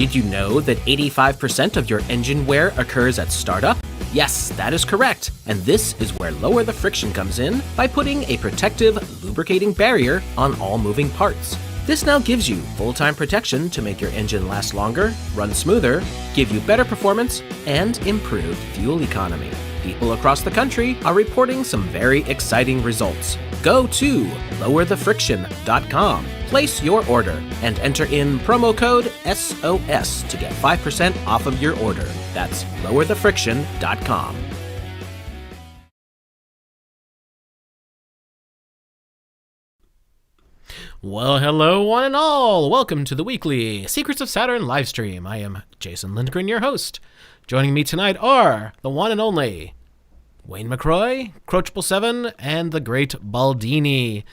Did you know that 85% of your engine wear occurs at startup? Yes, that is correct, and this is where Lower the Friction comes in by putting a protective, lubricating barrier on all moving parts. This now gives you full-time protection to make your engine last longer, run smoother, give you better performance, and improved fuel economy. People across the country are reporting some very exciting results. Go to lowerthefriction.com, place your order, and enter in promo code SOS to get 5% off of your order. That's lowerthefriction.com. Well, hello, one and all. Welcome to the weekly Secrets of Saturn livestream. I am Jason Lindgren, your host. Joining me tonight are the one and only Wayne McCroy, Croachable7, and the great Baldini.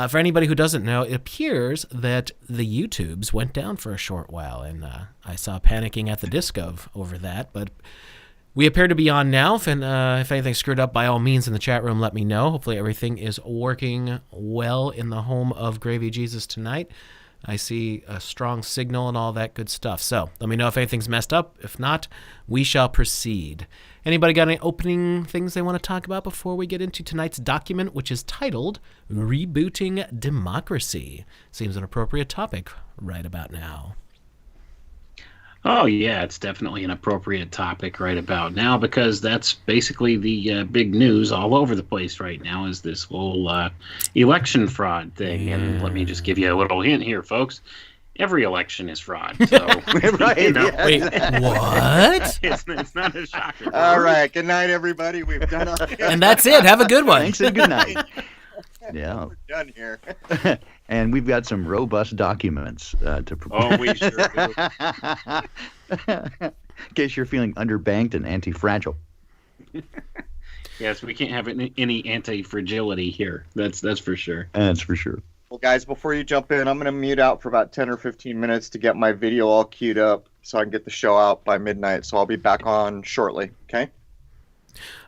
For anybody who doesn't know, it appears that the YouTubes went down for a short while, and I saw panicking at the disc over that, but we appear to be on now. If anything screwed up, by all means in the chat room, let me know. Hopefully everything is working well in the home of Gravy Jesus tonight. I see a strong signal and all that good stuff. So let me know if anything's messed up. If not, we shall proceed. Anybody got any opening things they want to talk about before we get into tonight's document, which is titled Rebooting Democracy? Seems an appropriate topic right about now. Oh, yeah, it's definitely an appropriate topic right about now, because that's basically the big news all over the place right now, is this whole election fraud thing. Yeah. And let me just give you a little hint here, folks. Every election is fraud. So, right, you know. yeah. Wait, what? It's not a shocker. All right, good night, everybody. We've done all And that's it. Have a good one. Thanks and good night. Yeah. We're done here. And we've got some robust documents to prepare. Oh, we sure do. In case you're feeling underbanked and anti-fragile. Yes, we can't have any anti-fragility here. That's for sure. That's for sure. Well, guys, before you jump in, I'm going to mute out for about 10 or 15 minutes to get my video all queued up so I can get the show out by midnight. So I'll be back on shortly, okay?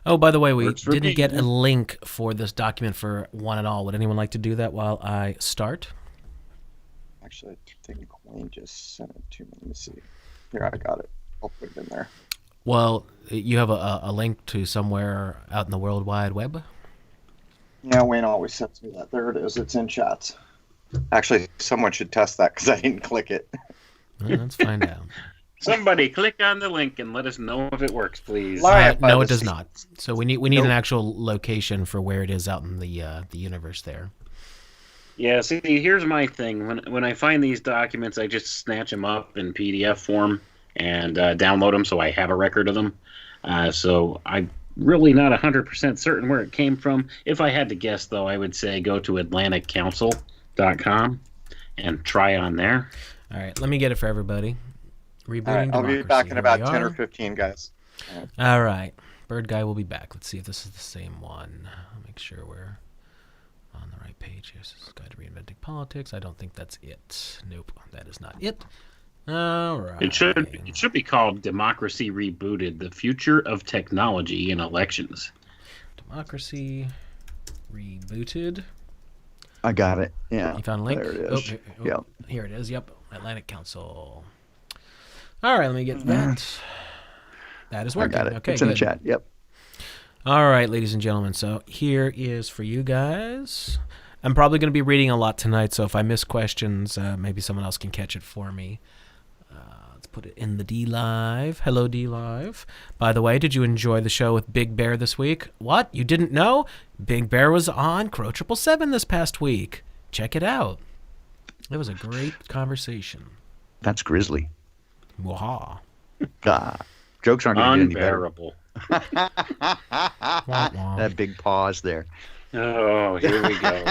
Oh, by the way, we didn't get a link for this document for one and all. Would anyone like to do that while I start? Actually, I think Wayne just sent it to me. Let me see. Here, I got it. I'll put it in there. Well, you have a link to somewhere out in the World Wide Web? Yeah, Wayne always sends me that. There it is. It's in chats. Actually, someone should test that because I didn't click it. Well, let's find out. Somebody click on the link and let us know if it works, please. No, it does not. So we need an actual location for where it is out in the universe there. Yeah, see, here's my thing. When I find these documents, I just snatch them up in PDF form and download them so I have a record of them. So I'm really not 100% certain where it came from. If I had to guess, though, I would say go to AtlanticCouncil.com and try on there. All right, let me get it for everybody. Rebooting All right, I'll Democracy. be back in Here about we 10 or are. 15, guys. All right, Bird Guy will be back. Let's see if this is the same one. I'll make sure we're on the right page here. This is Guide to Reinventing Politics. I don't think that's it. Nope, that is not it. All right. It should be called Democracy Rebooted: The Future of Technology in Elections. Democracy Rebooted. I got it. Yeah. You found a link? There it is. Yep. Here it is. Yep. Atlantic Council. All right, let me get that. That is I working. got it. Okay, it's in good. the chat. Yep. All right, ladies and gentlemen. So here is for you guys. I'm probably going to be reading a lot tonight, so if I miss questions, maybe someone else can catch it for me. Let's put it in the D Live. Hello, D Live. By the way, did you enjoy the show with Big Bear this week? What? You didn't know? Big Bear was on Crow 777 this past week. Check it out. It was a great conversation. That's grisly. Waha. Jokes aren't going to get any better. Unbearable. Wah, wah. That big pause there. Oh, here we go.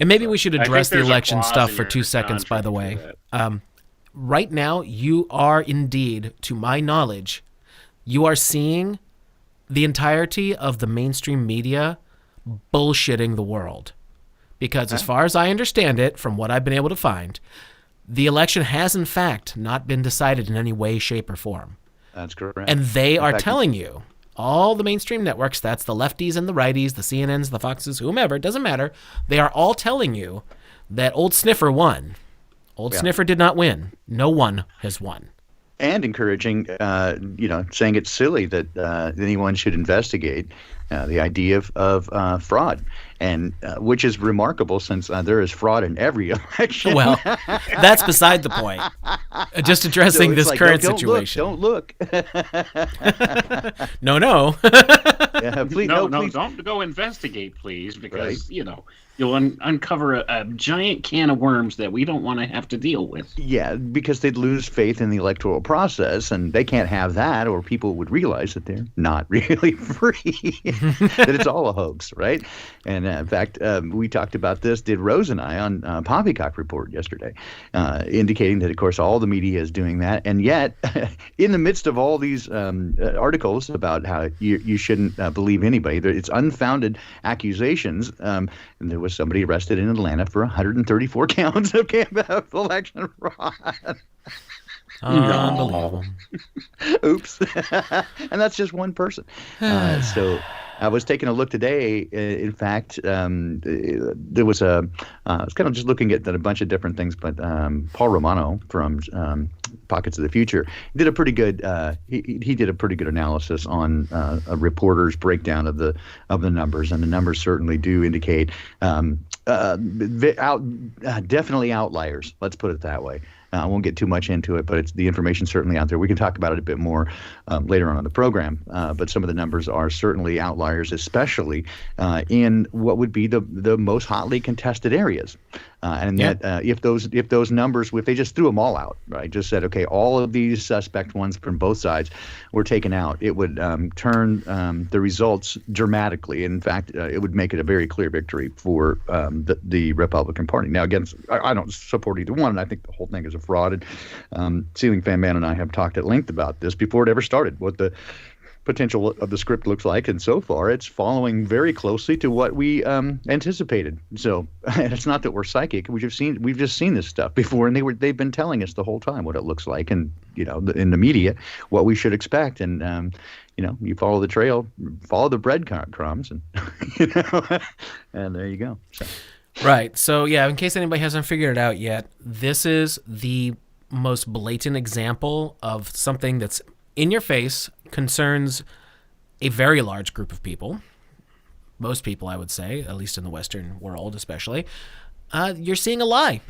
And maybe we should I think address the there's a election clause stuff in for your 2 seconds, by the way. contract for Right now, you are indeed, to my knowledge, you are seeing the entirety of the mainstream media bullshitting the world. Because as far as I understand it, from what I've been able to find, the election has, in fact, not been decided in any way, shape, or form. That's correct. And they are fact, telling you, all the mainstream networks, that's the lefties and the righties, the CNNs, the Foxes, whomever, it doesn't matter. They are all telling you that Old Sniffer won. Old Sniffer did not win. No one has won. And encouraging, saying it's silly that anyone should investigate the idea of fraud, and which is remarkable since there is fraud in every election. Well, that's beside the point. Just addressing So it's this like, current don't situation. Don't look. No. Yeah, please, No, please. don't go investigate, please, because, you'll uncover a giant can of worms that we don't want to have to deal with. Yeah, because they'd lose faith in the electoral process, and they can't have that, or people would realize that they're not really free, that it's all a hoax, right? And in fact, we talked about this, did Rose and I, on Poppycock Report yesterday, indicating that, of course, all the media is doing that, and yet, in the midst of all these articles about how you shouldn't believe anybody, it's unfounded accusations, and there was somebody arrested in Atlanta for 134 counts of election fraud. Unbelievable. Oops. And that's just one person. So I was taking a look today. In fact, there was I was kind of just looking at a bunch of different things, but Paul Romano from Pockets of the Future did a pretty good. He did a pretty good analysis on a reporter's breakdown of the numbers, and the numbers certainly do indicate definitely outliers. Let's put it that way. I won't get too much into it, but it's the information certainly out there. We can talk about it a bit more later on in the program. But some of the numbers are certainly outliers, especially in what would be the most hotly contested areas. If those numbers, if they just threw them all out, right, just said, okay, all of these suspect ones from both sides were taken out, it would turn the results dramatically. In fact, it would make it a very clear victory for the Republican Party. Now, again, I don't support either one, and I think the whole thing is a fraud. And Ceiling Fan Man and I have talked at length about this before it ever started, what the potential of the script looks like, and so far it's following very closely to what we anticipated. So, and it's not that we're psychic; we've just seen this stuff before, and they've been telling us the whole time what it looks like, and in the media what we should expect, and you follow the trail, follow the breadcrumbs, and and there you go. So. Right. So, yeah, in case anybody hasn't figured it out yet, this is the most blatant example of something that's in your face, concerns a very large group of people. Most people, I would say, at least in the Western world especially. You're seeing a lie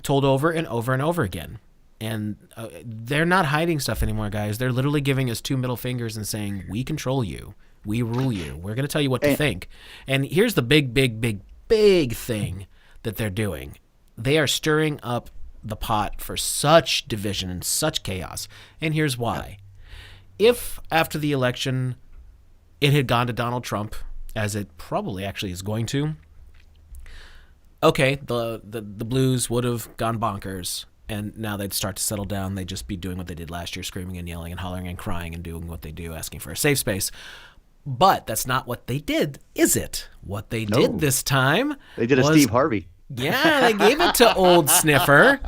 told over and over and over again. And they're not hiding stuff anymore, guys. They're literally giving us 2 middle fingers and saying, we control you. We rule you. We're going to tell you what to think. And here's the big thing that they're doing. They are stirring up the pot for such division and such chaos. And here's why. If after the election it had gone to Donald Trump, as it probably actually is going to, okay, the blues would have gone bonkers, and now they'd start to settle down. They'd just be doing what they did last year, screaming and yelling and hollering and crying and doing what they do, asking for a safe space. But that's not what they did, is it? What they did this time, they did a Steve Harvey. Yeah, they gave it to Old Sniffer,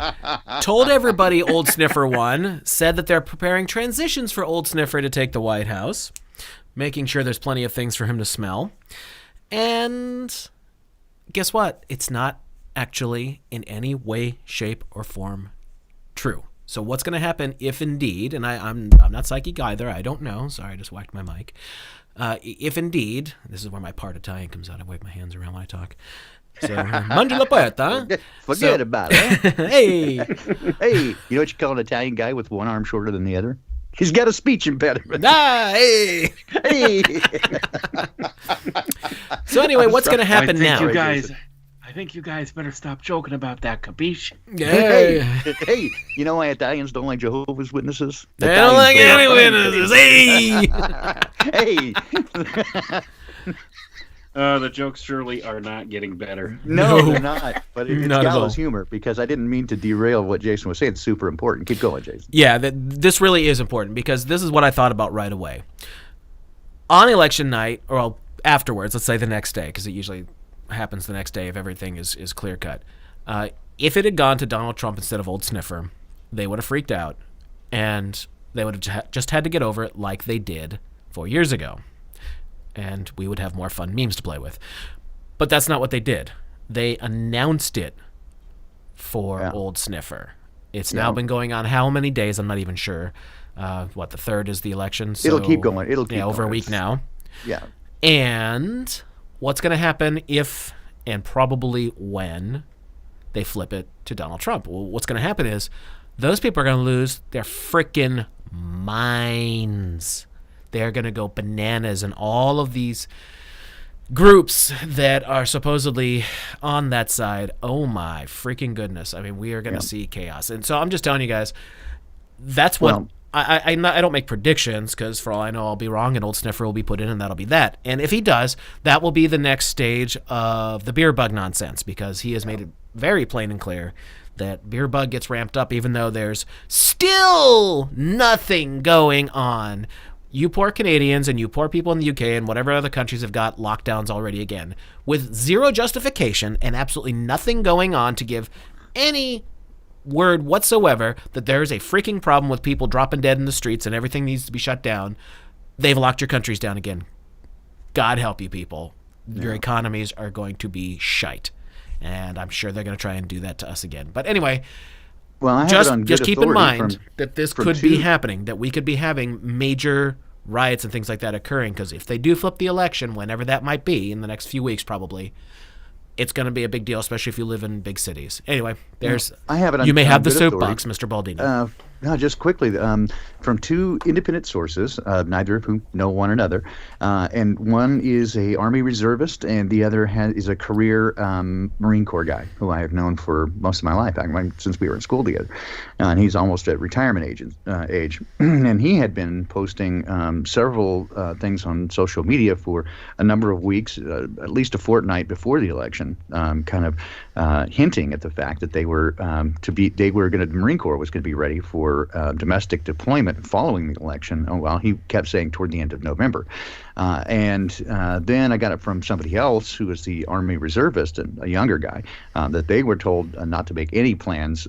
told everybody Old Sniffer won, said that they're preparing transitions for Old Sniffer to take the White House, making sure there's plenty of things for him to smell. And guess what? It's not actually in any way, shape, or form true. So what's going to happen if indeed, and I'm not psychic either, I don't know, sorry, I just whacked my mic. If indeed, this is where my part Italian comes out, I wave my hands around when I talk. So, mangia la puerta. Forget about it. Hey. Hey, you know what you call an Italian guy with one arm shorter than the other? He's got a speech impediment. Hey. Hey. So anyway, what's going to happen now? I think you guys better stop joking about that, capiche? Hey, you know why Italians don't like Jehovah's Witnesses? They don't like any witnesses. Hey. Hey. The jokes surely are not getting better. No, they're not. But it's Not at all. gallows humor, because I didn't mean to derail what Jason was saying. It's super important. Keep going, Jason. Yeah, this really is important, because this is what I thought about right away. On election night, or afterwards, let's say the next day, because it usually happens the next day if everything is clear cut. If it had gone to Donald Trump instead of Old Sniffer, they would have freaked out, and they would have just had to get over it like they did 4 years ago. And we would have more fun memes to play with. But that's not what they did. They announced it for Old Sniffer. It's now been going on how many days? I'm not even sure. The 3rd is the election. So, it'll keep going. It'll keep going. Over a week now. Yeah. And what's going to happen if, and probably when, they flip it to Donald Trump? Well, what's going to happen is those people are going to lose their frickin' minds. They're going to go bananas, and all of these groups that are supposedly on that side, oh my freaking goodness. I mean, we are going to see chaos. And so I'm just telling you guys, that's what I don't make predictions, because for all I know, I'll be wrong, and Old Sniffer will be put in, and that'll be that. And if he does, that will be the next stage of the beer bug nonsense, because he has made it very plain and clear that beer bug gets ramped up, even though there's still nothing going on. You poor Canadians and you poor people in the UK and whatever other countries have got lockdowns already again, with zero justification and absolutely nothing going on to give any word whatsoever that there is a freaking problem with people dropping dead in the streets and everything needs to be shut down. They've locked your countries down again. God help you people. Your economies are going to be shite. And I'm sure they're going to try and do that to us again. But anyway, just keep in mind that this could be happening, that we could be having major riots and things like that occurring, because if they do flip the election, whenever that might be, in the next few weeks probably, it's going to be a big deal, especially if you live in big cities. Anyway, you may have the soapbox, Mr. Baldini. No, just quickly, from 2 independent sources, neither of whom know one another, and one is a Army reservist, and the other is a career Marine Corps guy who I have known for most of my life, since we were in school together, and he's almost at retirement age, and he had been posting several things on social media for a number of weeks, at least a fortnight before the election, kind of hinting at the fact that they were the Marine Corps was going to be ready for domestic deployment following the election. Oh, well, he kept saying toward the end of November. And then I got it from somebody else who was the Army reservist, and a younger guy, that they were told not to make any plans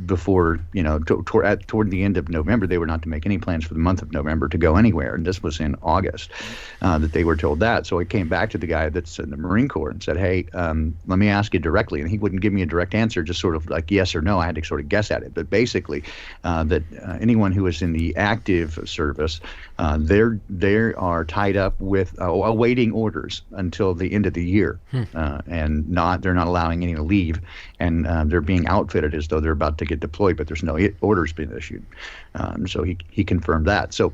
before, toward the end of November. They were not to make any plans for the month of November to go anywhere. And this was in August that they were told that. So I came back to the guy that's in the Marine Corps and said, hey, let me ask you directly. And he wouldn't give me a direct answer, just sort of like yes or no. I had to sort of guess at it. But basically, that anyone who is in the active service, they are tied up with awaiting orders until the end of the year, and they're not allowing any to leave, and they're being outfitted as though they're about to get deployed, but there's no orders being issued. So he confirmed that. So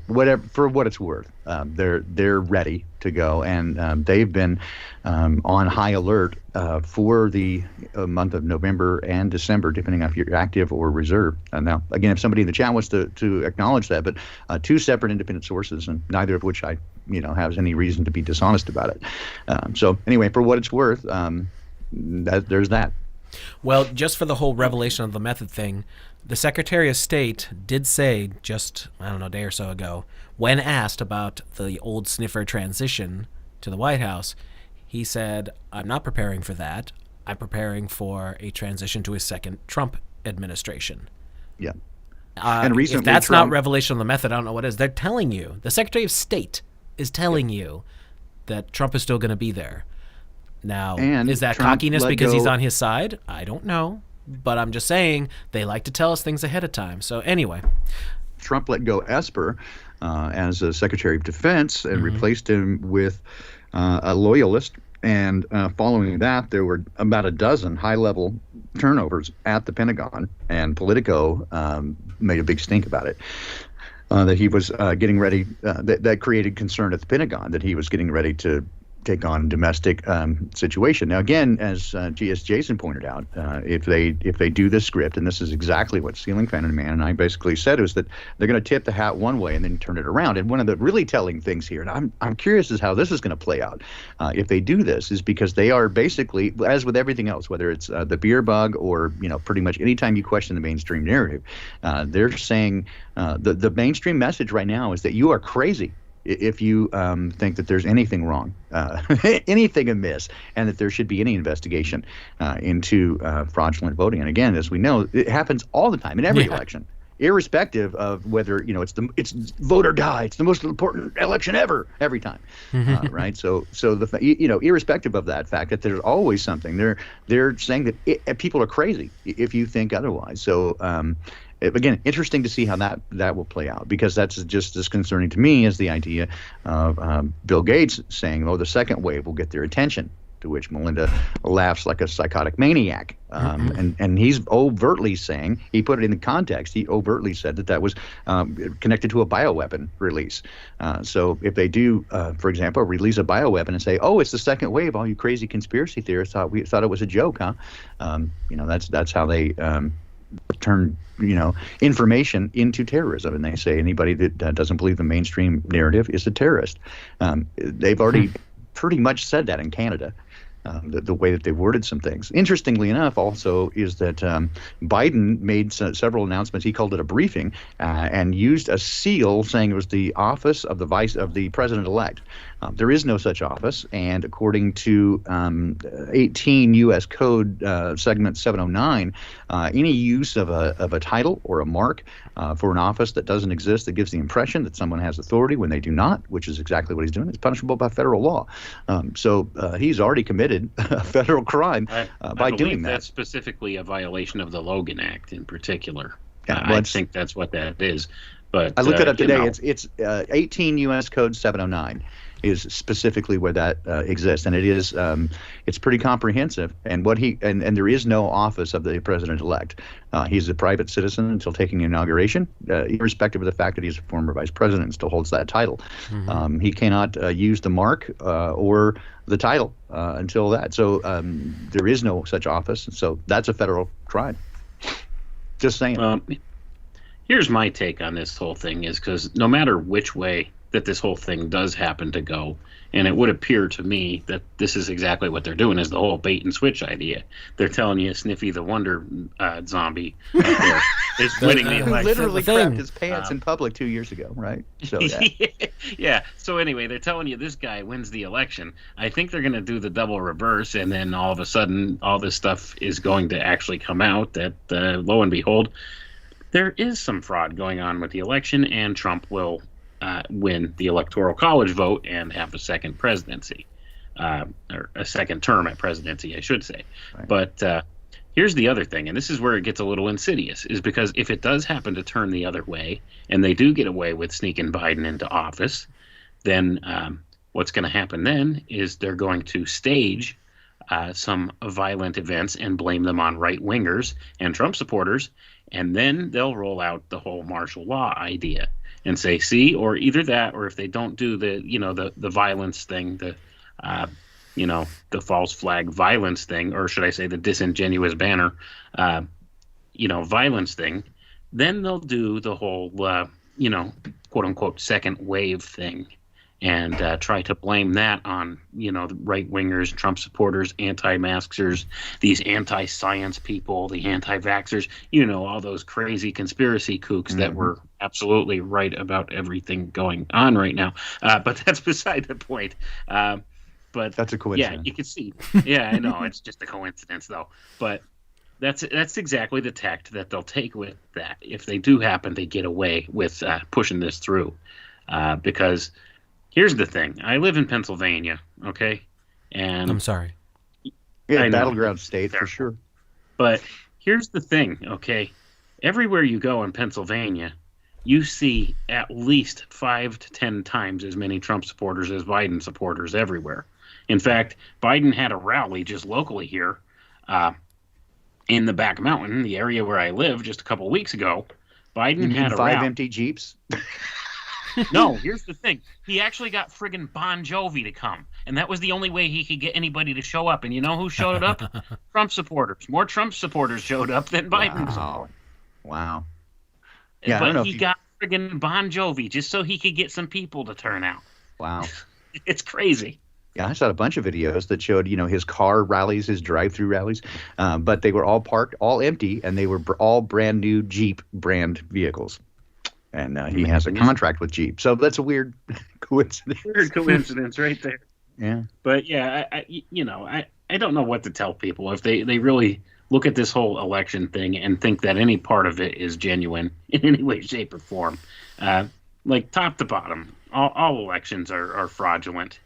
for what it's worth, they're ready to go, and they've been on high alert for the month of November and December, depending on if you're active or reserve. Now, again, if somebody in the chat wants to acknowledge that, but two separate independent sources, and neither of which I has any reason to be dishonest about it. So anyway, for what it's worth, there's that. Well, just for the whole revelation of the method thing, the Secretary of State did say just, a day or so ago, when asked about the old sniffer transition to the White House, he said, I'm not preparing for that. I'm preparing for a transition to a second Trump administration. Yeah. And recently, if that's not revelation of the method, I don't know what is. They're telling you, the Secretary of State is telling you that Trump is still going to be there. Now, is that Trump cockiness because he's on his side? I don't know. But I'm just saying they like to tell us things ahead of time. So anyway. Trump let go Esper as a Secretary of Defense and replaced him with a loyalist. And following that, there were about a dozen high-level turnovers at the Pentagon. And Politico made a big stink about it. That he was getting ready, that created concern at the Pentagon, that he was getting ready to take on a domestic situation. Now, again, as Jason pointed out, if they do this script, and this is exactly what Ceiling Fan and Man and I basically said, is that they're going to tip the hat one way and then turn it around. And one of the really telling things here, and I'm curious as how this is going to play out, if they do this, is because they are basically, as with everything else, whether it's the beer bug or pretty much anytime you question the mainstream narrative, they're saying the mainstream message right now is that you are crazy if you think that there's anything wrong, anything amiss, and that there should be any investigation into fraudulent voting. And again, as we know, it happens all the time in every election, irrespective of whether it's vote or die. It's the most important election ever, every time, right? So irrespective of that fact that there's always something, they're saying that people are crazy if you think otherwise. So. Again, interesting to see how that will play out, because that's just as concerning to me as the idea of Bill Gates saying, the second wave will get their attention, to which Melinda laughs like a psychotic maniac. And he's overtly saying, he put it in the context, he overtly said that was connected to a bioweapon release. So if they do, for example, release a bioweapon and say, it's the second wave, all you crazy conspiracy theorists thought it was a joke, huh? That's how they turn information into terrorism, and they say anybody that doesn't believe the mainstream narrative is a terrorist. They've already pretty much said that in Canada. The way that they worded some things. Interestingly enough, also, is that Biden made several announcements. He called it a briefing and used a seal saying it was the office of the president-elect. There is no such office, and according to 18 U.S. Code segment 709, any use of a title or a mark for an office that doesn't exist, that gives the impression that someone has authority when they do not, which is exactly what he's doing, is punishable by federal law. So he's already committed a federal crime by doing that. That's specifically a violation of the Logan Act in particular. Yeah, I think that's what that is. But I looked it up today. It's 18 U.S. Code 709 is specifically where that exists, and it is it's pretty comprehensive. And and there is no office of the president-elect. He's a private citizen until taking inauguration, irrespective of the fact that he's a former vice president and still holds that title. He cannot use the mark or the title until that. So there is no such office. So that's a federal crime. Just saying. Here's my take on this whole thing is because no matter which way that this whole thing does happen to go, and it would appear to me that this is exactly what they're doing, is the whole bait and switch idea. They're telling you Sniffy the Wonder zombie out there is winning the election. Literally crapped his pants in public 2 years ago, right? So yeah. So anyway, they're telling you this guy wins the election. I think they're going to do the double reverse, and then all of a sudden, all this stuff is going to actually come out that, lo and behold, there is some fraud going on with the election, and Trump will win the Electoral College vote and have a second presidency, or a second term at presidency, I should say. Right. But, here's the other thing, and this is where it gets a little insidious, is because if it does happen to turn the other way, and they do get away with sneaking Biden into office, then what's going to happen then is they're going to stage some violent events and blame them on right-wingers and Trump supporters, and then they'll roll out the whole martial law idea and say, see, or either that, or if they don't do the violence thing, the false flag violence thing, or should I say the disingenuous banner, violence thing, then they'll do the whole, quote unquote, second wave thing and try to blame that on, the right wingers, Trump supporters, anti-maskers, these anti-science people, the anti-vaxxers, all those crazy conspiracy kooks that were absolutely right about everything going on right now. But that's beside the point. But that's a coincidence. Yeah, you can see. Yeah, I know. It's just a coincidence, though. But that's exactly the tact that they'll take with that. If they do happen to get away with pushing this through. Because here's the thing. I live in Pennsylvania, okay? And I'm sorry. Yeah, battleground state for sure. But here's the thing, okay? Everywhere you go in Pennsylvania, you see at least 5 to 10 times as many Trump supporters as Biden supporters everywhere. In fact, Biden had a rally just locally here in the back mountain, the area where I live, just a couple weeks ago. Biden had a 5 rally. empty Jeeps? No, here's the thing. He actually got friggin' Bon Jovi to come. And that was the only way he could get anybody to show up. And you know who showed up? Trump supporters. More Trump supporters showed up than Biden supporters. Wow. Yeah, but he got friggin' Bon Jovi just so he could get some people to turn out. Wow. It's crazy. Yeah, I saw a bunch of videos that showed, his car rallies, his drive-through rallies, but they were all parked, all empty, and they were all brand new Jeep brand vehicles. And he has a contract with Jeep, so that's a weird coincidence. Weird coincidence, right there. Yeah. But yeah, I don't know what to tell people if they really look at this whole election thing and think that any part of it is genuine in any way, shape, or form. Like top to bottom, all elections are fraudulent.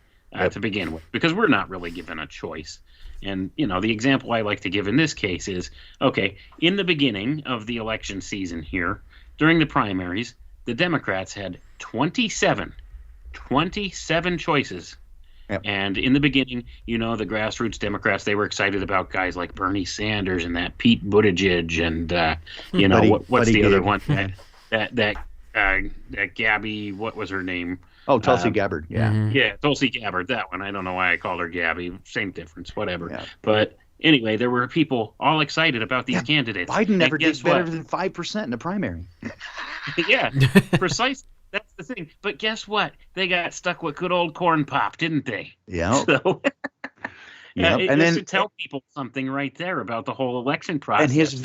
To begin with, because we're not really given a choice. And, the example I like to give in this case is, okay, in the beginning of the election season here, during the primaries, the Democrats had 27 choices. Yep. And in the beginning, the grassroots Democrats, they were excited about guys like Bernie Sanders and that Pete Buttigieg and, what's the other one? that Gabby, what was her name? Oh, Tulsi Gabbard, yeah. Mm-hmm. Yeah, Tulsi Gabbard, that one. I don't know why I called her Gabby. Same difference, whatever. Yeah. But anyway, there were people all excited about these candidates. Biden never did better than 5% in the primary. Yeah, precisely. That's the thing. But guess what? They got stuck with good old corn pop, didn't they? Yeah. So, and then should tell people something right there about the whole election process. And his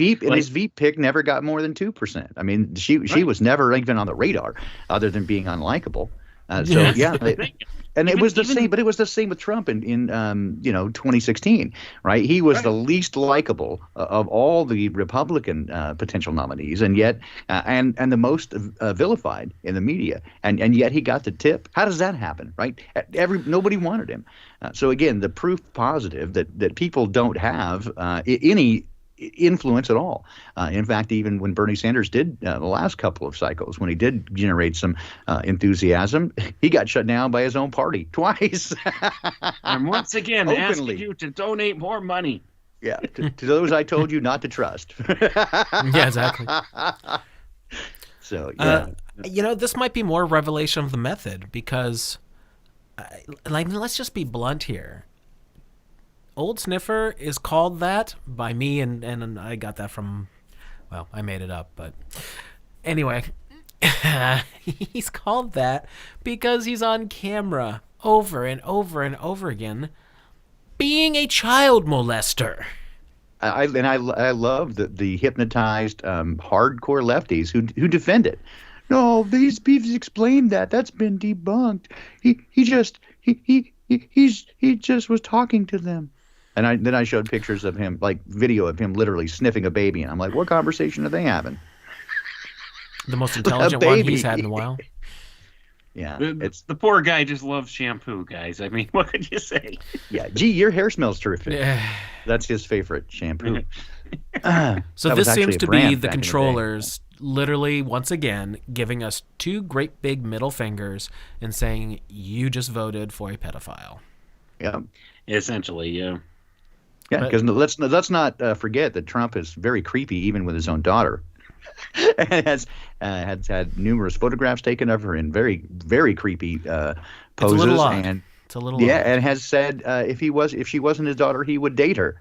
Veep pick never got more than 2%. I mean, she was never even on the radar, other than being unlikable. And it was the same, but it was the same with Trump in 2016, right? He was the least likable of all the Republican potential nominees, and yet and the most vilified in the media, and yet he got the tip. How does that happen, right? Nobody wanted him. So again, the proof positive that people don't have any influence at all. In fact, even when Bernie Sanders did the last couple of cycles, when he did generate some enthusiasm, he got shut down by his own party twice. And once again, asking you to donate more money. Yeah, to those I told you not to trust. Yeah, exactly. So, yeah. This might be more revelation of the method because, let's just be blunt here. Old Sniffer is called that by me, and I got that from, well, I made it up, but anyway, he's called that because he's on camera over and over and over again being a child molester. I love the hypnotized hardcore lefties who defend it. No, these beefs explained that. That's been debunked. He just was talking to them. And then I showed pictures of him, like video of him literally sniffing a baby. And I'm like, what conversation are they having? The most intelligent one he's had in a while. Yeah. The poor guy just loves shampoo, guys. I mean, what could you say? Yeah. Gee, your hair smells terrific. Yeah. That's his favorite shampoo. So That this was actually seems a to be brand the back in the day. controllers literally, once again, giving us two great big middle fingers and saying, you just voted for a pedophile. Yeah. Essentially, yeah. Yeah, But- because let's not forget that Trump is very creepy even with his own daughter. And has had numerous photographs taken of her in very, very creepy poses. It's a little odd. And It's a little yeah, odd. and has said if she wasn't his daughter, he would date her.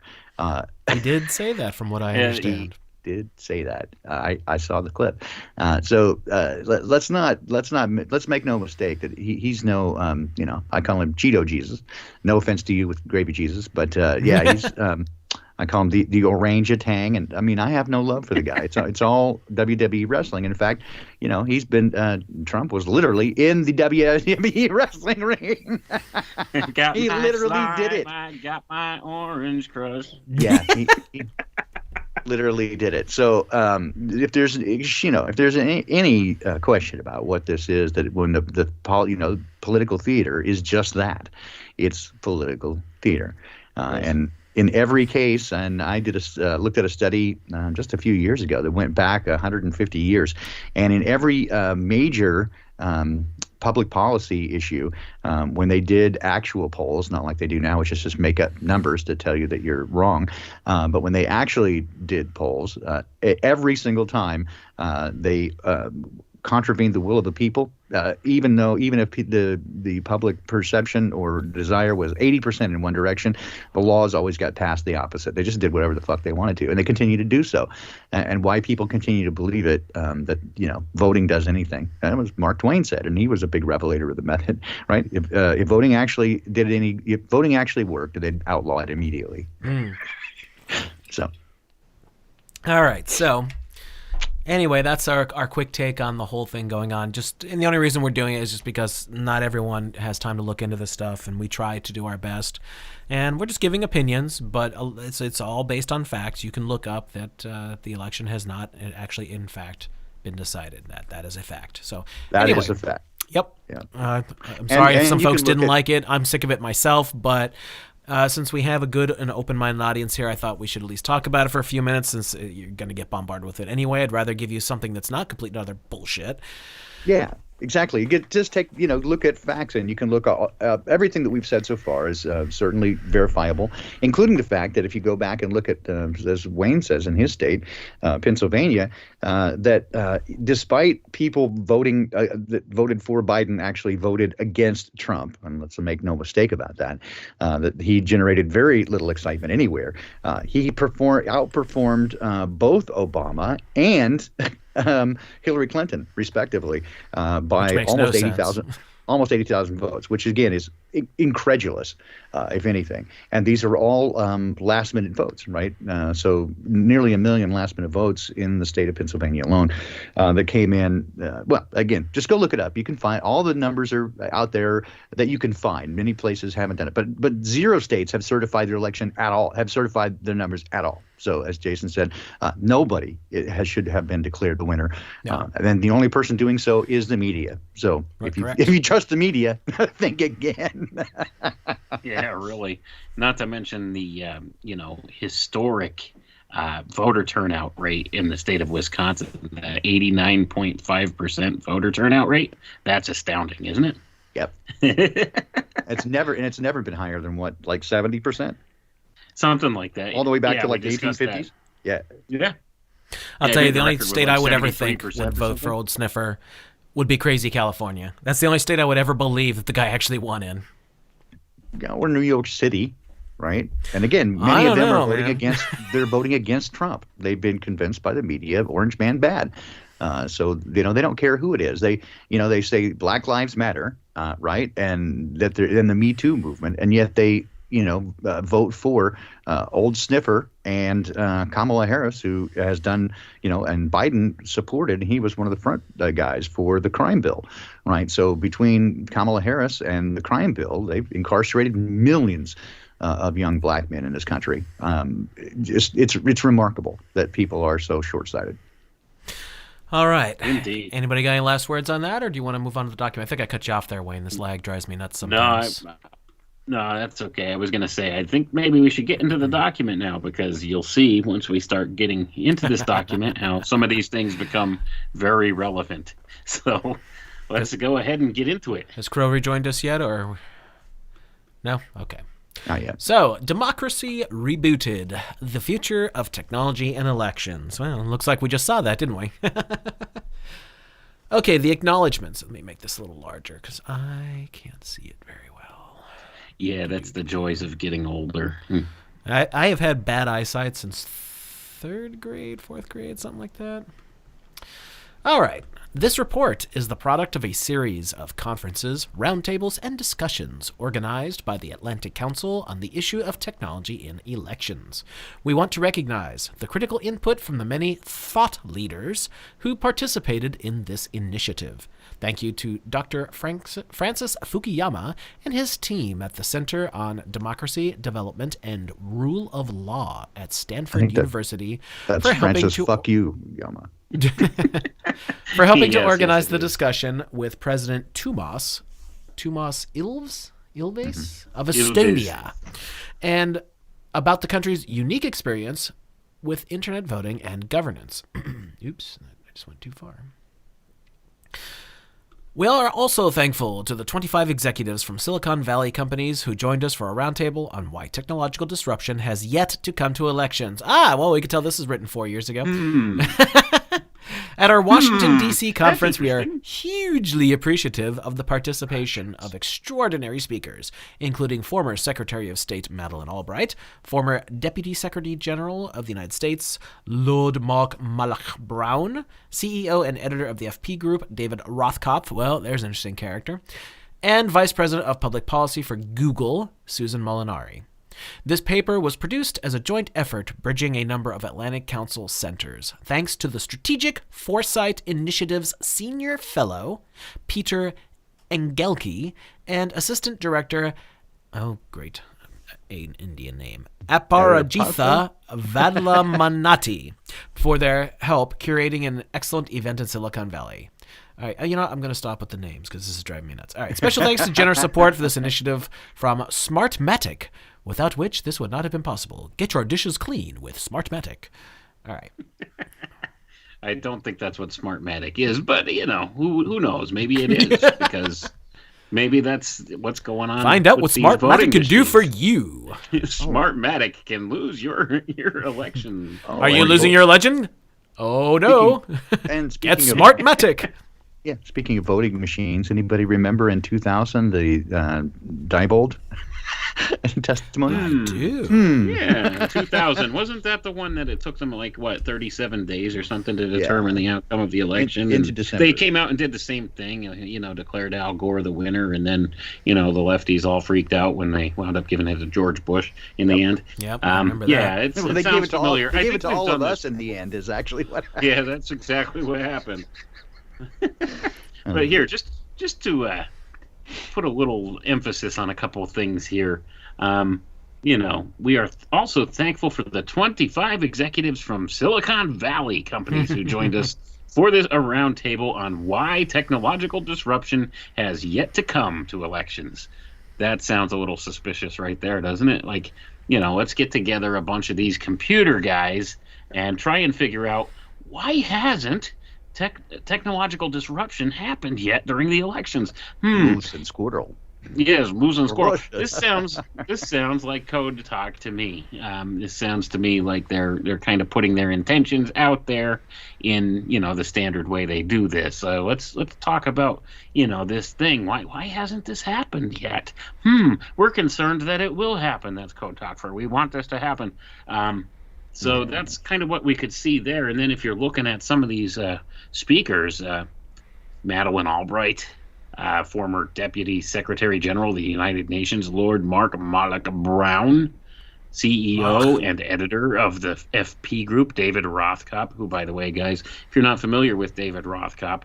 He did say that, from what I Yeah, understand. Did say that. I saw the clip. Let's make no mistake that he's no I call him Cheeto Jesus. No offense to you with gravy Jesus, but yeah, he's I call him the orangutan, and I mean I have no love for the guy. It's all WWE wrestling. In fact, he's been Trump was literally in the WWE wrestling ring. He literally did it. I got my orange crush. Yeah, he literally did it. So if there's any question about what this is, that when the political theater is just that, it's political theater, and in every case, and I looked at a study just a few years ago that went back 150 years, and in every major public policy issue, when they did actual polls, not like they do now, which is just make up numbers to tell you that you're wrong, but when they actually did polls, every single time they contravened the will of the people, even if the public perception or desire was 80% in one direction, the laws always got passed the opposite. They just did whatever the fuck they wanted to, and they continue to do so. And why people continue to believe it, that voting does anything. And it was Mark Twain said, and he was a big revelator of the method, right? If voting actually worked, they'd outlaw it immediately. So, All right, so anyway, that's our quick take on the whole thing going on. And the only reason we're doing it is just because not everyone has time to look into this stuff, and we try to do our best. And we're just giving opinions, but it's all based on facts. You can look up that the election has not actually, in fact, been decided. That is a fact. So that anyway, is a fact. Yep. Yeah. I'm sorry if and some you folks can look didn't at- like it. I'm sick of it myself, but since we have a good and open-minded audience here, I thought we should at least talk about it for a few minutes, since you're going to get bombarded with it anyway. I'd rather give you something that's not complete and utter bullshit. Yeah, exactly. You just look at facts, and you can look at everything that we've said so far is certainly verifiable, including the fact that if you go back and look at, as Wayne says in his state, Pennsylvania, that despite people voting that voted for Biden actually voted against Trump, and let's make no mistake about that, that he generated very little excitement anywhere. He outperformed both Obama and Hillary Clinton, respectively, by makes almost no 80,000. Almost 80,000 votes, which again is incredulous, if anything. And these are all last-minute votes, right? So nearly 1 million last-minute votes in the state of Pennsylvania alone that came in. Well, again, just go look it up. You can find all the numbers are out there that you can find. Many places haven't done it, but 0 states have certified their election at all. Have certified their numbers at all. So as Jason said, nobody should have been declared the winner. No. And then the only person doing so is the media. So Right, if you trust the media, think again. Yeah, really. Not to mention the historic voter turnout rate in the state of Wisconsin, 89.5% voter turnout rate. That's astounding, isn't it? Yep. It's never been higher than what, like 70%? Something like that. All the way back to we like the discussed 1850s? Yeah. that. Yeah. I'll Yeah, tell you, the the only record was state like I would ever think 73% would or vote for something. Old Sniffer would be crazy California. That's the only state I would ever believe that the guy actually won in. Yeah, or New York City, right? And again, I many of don't them know, are voting man. against. They're voting against Trump. They've been convinced by the media of Orange Man bad. So they don't care who it is. They say Black Lives Matter, right? And that they're in the Me Too movement, and yet they vote for Old Sniffer and Kamala Harris, who has done, and Biden supported. He was one of the front guys for the crime bill, right? So between Kamala Harris and the crime bill, they've incarcerated millions of young black men in this country. It's remarkable that people are so short-sighted. All right. Indeed. Anybody got any last words on that, or do you want to move on to the document? I think I cut you off there, Wayne. This lag drives me nuts No, sometimes. No, that's okay. I was going to say, I think maybe we should get into the document now, because you'll see once we start getting into this document how some of these things become very relevant. So let's go ahead and get into it. Has Crow rejoined us yet, or no? Okay. Not yet. So, Democracy Rebooted, the future of technology and elections. Well, looks like we just saw that, didn't we? Okay, the acknowledgments. Let me make this a little larger because I can't see it very well. Yeah, that's the joys of getting older. I have had bad eyesight since third grade, fourth grade, something like that. All right. This report is the product of a series of conferences, roundtables, and discussions organized by the Atlantic Council on the issue of technology in elections. We want to recognize the critical input from the many thought leaders who participated in this initiative. Thank you to Dr. Francis Fukuyama and his team at the Center on Democracy, Development, and Rule of Law at Stanford University that's for helping Francis to fuck you, Yama. for helping to Yes, organize yes, it the is. discussion with President Ilves of Ilves. Estonia, and about the country's unique experience with internet voting and governance. Oops, I just went too far. We are also thankful to the 25 executives from Silicon Valley companies who joined us for a roundtable on why technological disruption has yet to come to elections. Well, we can tell this is written 4 years ago. At our Washington, D.C. conference, we are hugely appreciative of the participation of extraordinary speakers, including former Secretary of State Madeleine Albright, former Deputy Secretary General of the United States Lord Mark Malach Brown, CEO and editor of the FP Group David Rothkopf, well, there's an interesting character, and Vice President of Public Policy for Google Susan Molinari. This paper was produced as a joint effort bridging a number of Atlantic Council centers, thanks to the Strategic Foresight Initiative's Senior Fellow, Peter Engelke, and Assistant Director, an Indian name, Aparajitha Vadlamanati, for their help curating an excellent event in Silicon Valley. All right, you know what? I'm going to stop with the names because this is driving me nuts. All right, special thanks to generous support for this initiative from Smartmatic, without which this would not have been possible. Get your dishes clean with Smartmatic. All right. I don't think that's what Smartmatic is, but, who knows? Maybe it is, because maybe that's what's going on. Find out what these Smartmatic voting can do machines. for you. Smartmatic can lose your election. Are you losing your legend? Oh, no. And Get speaking of, Smartmatic. yeah, speaking of voting machines, anybody remember in 2000 the Diebold testimony? I do. Yeah, 2000. Wasn't that the one that it took them 37 days or something to determine the outcome of the election? Into And December. they came out and did the same thing, declared Al Gore the winner, and then, the lefties all freaked out when they wound up giving it to George Bush in the end. Yep, I remember that. Yeah, it Well, they gave sounds it to familiar. all, they I gave think it to we've all done of this. us in the end is actually what happened. Yeah, that's exactly what happened. But here, just to put a little emphasis on a couple of things here. We are also thankful for the 25 executives from Silicon Valley companies who joined us for this roundtable on why technological disruption has yet to come to elections. That sounds a little suspicious right there, doesn't it? Let's get together a bunch of these computer guys and try and figure out why hasn't technological disruption happened yet during the elections. Moose and squirrel. Yes, moose and squirrel. Russia. This sounds like code talk to me. This sounds to me like they're kind of putting their intentions out there in the standard way they do this. So let's talk about this thing. Why hasn't this happened yet? We're concerned that it will happen. That's code talk for we want this to happen. So that's kind of what we could see there. And then if you're looking at some of these speakers, Madeleine Albright, former Deputy Secretary General of the United Nations, Lord Mark Malach Brown, CEO and editor of the FP Group, David Rothkopf, who, by the way, guys, if you're not familiar with David Rothkopf,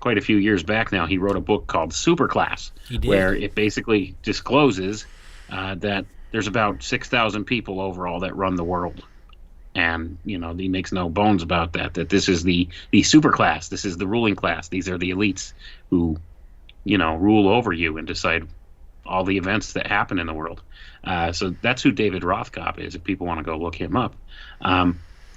quite a few years back now, he wrote a book called Superclass, where it basically discloses that there's about 6,000 people overall that run the world. And, he makes no bones about that this is the super class. This is the ruling class. These are the elites who, rule over you and decide all the events that happen in the world. So that's who David Rothkopf is, if people want to go look him up.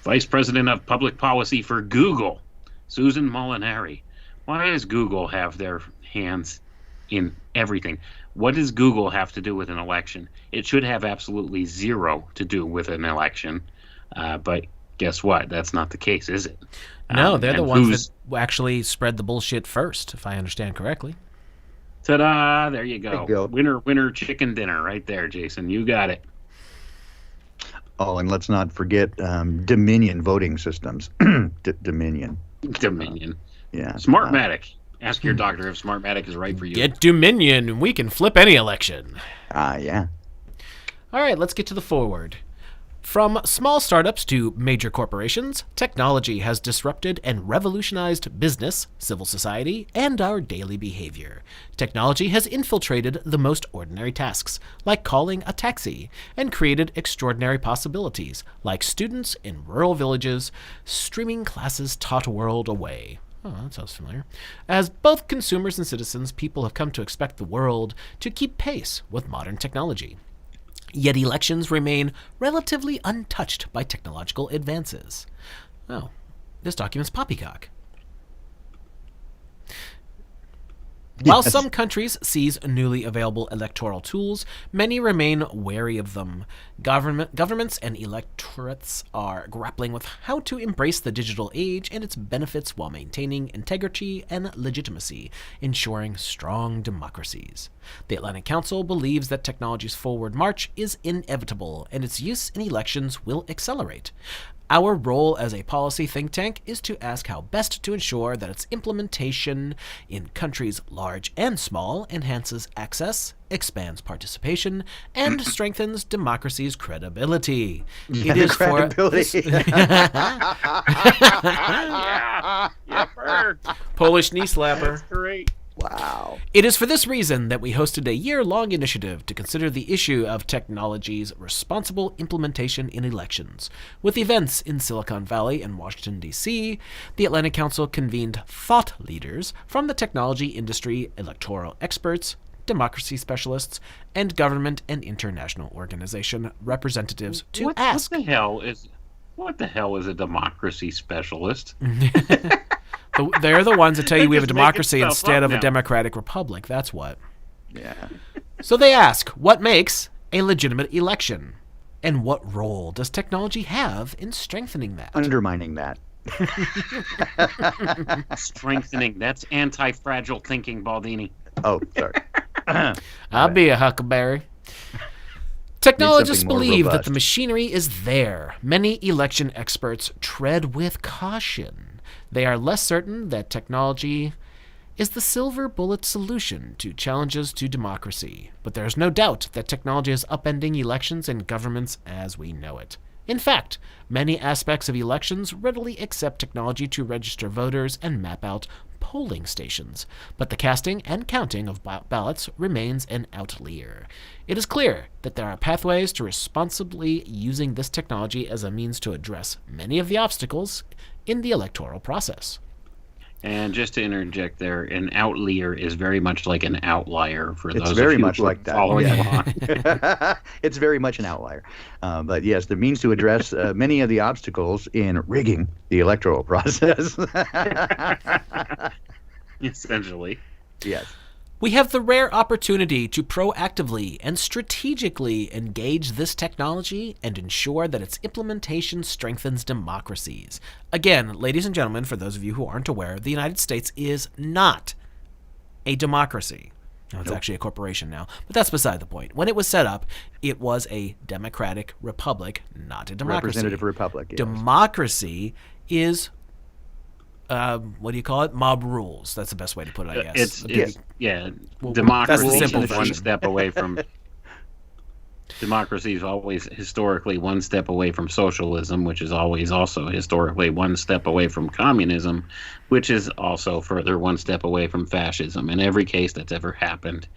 Vice President of Public Policy for Google, Susan Molinari. Why does Google have their hands in everything? What does Google have to do with an election? It should have absolutely zero to do with an election. But guess what? That's not the case, is it? No, they're the ones that actually spread the bullshit first, if I understand correctly. Ta-da! There you go. There you go. Winner, winner, chicken dinner right there, Jason. You got it. Oh, and let's not forget Dominion voting systems. Dominion. Dominion. Yeah. Smartmatic. Ask your doctor if Smartmatic is right for you. Get Dominion, and we can flip any election. Yeah. All right, let's get to the forward. From small startups to major corporations, technology has disrupted and revolutionized business, civil society, and our daily behavior. Technology has infiltrated the most ordinary tasks, like calling a taxi, and created extraordinary possibilities, like students in rural villages streaming classes taught a world away. Oh, that sounds familiar. As both consumers and citizens, people have come to expect the world to keep pace with modern technology. Yet elections remain relatively untouched by technological advances. Oh, this document's poppycock. While some countries seize newly available electoral tools, many remain wary of them. Governments and electorates are grappling with how to embrace the digital age and its benefits while maintaining integrity and legitimacy, ensuring strong democracies. The Atlantic Council believes that technology's forward march is inevitable, and its use in elections will accelerate. Our role as a policy think tank is to ask how best to ensure that its implementation in countries large and small enhances access, expands participation, and strengthens democracy's credibility. It is credibility. Polish knee slapper. That's great. Wow. It is for this reason that we hosted a year-long initiative to consider the issue of technology's responsible implementation in elections. With events in Silicon Valley and Washington, D.C., the Atlantic Council convened thought leaders from the technology industry, electoral experts, democracy specialists, and government and international organization representatives to ask... What the hell is a democracy specialist? They're the ones that tell you we have a Just making democracy stuff instead up of a now. democratic republic. That's what. Yeah. So they ask, what makes a legitimate election? And what role does technology have in strengthening that? Undermining that. Strengthening. That's anti-fragile thinking, Baldini. Oh, sorry. I'll be a huckleberry. Technologists something more believe that robust. the machinery is there. Many election experts tread with caution. They are less certain that technology is the silver bullet solution to challenges to democracy. But there is no doubt that technology is upending elections and governments as we know it. In fact, many aspects of elections readily accept technology to register voters and map out polling stations, but the casting and counting of ballots remains an outlier. It is clear that there are pathways to responsibly using this technology as a means to address many of the obstacles in the electoral process. And just to interject there, an outlier is very much like an outlier for those It's very of you much who are like that. following Yeah. along. It's very much an outlier. But yes, the means to address many of the obstacles in rigging the electoral process. Essentially. Yes. We have the rare opportunity to proactively and strategically engage this technology and ensure that its implementation strengthens democracies. Again, ladies and gentlemen, for those of you who aren't aware, the United States is not a democracy. No, it's actually a corporation now, but that's beside the point. When it was set up, it was a democratic republic, not a democracy. Representative republic. Yes. Democracy is... what do you call it? Mob rules. That's the best way to put it, I guess. Democracy that's the simple is one version. step away from. Democracy is always historically one step away from socialism, which is always also historically one step away from communism, which is also further one step away from fascism. In every case that's ever happened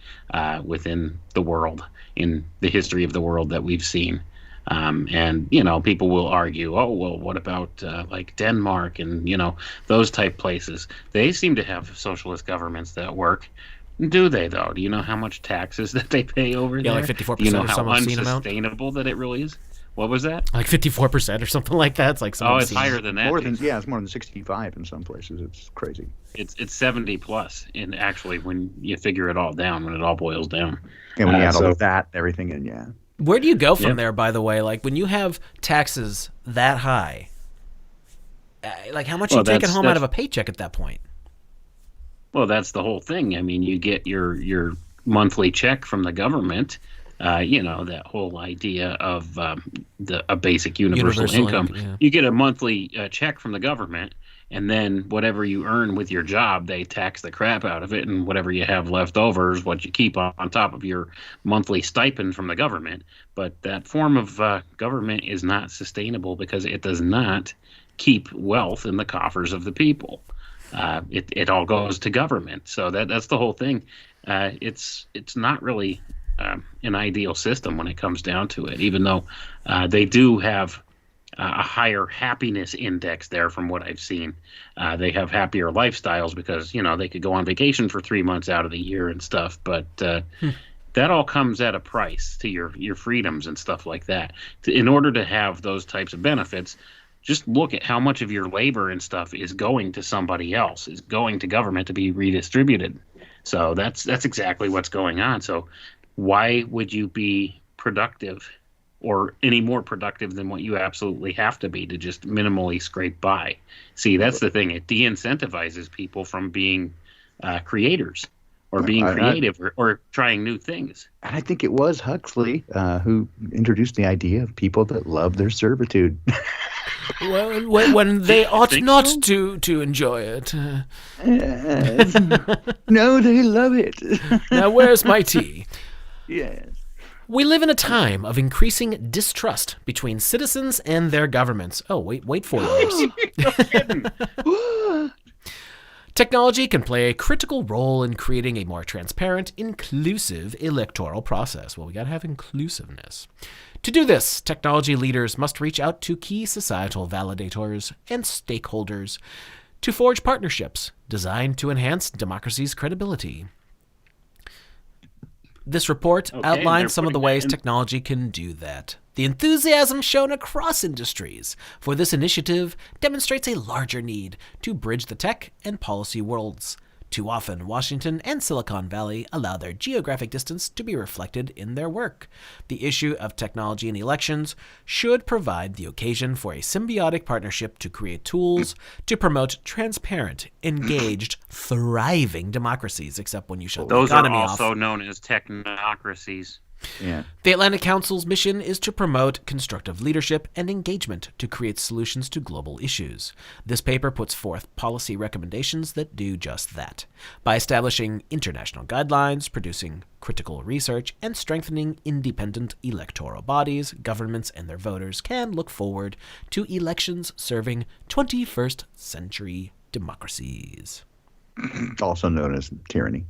within the world, in the history of the world that we've seen. And, you know, people will argue, oh, well, what about like Denmark and, you know, those type places? They seem to have socialist governments that work. Do they, though? Do you know how much taxes that they pay over there? Like 54% Do you know of how some obscene amount? unsustainable that it really is? What was that? Like 54% or something like that. It's like some It's obscene. higher than that. It's more than 65 in some places. It's crazy. It's 70 plus, and actually, when you figure it all down, when it all boils down. And when you add all of that, everything in, yeah. Where do you go from there, by the way? Like, when you have taxes that high, like, how much are you taking home out of a paycheck at that point? Well, that's the whole thing. I mean, you get your monthly check from the government. That whole idea of a basic universal income. Yeah. You get a monthly check from the government, and then whatever you earn with your job, they tax the crap out of it, and whatever you have left over is what you keep on top of your monthly stipend from the government. But that form of government is not sustainable because it does not keep wealth in the coffers of the people. It all goes to government. So that's the whole thing. It's not really an ideal system when it comes down to it, even though they do have a higher happiness index there from what I've seen. They have happier lifestyles because, they could go on vacation for 3 months out of the year and stuff. But that all comes at a price to your freedoms and stuff like that. In order to have those types of benefits, just look at how much of your labor and stuff is going to somebody else, is going to government to be redistributed. So that's exactly what's going on. So why would you be productive or any more productive than what you absolutely have to be to just minimally scrape by? See, that's the thing. It de-incentivizes people from being creators or being creative or trying new things. And I think it was Huxley who introduced the idea of people that love their servitude. Well, when they ought not to enjoy it. No, they love it. Now, where's my tea? Yes. We live in a time of increasing distrust between citizens and their governments. Oh, wait for yours. No kidding. Technology can play a critical role in creating a more transparent, inclusive electoral process. Well, we got to have inclusiveness. To do this, technology leaders must reach out to key societal validators and stakeholders to forge partnerships designed to enhance democracy's credibility. This report outlines some of the ways technology can do that. The enthusiasm shown across industries for this initiative demonstrates a larger need to bridge the tech and policy worlds. Too often, Washington and Silicon Valley allow their geographic distance to be reflected in their work. The issue of technology in elections should provide the occasion for a symbiotic partnership to create tools to promote transparent, engaged, thriving democracies, except when you shut the economy off. Those are also known as technocracies. Yeah. The Atlantic Council's mission is to promote constructive leadership and engagement to create solutions to global issues. This paper puts forth policy recommendations that do just that. By establishing international guidelines, producing critical research, and strengthening independent electoral bodies, governments and their voters can look forward to elections serving 21st century democracies. Also known as tyranny.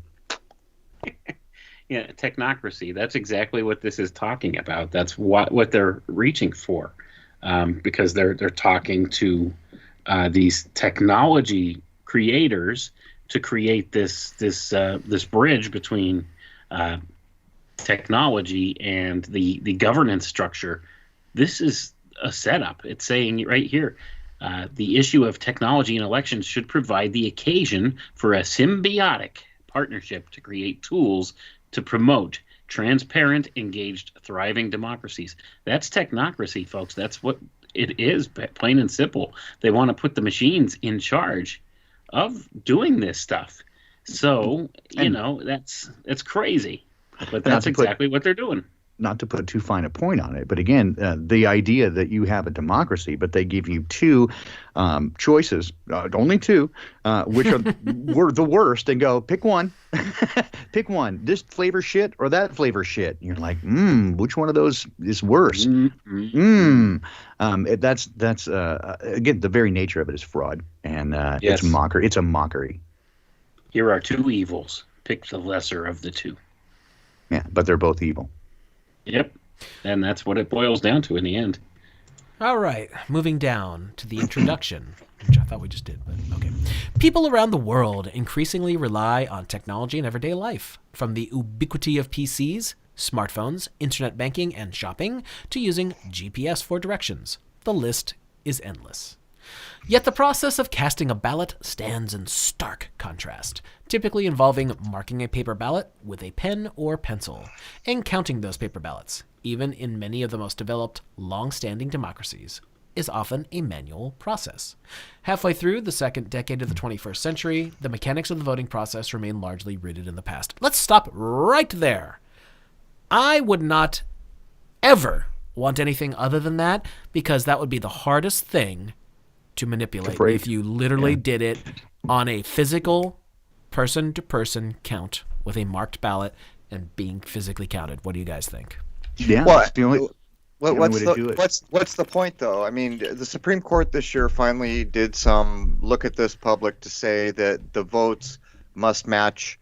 Yeah, technocracy. That's exactly what this is talking about. That's what they're reaching for, because they're talking to these technology creators to create this bridge between technology and the governance structure. This is a setup. It's saying right here, the issue of technology in elections should provide the occasion for a symbiotic partnership to create tools to promote transparent, engaged, thriving democracies. That's technocracy, folks. That's what it is, plain and simple. They want to put the machines in charge of doing this stuff. So, that's crazy. But that's exactly what they're doing. Not to put too fine a point on it, but again, the idea that you have a democracy, but they give you two choices, only two, which were the worst, and go, pick one. Pick one. This flavor shit or that flavor shit. And you're like, which one of those is worse? That's again, the very nature of it is fraud, and yes. It's a mockery. Here are two evils. Pick the lesser of the two. Yeah, but they're both evil. Yep, and that's what it boils down to in the end. All right, moving down to the introduction, which I thought we just did, but okay. People around the world increasingly rely on technology in everyday life, from the ubiquity of PCs, smartphones, internet banking, and shopping, to using GPS for directions. The list is endless. Yet the process of casting a ballot stands in stark contrast, typically involving marking a paper ballot with a pen or pencil, and counting those paper ballots, even in many of the most developed, long-standing democracies, is often a manual process. Halfway through the second decade of the 21st century, the mechanics of the voting process remain largely rooted in the past. Let's stop right there. I would not ever want anything other than that, because that would be the hardest thing to manipulate if you literally did it on a physical person-to-person count with a marked ballot and being physically counted. What do you guys think? Yeah, Well, it's the only way to do it. What's the point, though? I mean, the Supreme Court this year finally did some look at this public to say that the votes must match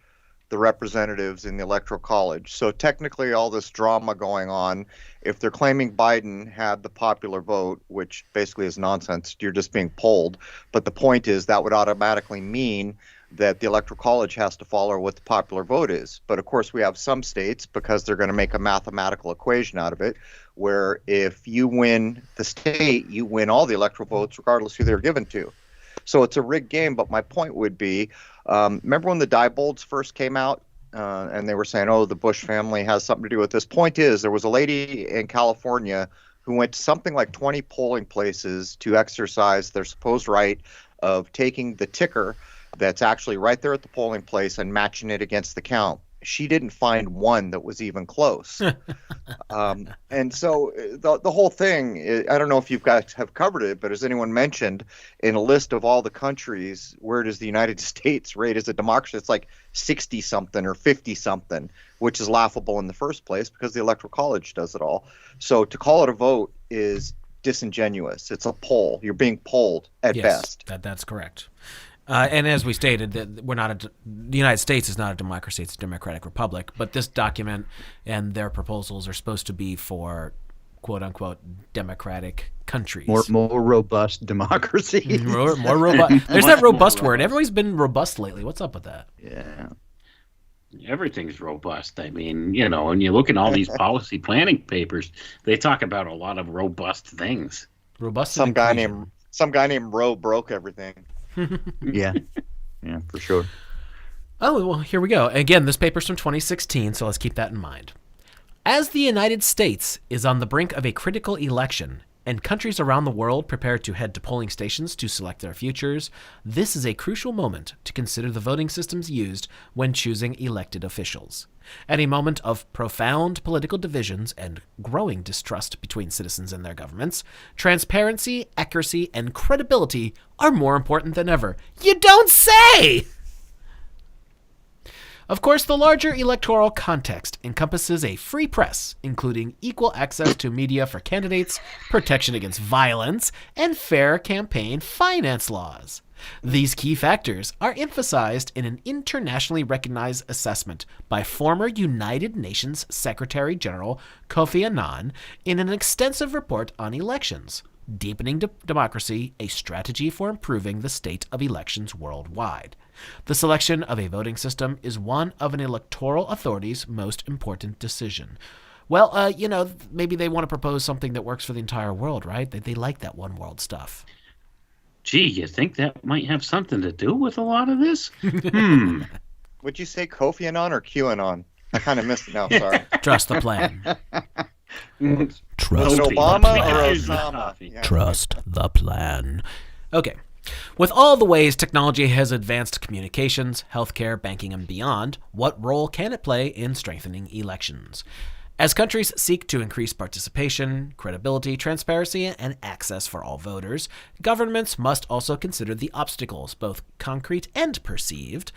the representatives in the Electoral College. So technically, all this drama going on, if they're claiming Biden had the popular vote, which basically is nonsense, you're just being polled. But the point is that would automatically mean that the Electoral College has to follow what the popular vote is. But of course, we have some states, because they're going to make a mathematical equation out of it, where if you win the state, you win all the electoral votes, regardless who they're given to. So it's a rigged game. But my point would be, remember when the Diebold's first came out, and they were saying, oh, the Bush family has something to do with this? Point is, there was a lady in California who went to something like 20 polling places to exercise their supposed right of taking the ticker that's actually right there at the polling place and matching it against the count. She didn't find one that was even close. And so the whole thing, I don't know if you guys have covered it, but as anyone mentioned, in a list of all the countries, where does the United States rate as a democracy? It's like 60-something or 50-something, which is laughable in the first place because the Electoral College does it all. So to call it a vote is disingenuous. It's a poll. You're being polled at best. That's correct. And as we stated, that the United States is not a democracy; it's a democratic republic. But this document and their proposals are supposed to be for "quote unquote" democratic countries, more robust democracy. more robust. There's that robust word. Everybody's been robust lately. What's up with that? Yeah. Everything's robust. I mean, when you look at all these policy planning papers, they talk about a lot of robust things. Robust. Some guy named Roe broke everything. Yeah, for sure. Oh, well, here we go. Again, this paper's from 2016, so let's keep that in mind. As the United States is on the brink of a critical election, and countries around the world prepare to head to polling stations to select their futures, this is a crucial moment to consider the voting systems used when choosing elected officials. At a moment of profound political divisions and growing distrust between citizens and their governments, transparency, accuracy, and credibility are more important than ever. You don't say! Of course, the larger electoral context encompasses a free press, including equal access to media for candidates, protection against violence, and fair campaign finance laws. These key factors are emphasized in an internationally recognized assessment by former United Nations Secretary General Kofi Annan in an extensive report on elections, Deepening Democracy, a Strategy for Improving the State of Elections Worldwide. The selection of a voting system is one of an electoral authority's most important decision. Well, maybe they want to propose something that works for the entire world, right? They like that one world stuff. Gee, you think that might have something to do with a lot of this? Would you say Kofi Annan or QAnon? I kind of missed it now, sorry. Trust the plan. Was it Obama or Osama? Yeah. Trust the plan. Okay. With all the ways technology has advanced communications, healthcare, banking, and beyond, what role can it play in strengthening elections? As countries seek to increase participation, credibility, transparency, and access for all voters, governments must also consider the obstacles, both concrete and perceived,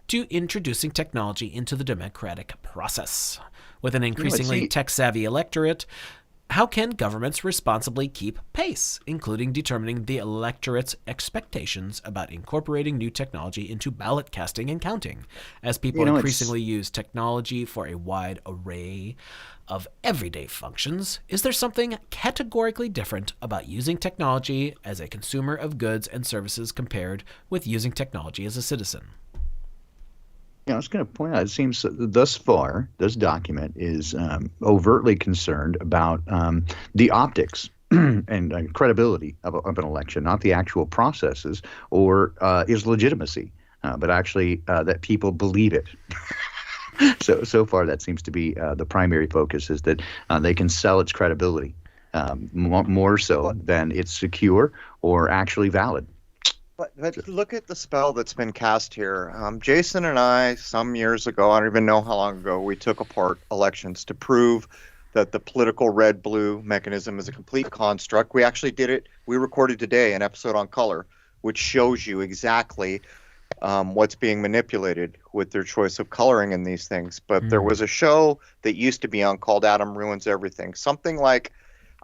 to introducing technology into the democratic process. With an increasingly tech-savvy electorate, How can governments responsibly keep pace, including determining the electorate's expectations about incorporating new technology into ballot casting and counting? As people increasingly use technology for a wide array of everyday functions, is there something categorically different about using technology as a consumer of goods and services compared with using technology as a citizen? I was going to point out, it seems thus far, this document is overtly concerned about the optics and credibility of an election, not the actual processes or its legitimacy, but actually that people believe it. So far, that seems to be the primary focus, is that they can sell its credibility more so than it's secure or actually valid. But look at the spell that's been cast here. Jason and I, some years ago, I don't even know how long ago, we took apart elections to prove that the political red-blue mechanism is a complete construct. We actually did it. We recorded today an episode on color, which shows you exactly what's being manipulated with their choice of coloring in these things. But there was a show that used to be on called Adam Ruins Everything. Something like,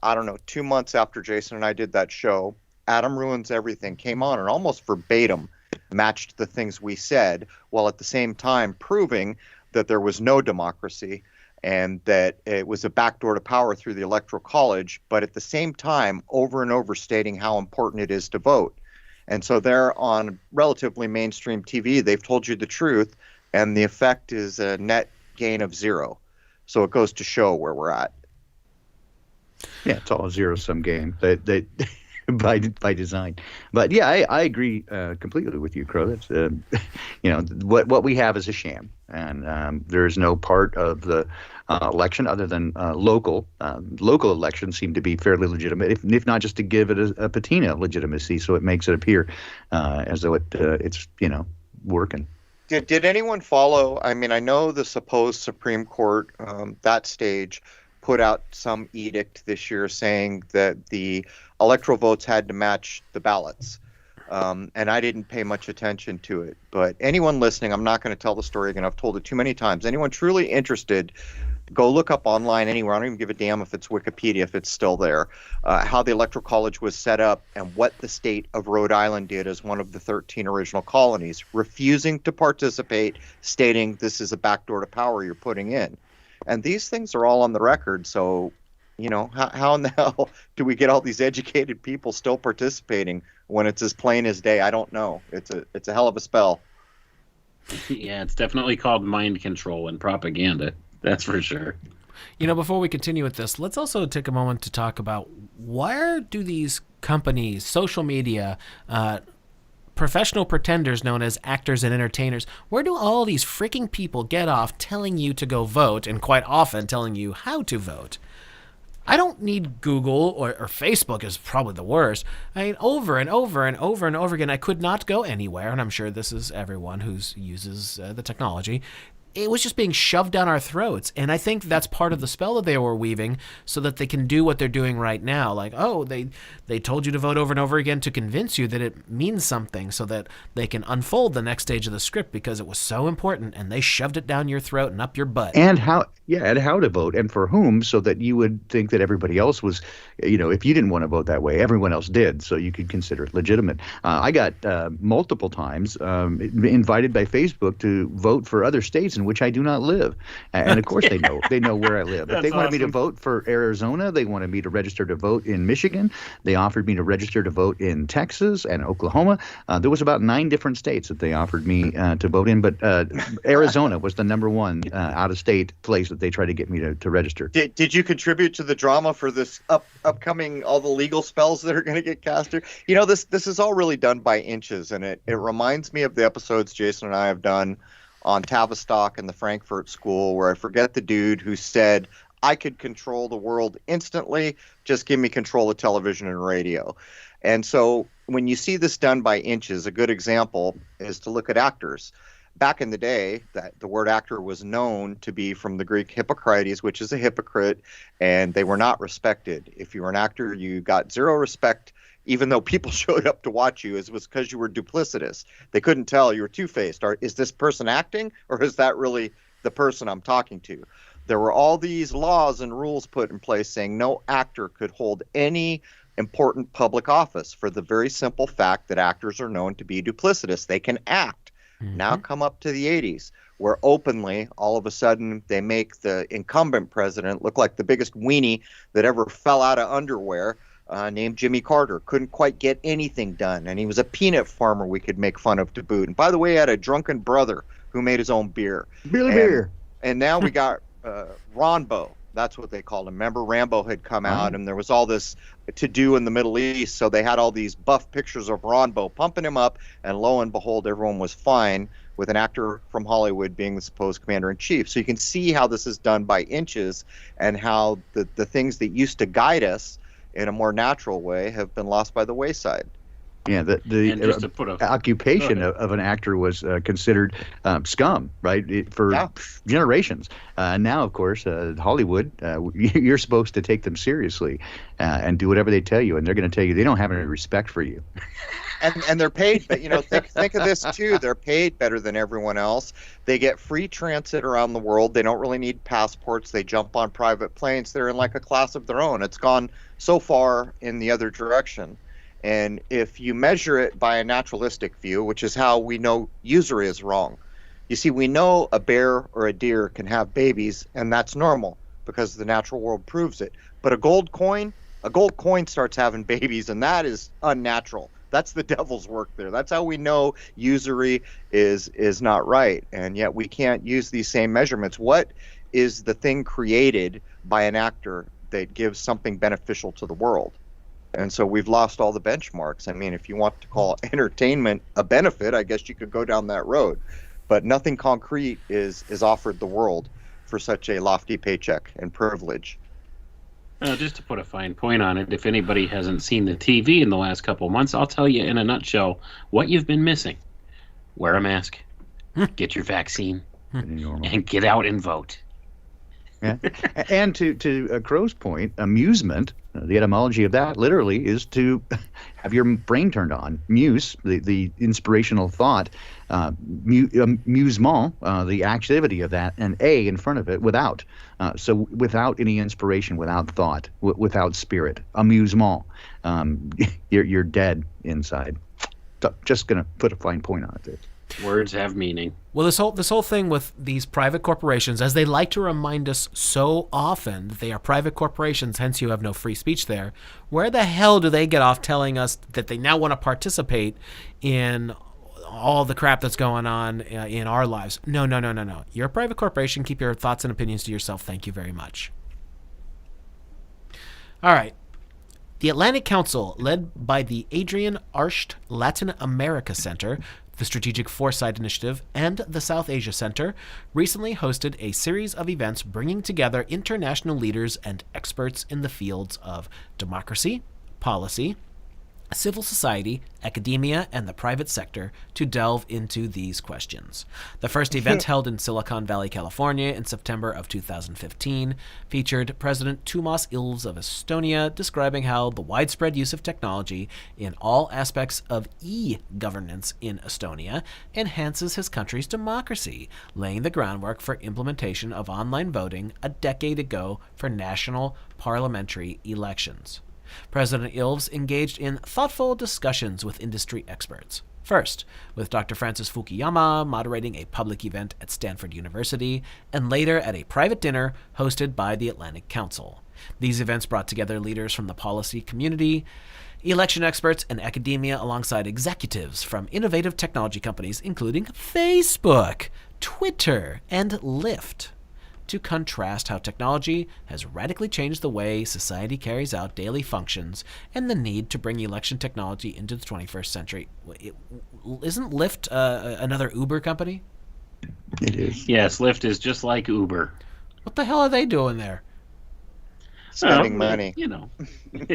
I don't know, 2 months after Jason and I did that show, Adam Ruins Everything came on and almost verbatim matched the things we said, while at the same time proving that there was no democracy and that it was a backdoor to power through the Electoral College, but at the same time over and over stating how important it is to vote. And so they're on relatively mainstream TV. They've told you the truth, and the effect is a net gain of 0. So it goes to show where we're at. Yeah, it's all a zero-sum game. They by design. But yeah, I agree completely with you, Crow. That's what we have is a sham, and there is no part of the election other than local elections seem to be fairly legitimate, if not just to give it a patina of legitimacy, so it makes it appear as though it's working. Did anyone follow? I mean, I know the supposed Supreme Court, that stage, put out some edict this year saying that the electoral votes had to match the ballots. And I didn't pay much attention to it. But anyone listening, I'm not going to tell the story again. I've told it too many times. Anyone truly interested, go look up online anywhere. I don't even give a damn if it's Wikipedia, if it's still there, how the Electoral College was set up and what the state of Rhode Island did as one of the 13 original colonies, refusing to participate, stating this is a backdoor to power you're putting in. And these things are all on the record, so, how in the hell do we get all these educated people still participating when it's as plain as day? I don't know. It's a hell of a spell. Yeah, it's definitely called mind control and propaganda. That's for sure. Before we continue with this, let's also take a moment to talk about where do these companies, social media, professional pretenders known as actors and entertainers, where do all these freaking people get off telling you to go vote, and quite often telling you how to vote? I don't need Google or Facebook is probably the worst. I mean, over and over and over and over again, I could not go anywhere, and I'm sure this is everyone who uses the technology. It was just being shoved down our throats. And I think that's part of the spell that they were weaving so that they can do what they're doing right now. Like, they told you to vote over and over again to convince you that it means something so that they can unfold the next stage of the script because it was so important and they shoved it down your throat and up your butt. And how to vote and for whom, so that you would think that everybody else was, if you didn't want to vote that way, everyone else did, so you could consider it legitimate. I got multiple times invited by Facebook to vote for other states in which I do not live, and of course they know where I live. If they wanted me to vote for Arizona, they wanted me to register to vote in Michigan. They offered me to register to vote in Texas and Oklahoma. There was about 9 different states that they offered me to vote in, but Arizona was the number one out-of-state place that they tried to get me to register. Did you contribute to the drama for this upcoming, all the legal spells that are going to get cast here? This is all really done by inches, and it reminds me of the episodes Jason and I have done on Tavistock and the Frankfurt School, where I forget the dude who said, I could control the world instantly, just give me control of television and radio. And so when you see this done by inches, a good example is to look at actors. Back in the day, that the word actor was known to be from the Greek hypocrites, which is a hypocrite, and they were not respected. If you were an actor, you got zero respect, even though people showed up to watch you. It was because you were duplicitous. They couldn't tell you were two-faced. Is this person acting, or is that really the person I'm talking to? There were all these laws and rules put in place saying no actor could hold any important public office for the very simple fact that actors are known to be duplicitous. They can act. Now come up to the 80s, where openly, all of a sudden, they make the incumbent president look like the biggest weenie that ever fell out of underwear, named Jimmy Carter. Couldn't quite get anything done, and he was a peanut farmer we could make fun of to boot. And by the way, he had a drunken brother who made his own beer. Beer. And now we got Ronbo. That's what they called him. Remember, Rambo had come out, and there was all this to do in the Middle East, so they had all these buff pictures of Ronbo pumping him up, and lo and behold, everyone was fine with an actor from Hollywood being the supposed commander-in-chief. So you can see how this is done by inches, and how the things that used to guide us in a more natural way have been lost by the wayside. Yeah, the occupation of an actor was considered scum, right, for generations. Now, of course, Hollywood, you're supposed to take them seriously and do whatever they tell you, and they're going to tell you they don't have any respect for you. And they're paid, but think of this too. They're paid better than everyone else. They get free transit around the world. They don't really need passports. They jump on private planes. They're in like a class of their own. It's gone so far in the other direction. And if you measure it by a naturalistic view, which is how we know usury is wrong. You see, we know a bear or a deer can have babies, and that's normal because the natural world proves it. But a gold coin starts having babies, and that is unnatural. That's the devil's work there. That's how we know usury is not right. And yet we can't use these same measurements. What is the thing created by an actor that gives something beneficial to the world? And so we've lost all the benchmarks. I mean, if you want to call entertainment a benefit, I guess you could go down that road. But nothing concrete is offered the world for such a lofty paycheck and privilege. Just to put a fine point on it, if anybody hasn't seen the TV in the last couple of months, I'll tell you in a nutshell what you've been missing. Wear a mask, get your vaccine, and get out and vote. Yeah. And to Crow's point, amusement, the etymology of that literally is to have your brain turned on. Muse, the inspirational thought, musement, the activity of that, and a in front of it, without. So without any inspiration, without thought, without spirit, amusement, you're dead inside. So just going to put a fine point on it there. Words have meaning. Well, this whole thing with these private corporations, as they like to remind us so often that they are private corporations, hence you have no free speech there, where the hell do they get off telling us that they now want to participate in all the crap that's going on in our lives? No. You're a private corporation. Keep your thoughts and opinions to yourself. Thank you very much. All right. The Atlantic Council, led by the Adrian Arsht Latin America Center, the Strategic Foresight Initiative, and the South Asia Center, recently hosted a series of events bringing together international leaders and experts in the fields of democracy, policy, civil society, academia, and the private sector to delve into these questions. The first event, held in Silicon Valley, California in September of 2015, featured President Toomas Ilves of Estonia describing how the widespread use of technology in all aspects of e-governance in Estonia enhances his country's democracy, laying the groundwork for implementation of online voting a decade ago for national parliamentary elections. President Ilves engaged in thoughtful discussions with industry experts. First, with Dr. Francis Fukuyama moderating a public event at Stanford University, and later at a private dinner hosted by the Atlantic Council. These events brought together leaders from the policy community, election experts, and academia alongside executives from innovative technology companies including Facebook, Twitter, and Lyft, to contrast how technology has radically changed the way society carries out daily functions and the need to bring election technology into the 21st century. Isn't Lyft another Uber company? It is. Yes, Lyft is just like Uber. What the hell are they doing there? Spending money.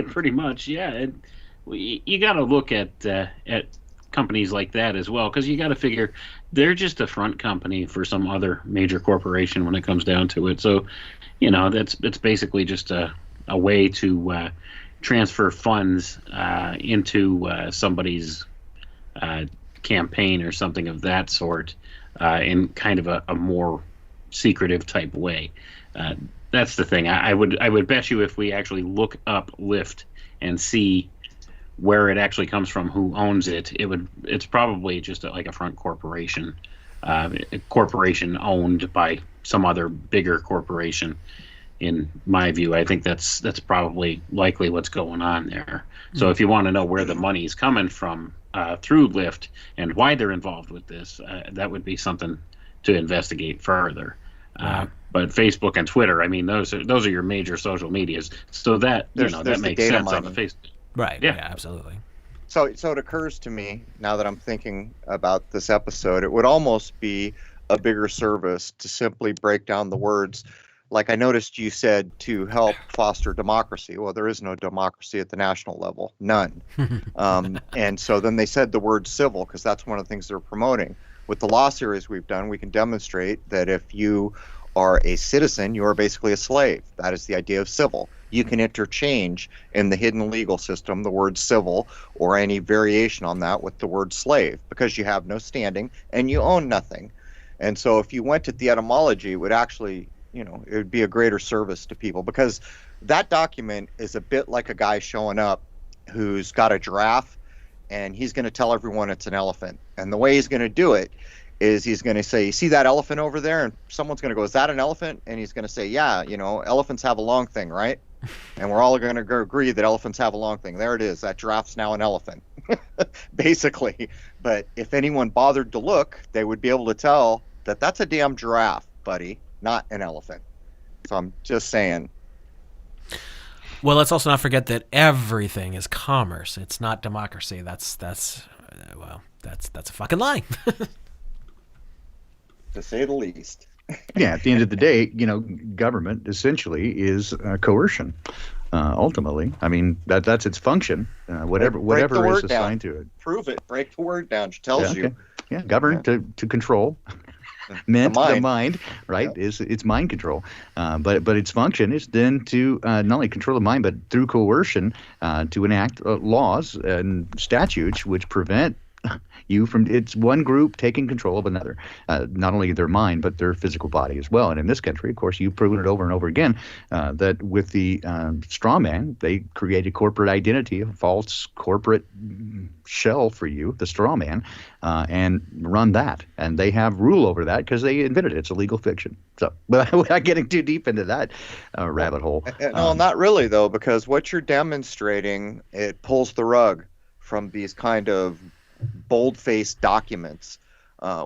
Pretty much, yeah. You got to look at companies like that as well, because you got to figure they're just a front company for some other major corporation when it comes down to it. So, that's basically just a way to transfer funds into somebody's campaign or something of that sort in kind of a more secretive type way. That's the thing. I would bet you if we actually look up Lyft and see where it actually comes from, who owns it, it's probably just like a front corporation, a corporation owned by some other bigger corporation. In my view, I think that's probably likely what's going on there. So if you want to know where the money is coming from through Lyft and why they're involved with this, that would be something to investigate further. But Facebook and Twitter, I mean, those are your major social medias. So that that makes sense on the Facebook. Right. Yeah, absolutely. So it occurs to me now that I'm thinking about this episode, it would almost be a bigger service to simply break down the words. Like I noticed you said to help foster democracy. Well, there is no democracy at the national level, none. And so then they said the word civil because that's one of the things they're promoting. With the law series we've done, we can demonstrate that if you are a citizen, you are basically a slave. That is the idea of civil. You can interchange in the hidden legal system the word civil or any variation on that with the word slave because you have no standing and you own nothing. And so if you went at the etymology, it would actually, it would be a greater service to people because that document is a bit like a guy showing up who's got a giraffe and he's going to tell everyone it's an elephant. And the way he's going to do it is he's going to say, you see that elephant over there? And someone's going to go, is that an elephant? And he's going to say, yeah, elephants have a long thing, right? And we're all going to agree that elephants have a long thing. There it is. That giraffe's now an elephant, basically. But if anyone bothered to look, they would be able to tell that that's a damn giraffe, buddy, not an elephant. So I'm just saying. Well, let's also not forget that everything is commerce. It's not democracy. That's a fucking lie. To say the least. Yeah, at the end of the day, government essentially is coercion. Ultimately, I mean that's its function. Whatever is assigned to it. Prove it. Break the word down. It tells you. Yeah, govern to control. Meant the mind, right? It's mind control, but its function is then to not only control the mind, but through coercion to enact laws and statutes which prevent you from it's one group taking control of another, not only their mind but their physical body as well. And in this country, of course, you've proven it over and over again that with the straw man, they create a corporate identity, a false corporate shell for you, the straw man, and run that. And they have rule over that because they invented it. It's a legal fiction. So, but without getting too deep into that rabbit hole. No, not really though, because what you're demonstrating, it pulls the rug from these kind of bold-faced documents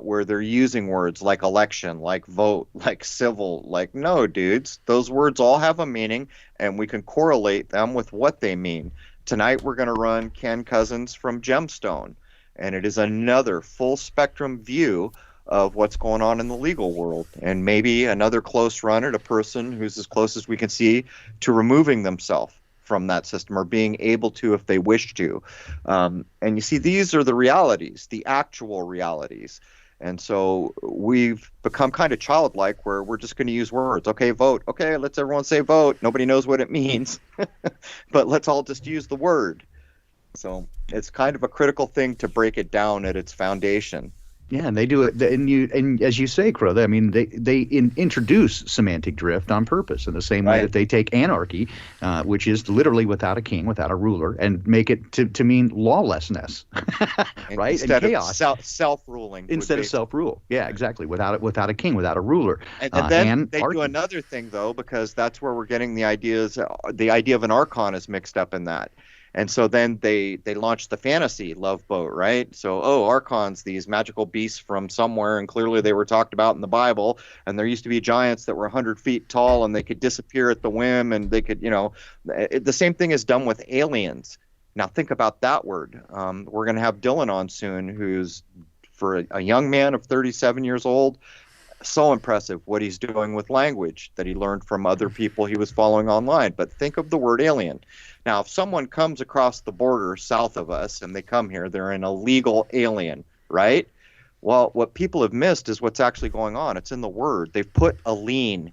where they're using words like election, like vote, like civil, like no, dudes. Those words all have a meaning, and we can correlate them with what they mean. Tonight we're going to run Ken Cousins from Gemstone, and it is another full-spectrum view of what's going on in the legal world, and maybe another close run at a person who's as close as we can see to removing themselves from that system or being able to if they wish to. And you see, these are the realities, the actual realities. And so we've become kind of childlike where we're just going to use words. Okay, vote. Okay, let's everyone say vote. Nobody knows what it means, but let's all just use the word. So it's kind of a critical thing to break it down at its foundation. Yeah, and they do it, and as you say, Crow, I mean, they introduce semantic drift on purpose in the same way that they take anarchy, which is literally without a king, without a ruler, and make it to mean lawlessness, right? Instead and chaos. Of self-ruling. Instead of self-rule, yeah, exactly. Without a king, without a ruler, and then they do another thing though, because that's where we're getting the ideas. The idea of an archon is mixed up in that. And so then they launched the fantasy love boat, right? So, archons, these magical beasts from somewhere, and clearly they were talked about in the Bible. And there used to be giants that were 100 feet tall, and they could disappear at the whim, and they could, the same thing is done with aliens. Now think about that word. We're going to have Dylan on soon, who's, for a young man of 37 years old, so impressive what he's doing with language that he learned from other people he was following online. But think of the word alien. Now, if someone comes across the border south of us and they come here, they're an illegal alien, right? Well, what people have missed is what's actually going on. It's in the word. They've put alien.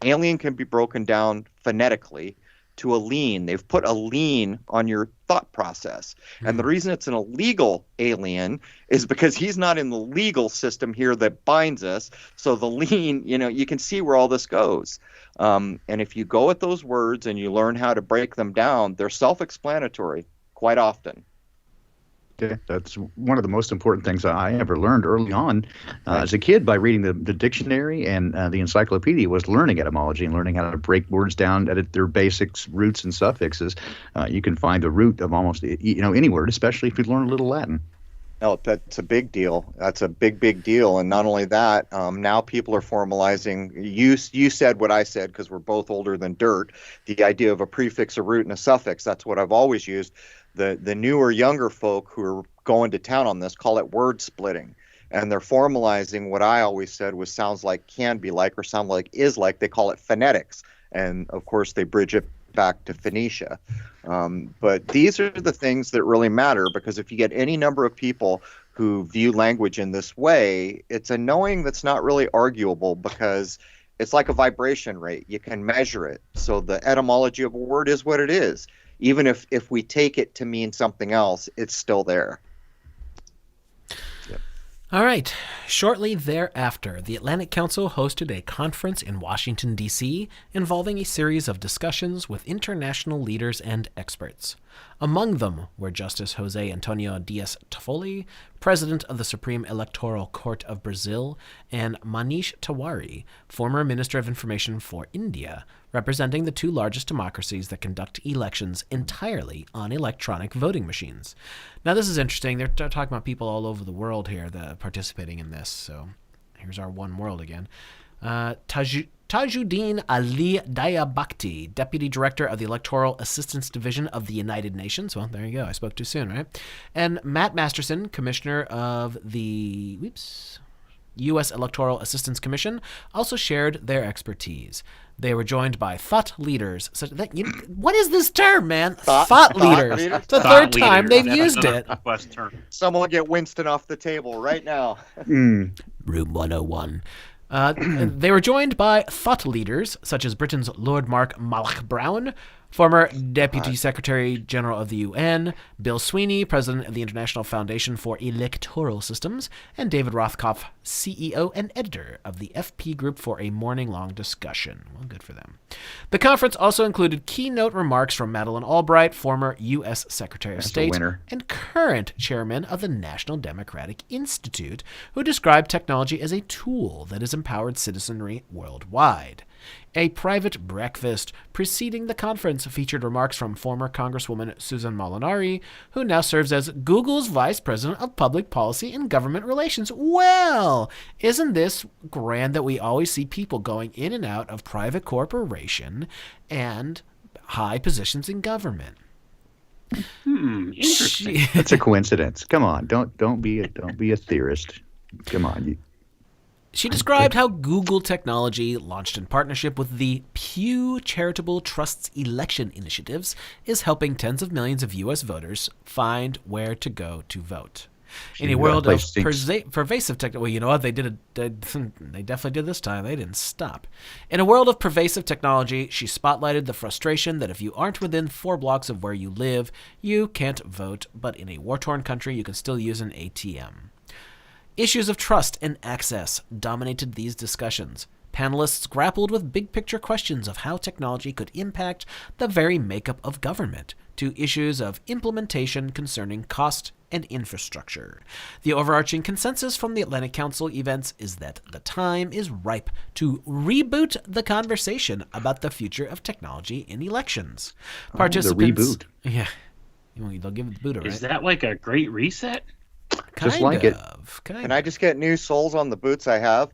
Alien can be broken down phonetically to a lien. They've put a lien on your thought process. And the reason it's an illegal alien is because he's not in the legal system here that binds us. So the lien, you can see where all this goes. And if you go at those words and you learn how to break them down, they're self-explanatory quite often. Yeah, that's one of the most important things I ever learned early on as a kid by reading the dictionary and the encyclopedia was learning etymology and learning how to break words down at their basics, roots and suffixes. You can find the root of almost any word, especially if you learn a little Latin. No, that's a big deal. That's a big deal. And not only that, now people are formalizing. You said what I said because we're both older than dirt. The idea of a prefix, a root, and a suffix. That's what I've always used. The newer, younger folk who are going to town on this call it word splitting. And they're formalizing what I always said was sounds like, can be like, or sound like, is like. They call it phonetics. And, of course, they bridge it back to Phoenicia. But these are the things that really matter, because if you get any number of people who view language in this way, it's a knowing that's not really arguable, because it's like a vibration rate. You can measure it. So the etymology of a word is what it is. Even if we take it to mean something else, it's still there. All right. Shortly thereafter, the Atlantic Council hosted a conference in Washington, D.C., involving a series of discussions with international leaders and experts. Among them were Justice José Antonio Dias Toffoli, President of the Supreme Electoral Court of Brazil, and Manish Tiwari, former Minister of Information for India, representing the two largest democracies that conduct elections entirely on electronic voting machines. Now, this is interesting. They're talking about people all over the world here that are participating in this. So here's our one world again. Tajuddin Ali Dayabakti, Deputy Director of the Electoral Assistance Division of the United Nations. Well, there you go. I spoke too soon, right? And Matt Masterson, Commissioner of the U.S. Electoral Assistance Commission, also shared their expertise. They were joined by thought leaders. What is this term, man? Thought leaders. It's the third time they've used it. Someone get Winston off the table right now. Room 101. They were joined by thought leaders such as Britain's Lord Mark Malloch-Brown, former Deputy Secretary General of the UN, Bill Sweeney, President of the International Foundation for Electoral Systems, and David Rothkopf, CEO and editor of the FP Group, for a morning-long discussion. Well, good for them. The conference also included keynote remarks from Madeleine Albright, former U.S. Secretary of State and current chairman of the National Democratic Institute, who described technology as a tool that has empowered citizenry worldwide. A private breakfast preceding the conference featured remarks from former Congresswoman Susan Molinari, who now serves as Google's Vice President of Public Policy and Government Relations. Well, isn't this grand that we always see people going in and out of private corporation and high positions in government? Interesting. That's a coincidence. Come on, don't be a theorist. Come on, She described how Google technology, launched in partnership with the Pew Charitable Trust's election initiatives, is helping tens of millions of U.S. voters find where to go to vote. In a world of pervasive technology, well, you know what? They definitely did this time. They didn't stop. In a world of pervasive technology, she spotlighted the frustration that if you aren't within 4 blocks of where you live, you can't vote, but in a war-torn country, you can still use an ATM. Issues of trust and access dominated these discussions. Panelists grappled with big-picture questions of how technology could impact the very makeup of government, to issues of implementation concerning cost and infrastructure. The overarching consensus from the Atlantic Council events is that the time is ripe to reboot the conversation about the future of technology in elections. Participants, the reboot. Yeah. They'll give it the boot, right? Is that like a great reset? Just like it. Can I just get new soles on the boots I have?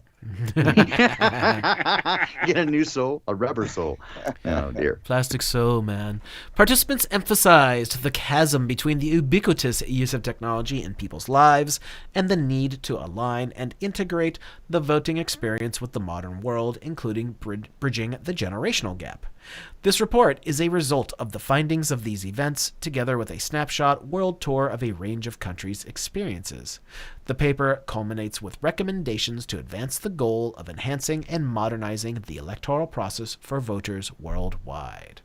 Get a new sole, a rubber sole. Oh dear. Plastic sole, man. Participants emphasized the chasm between the ubiquitous use of technology in people's lives and the need to align and integrate the voting experience with the modern world, including bridging the generational gap. This report is a result of the findings of these events, together with a snapshot world tour of a range of countries' experiences. The paper culminates with recommendations to advance the goal of enhancing and modernizing the electoral process for voters worldwide.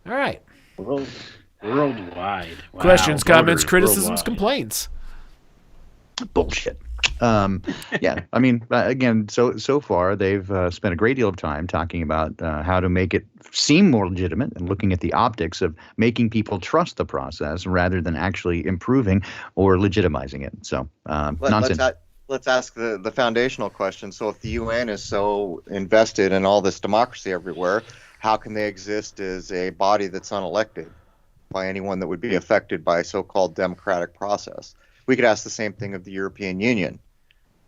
All right. Worldwide. Wow. Questions, comments, Voters criticisms, worldwide. complaints. Bullshit. Yeah, I mean, again, so far they've spent a great deal of time talking about how to make it seem more legitimate and looking at the optics of making people trust the process rather than actually improving or legitimizing it. So nonsense. Let's ask the foundational question. So if the UN is so invested in all this democracy everywhere, how can they exist as a body that's unelected by anyone that would be affected by a so-called democratic process? We could ask the same thing of the European Union.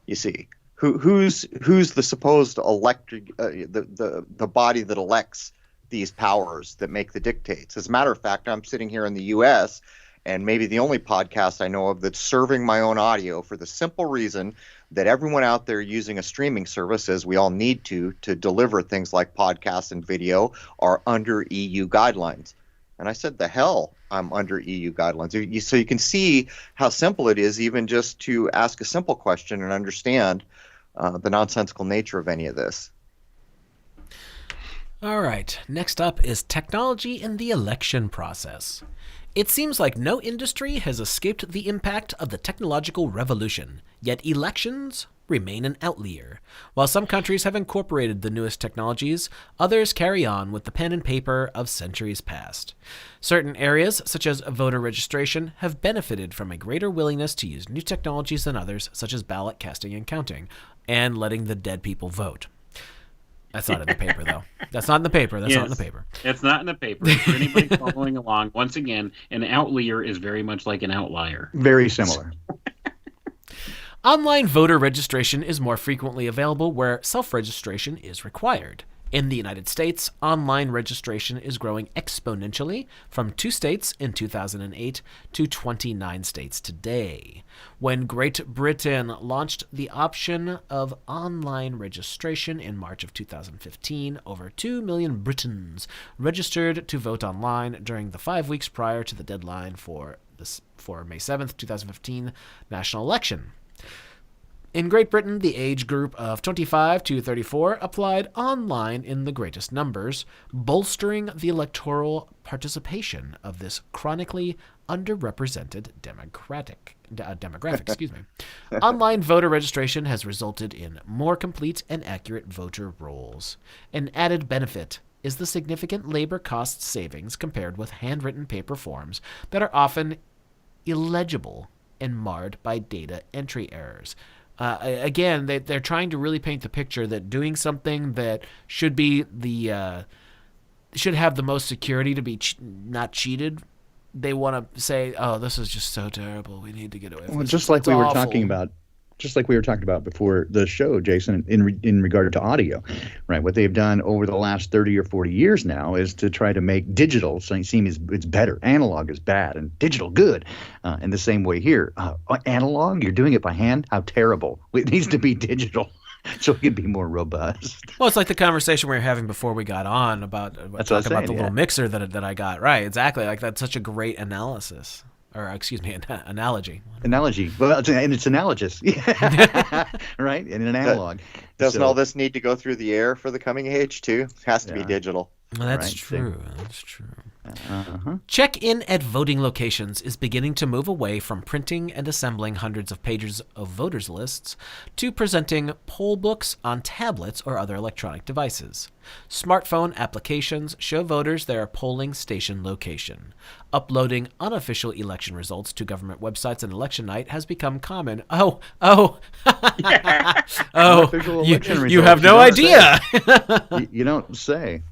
You see, who's the supposed the body that elects these powers that make the dictates? As a matter of fact, I'm sitting here in the U.S. and maybe the only podcast I know of that's serving my own audio for the simple reason that everyone out there using a streaming service, as we all need to deliver things like podcasts and video, are under EU guidelines. And I said, the hell, I'm under EU guidelines. So you can see how simple it is even just to ask a simple question and understand the nonsensical nature of any of this. All right. Next up is technology in the election process. It seems like no industry has escaped the impact of the technological revolution, yet elections remain an outlier. While some countries have incorporated the newest technologies, others carry on with the pen and paper of centuries past. Certain areas, such as voter registration, have benefited from a greater willingness to use new technologies than others, such as ballot casting and counting, and letting the dead people vote. That's not in the paper, though. That's not in the paper. That's not in the paper. It's not in the paper. For anybody following along, once again, an outlier is very much like an outlier. Very similar. Online voter registration is more frequently available where self-registration is required. In the United States, online registration is growing exponentially from 2 states in 2008 to 29 states today. When Great Britain launched the option of online registration in March of 2015, over 2 million Britons registered to vote online during the 5 weeks prior to the deadline for May 7th, 2015 national election. In Great Britain, the age group of 25 to 34 applied online in the greatest numbers, bolstering the electoral participation of this chronically underrepresented demographic. Online voter registration has resulted in more complete and accurate voter rolls. An added benefit is the significant labor cost savings compared with handwritten paper forms that are often illegible and marred by data entry errors. Again, they're trying to really paint the picture that doing something that should be should have the most security to be not cheated. They want to say, "Oh, this is just so terrible. We need to get away from it." Just like we were talking about before the show, Jason, in regard to audio, right? What they've done over the last 30 or 40 years now is to try to make digital seem it's better. Analog is bad and digital good. In the same way here, analog, you're doing it by hand. How terrible! It needs to be digital. So it can be more robust. Well, it's like the conversation we were having before we got on about the little mixer that I got. Right, exactly. Like that's such a great analysis. Or, excuse me, analogy. Analogy. Well, and it's analogous. Right? And an analog. Doesn't all this need to go through the air for the coming age, too? It has to be digital. Well, that's true. That's true. Check-in at voting locations is beginning to move away from printing and assembling hundreds of pages of voters' lists to presenting poll books on tablets or other electronic devices. Smartphone applications show voters their polling station location. Uploading unofficial election results to government websites on election night has become common. You have no idea. You don't say.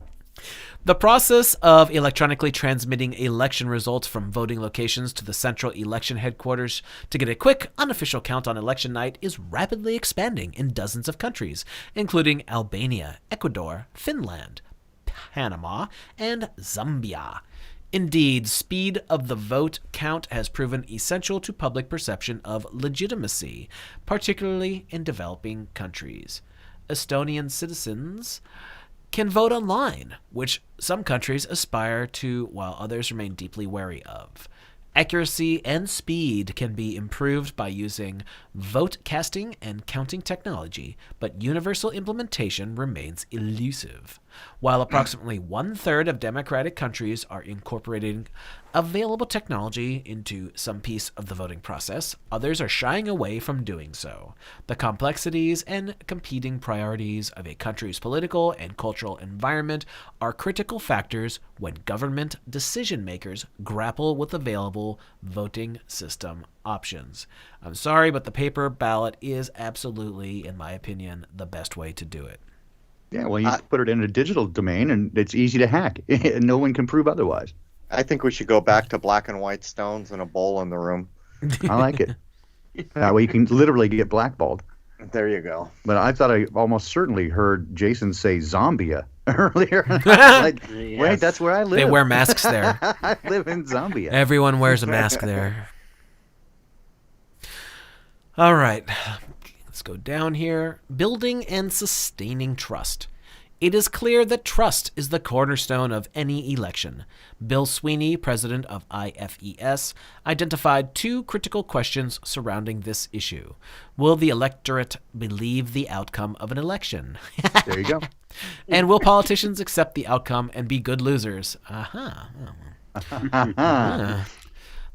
The process of electronically transmitting election results from voting locations to the central election headquarters to get a quick, unofficial count on election night is rapidly expanding in dozens of countries, including Albania, Ecuador, Finland, Panama, and Zambia. Indeed, speed of the vote count has proven essential to public perception of legitimacy, particularly in developing countries. Estonian citizens can vote online, which some countries aspire to while others remain deeply wary of. Accuracy and speed can be improved by using vote casting and counting technology, but universal implementation remains elusive. While approximately 1/3 of democratic countries are incorporating available technology into some piece of the voting process, others are shying away from doing so. The complexities and competing priorities of a country's political and cultural environment are critical factors when government decision makers grapple with available voting system options. I'm sorry, but the paper ballot is absolutely, in my opinion, the best way to do it. Yeah, well, you put it in a digital domain, and it's easy to hack. No one can prove otherwise. I think we should go back to black and white stones and a bowl in the room. I like it. That way you can literally get blackballed. There you go. But I thought I almost certainly heard Jason say Zambia earlier. Like, Yes. wait, that's where I live. They wear masks there. I live in Zambia. Everyone wears a mask there. All right. Let's go down here. Building and sustaining trust. It is clear that trust is the cornerstone of any election. Bill Sweeney, president of IFES, identified two critical questions surrounding this issue. Will the electorate believe the outcome of an election? There you go. And will politicians accept the outcome and be good losers?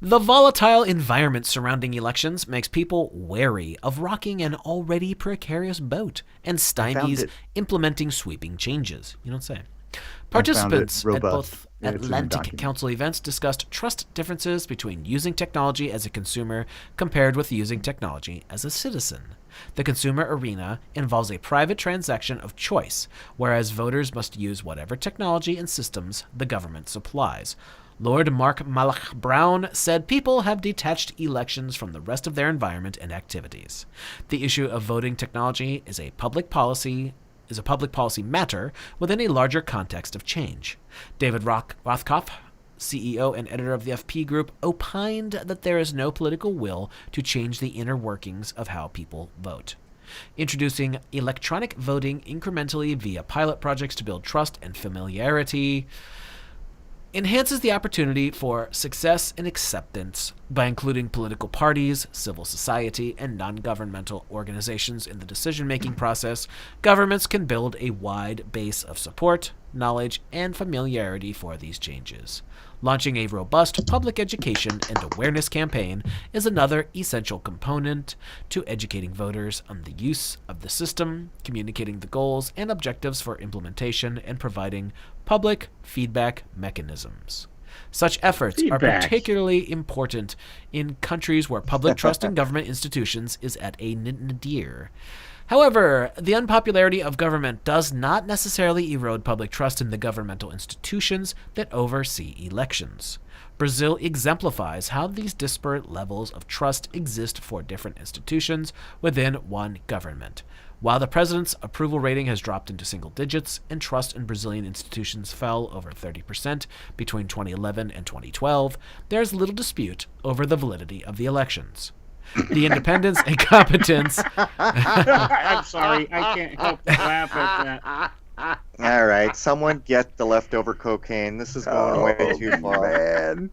The volatile environment surrounding elections makes people wary of rocking an already precarious boat and stymies implementing sweeping changes. You don't say. Participants at both Atlantic Council events discussed trust differences between using technology as a consumer compared with using technology as a citizen. The consumer arena involves a private transaction of choice, whereas voters must use whatever technology and systems the government supplies. Lord Mark Malach Brown said people have detached elections from the rest of their environment and activities. The issue of voting technology is a public policy matter within a larger context of change. David Rothkopf, CEO and editor of the FP Group, opined that there is no political will to change the inner workings of how people vote. Introducing electronic voting incrementally via pilot projects to build trust and familiarity enhances the opportunity for success and acceptance by including political parties, civil society, and non-governmental organizations in the decision-making process. Governments can build a wide base of support, knowledge, and familiarity for these changes. Launching a robust public education and awareness campaign is another essential component to educating voters on the use of the system, communicating the goals and objectives for implementation, and providing public feedback mechanisms. Such efforts are particularly important in countries where public trust in government institutions is at a nadir. However, the unpopularity of government does not necessarily erode public trust in the governmental institutions that oversee elections. Brazil exemplifies how these disparate levels of trust exist for different institutions within one government. While the president's approval rating has dropped into single digits and trust in Brazilian institutions fell over 30% between 2011 and 2012, there is little dispute over the validity of the elections. The independence and competence. I'm sorry, I can't help but laugh at that. All right, someone get the leftover cocaine. This is going way too far. Man.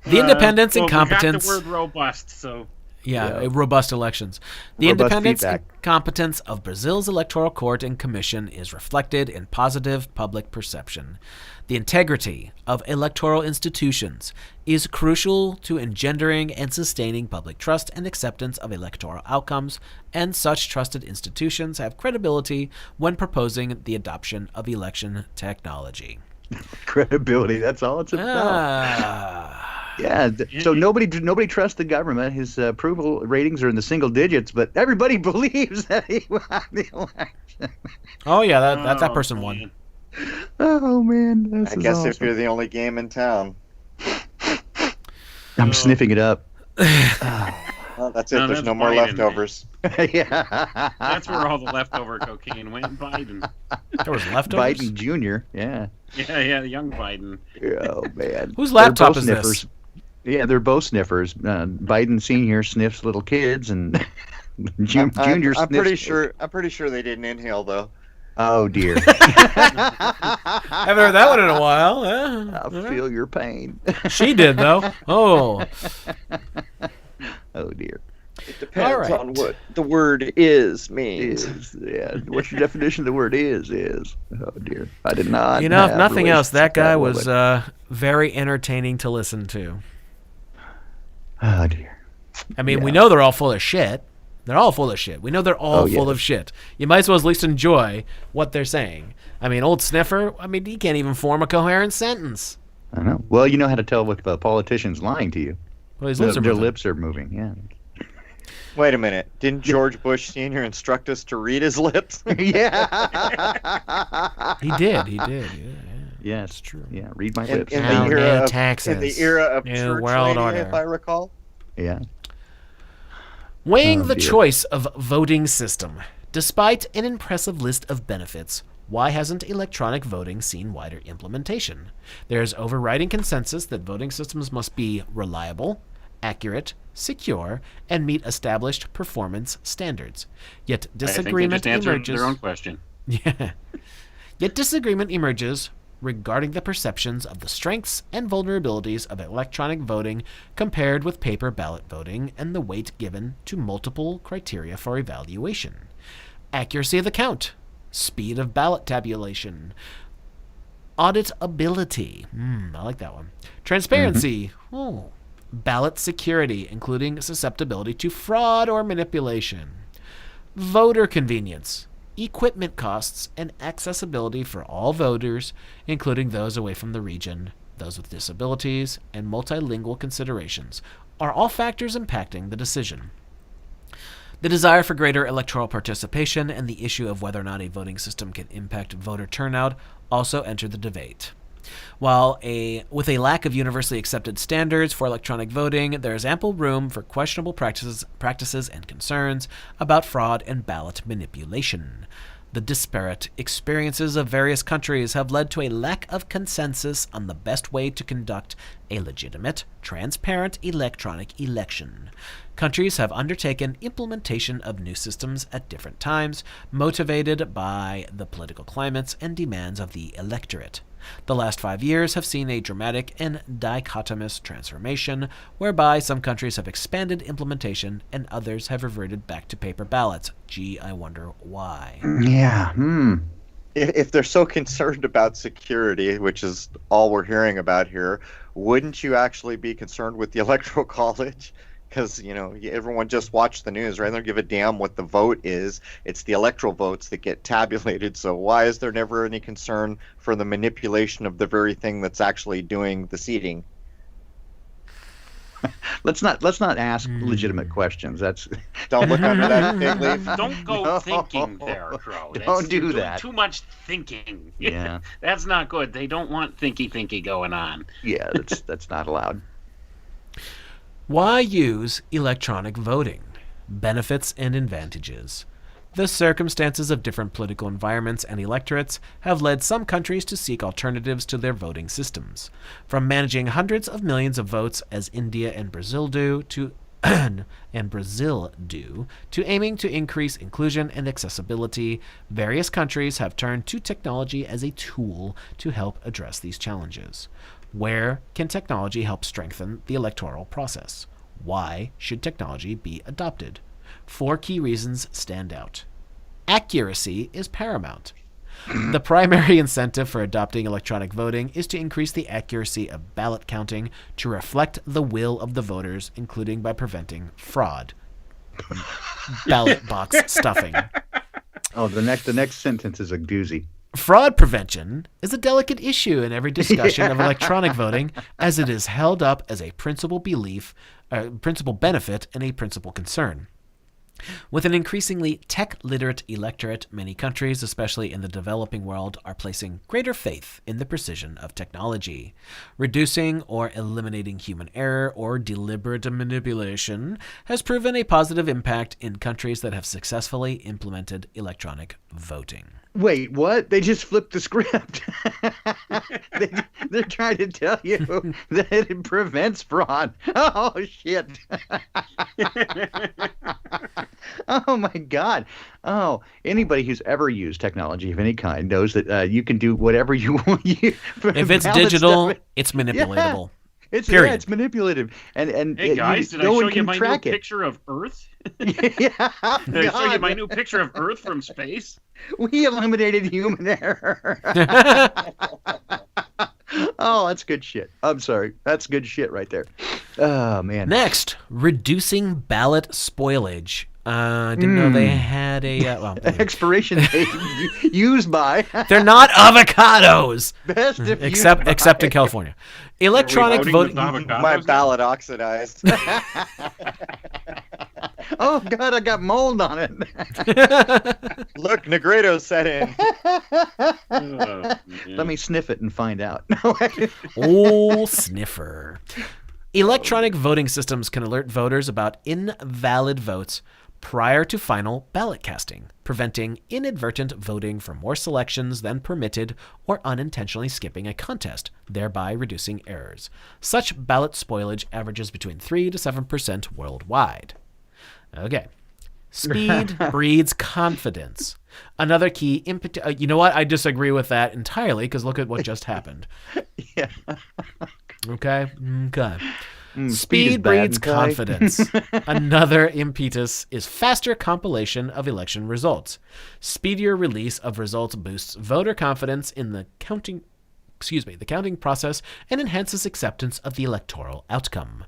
The independence and competence. We got the word robust, so. Yeah, robust elections. The Robust independence feedback. and competence of Brazil's electoral court and commission is reflected in positive public perception. The integrity of electoral institutions is crucial to engendering and sustaining public trust and acceptance of electoral outcomes, and such trusted institutions have credibility when proposing the adoption of election technology. Credibility, that's all it's about. Yeah, so nobody trusts the government. His approval ratings are in the single digits, but everybody believes that he won the election. Oh yeah, that person won. Oh man, I guess if you're the only game in town. I'm sniffing it up. Well, that's it. There's that's no more Biden. leftovers. Yeah, That's where all the leftover cocaine went. Biden. There was leftovers. Biden Jr. Yeah. Yeah, young Biden. Oh man. Whose They're laptop both is sniffers. this? Yeah, they're both sniffers. Biden Sr. sniffs little kids, and Junior I'm sniffs. pretty sure. I'm pretty sure they didn't inhale though. Oh, dear. Haven't heard that one in a while. I feel your pain. She did, though. Oh. Oh, dear. It depends All right. on what the word is means. Yeah. What's your definition of the word is? Oh, dear. I did not. You know, if have nothing else, that guy relationship was very entertaining to listen to. Oh, dear. I mean, we know they're all full of shit. They're all full of shit. We know they're all full of shit. You might as well at least enjoy what they're saying. I mean, old Sniffer, I mean, he can't even form a coherent sentence. I know. Well, you know how to tell if a politician's lying to you. Well, his Their lips are moving. lips are moving, yeah. Wait a minute. Didn't George Bush Sr. instruct us to read his lips? Yeah. He did. Yeah. Yes, It's true. Yeah, read my In, lips. in Now, the era new of taxes. in the era of New church world lady, order. if I recall. Yeah. Weighing Oh, the dear. choice of voting system. Despite an impressive list of benefits, why hasn't electronic voting seen wider implementation? There is overriding consensus that voting systems must be reliable, accurate, secure, and meet established performance standards. Yet disagreement I think they just answered emerges. their own question. Yeah. Yet disagreement emerges regarding the perceptions of the strengths and vulnerabilities of electronic voting compared with paper ballot voting and the weight given to multiple criteria for evaluation. Accuracy of the count, speed of ballot tabulation, auditability, I like that one, transparency, ballot security, including susceptibility to fraud or manipulation, voter convenience, equipment costs, and accessibility for all voters, including those away from the region, those with disabilities, and multilingual considerations, are all factors impacting the decision. The desire for greater electoral participation and the issue of whether or not a voting system can impact voter turnout also enter the debate. While with a lack of universally accepted standards for electronic voting, there is ample room for questionable practices and concerns about fraud and ballot manipulation. The disparate experiences of various countries have led to a lack of consensus on the best way to conduct a legitimate, transparent electronic election. Countries have undertaken implementation of new systems at different times, motivated by the political climates and demands of the electorate. The last 5 years have seen a dramatic and dichotomous transformation, whereby some countries have expanded implementation and others have reverted back to paper ballots. Gee, I wonder why. Yeah. If they're so concerned about security, which is all we're hearing about here, wouldn't you actually be concerned with the Electoral College? Because, you know, everyone just watched the news, right? They don't give a damn what the vote is. It's the electoral votes that get tabulated. So why is there never any concern for the manipulation of the very thing that's actually doing the seating? Let's not ask legitimate questions. That's Don't look under that fig leaf. Don't go thinking there, Crow. Don't do you're doing that. Too much thinking. Yeah. That's not good. They don't want thinky going on. yeah, that's not allowed. Why use electronic voting? Benefits and advantages. The circumstances of different political environments and electorates have led some countries to seek alternatives to their voting systems. From managing hundreds of millions of votes as India and Brazil do to aiming to increase inclusion and accessibility, various countries have turned to technology as a tool to help address these challenges. Where can technology help strengthen the electoral process? Why should technology be adopted? 4 key reasons stand out. Accuracy is paramount. The primary incentive for adopting electronic voting is to increase the accuracy of ballot counting to reflect the will of the voters, including by preventing fraud. Ballot box stuffing. Oh, the next sentence is a doozy. Fraud prevention is a delicate issue in every discussion of electronic voting, as it is held up as a principal benefit, and a principal concern. With an increasingly tech-literate electorate, many countries, especially in the developing world, are placing greater faith in the precision of technology. Reducing or eliminating human error or deliberate manipulation has proven a positive impact in countries that have successfully implemented electronic voting. Wait, what? They just flipped the script. They're trying to tell you that it prevents fraud. Oh, shit. Oh, my God. Oh, anybody who's ever used technology of any kind knows that you can do whatever you want. If it's digital, it's manipulatable. It's Period. It's manipulative. And Hey guys, did I show you my new picture of Earth? Yeah, Did I show you my new picture of Earth from space? we eliminated human error. Oh, that's good shit. I'm sorry. That's good shit right there. Oh, man. Next, reducing ballot spoilage. Didn't know they had a Expiration date used by. They're not avocados. Best if Except in California. Electronic voting. My ballot oxidized. Oh, God, I got mold on it. Look, Negredo set in. Let me sniff it and find out. Oh, sniffer. Electronic voting systems can alert voters about invalid votes prior to final ballot casting, preventing inadvertent voting for more selections than permitted or unintentionally skipping a contest, thereby reducing errors. Such ballot spoilage averages between 3 to 7% worldwide. Okay. Speed breeds confidence. Another key impetus. You know what? I disagree with that entirely because look at what just happened. Yeah. Okay. Speed Speed bad, breeds okay? confidence. Another impetus is faster compilation of election results. Speedier release of results boosts voter confidence in the counting process and enhances acceptance of the electoral outcome.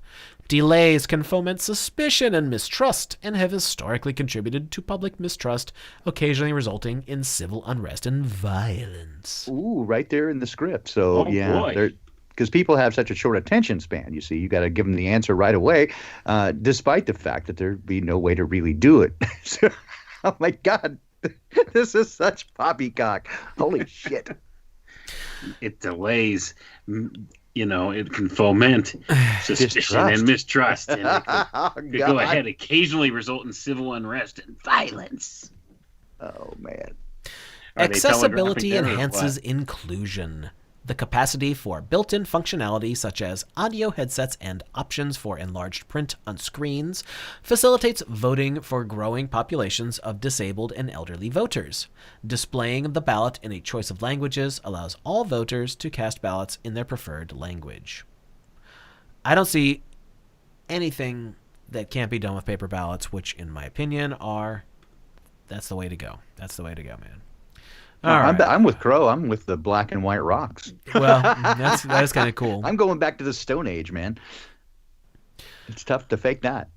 Delays can foment suspicion and mistrust and have historically contributed to public mistrust, occasionally resulting in civil unrest and violence. Ooh, right there in the script. So, Oh, yeah. boy. Because people have such a short attention span, you see. You got to give them the answer right away, despite the fact that there'd be no way to really do it. So, oh, my God. This is such poppycock. Holy shit. It delays. It can foment suspicion Distrust. and mistrust, and it Oh, could go God. ahead, occasionally result in civil unrest and violence. Oh, man. Are they Accessibility telegraphing there or enhances what? inclusion. The capacity for built-in functionality such as audio headsets and options for enlarged print on screens facilitates voting for growing populations of disabled and elderly voters. Displaying the ballot in a choice of languages allows all voters to cast ballots in their preferred language. I don't see anything that can't be done with paper ballots, which in my opinion that's the way to go. That's the way to go, man. All right. I'm with Crow. I'm with the black and white rocks. Well, that's kind of cool. I'm going back to the Stone Age, man. It's tough to fake that.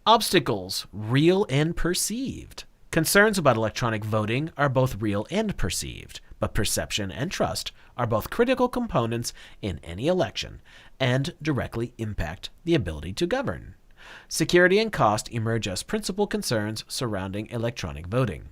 Obstacles, real and perceived. Concerns about electronic voting are both real and perceived, but perception and trust are both critical components in any election and directly impact the ability to govern. Security and cost emerge as principal concerns surrounding electronic voting.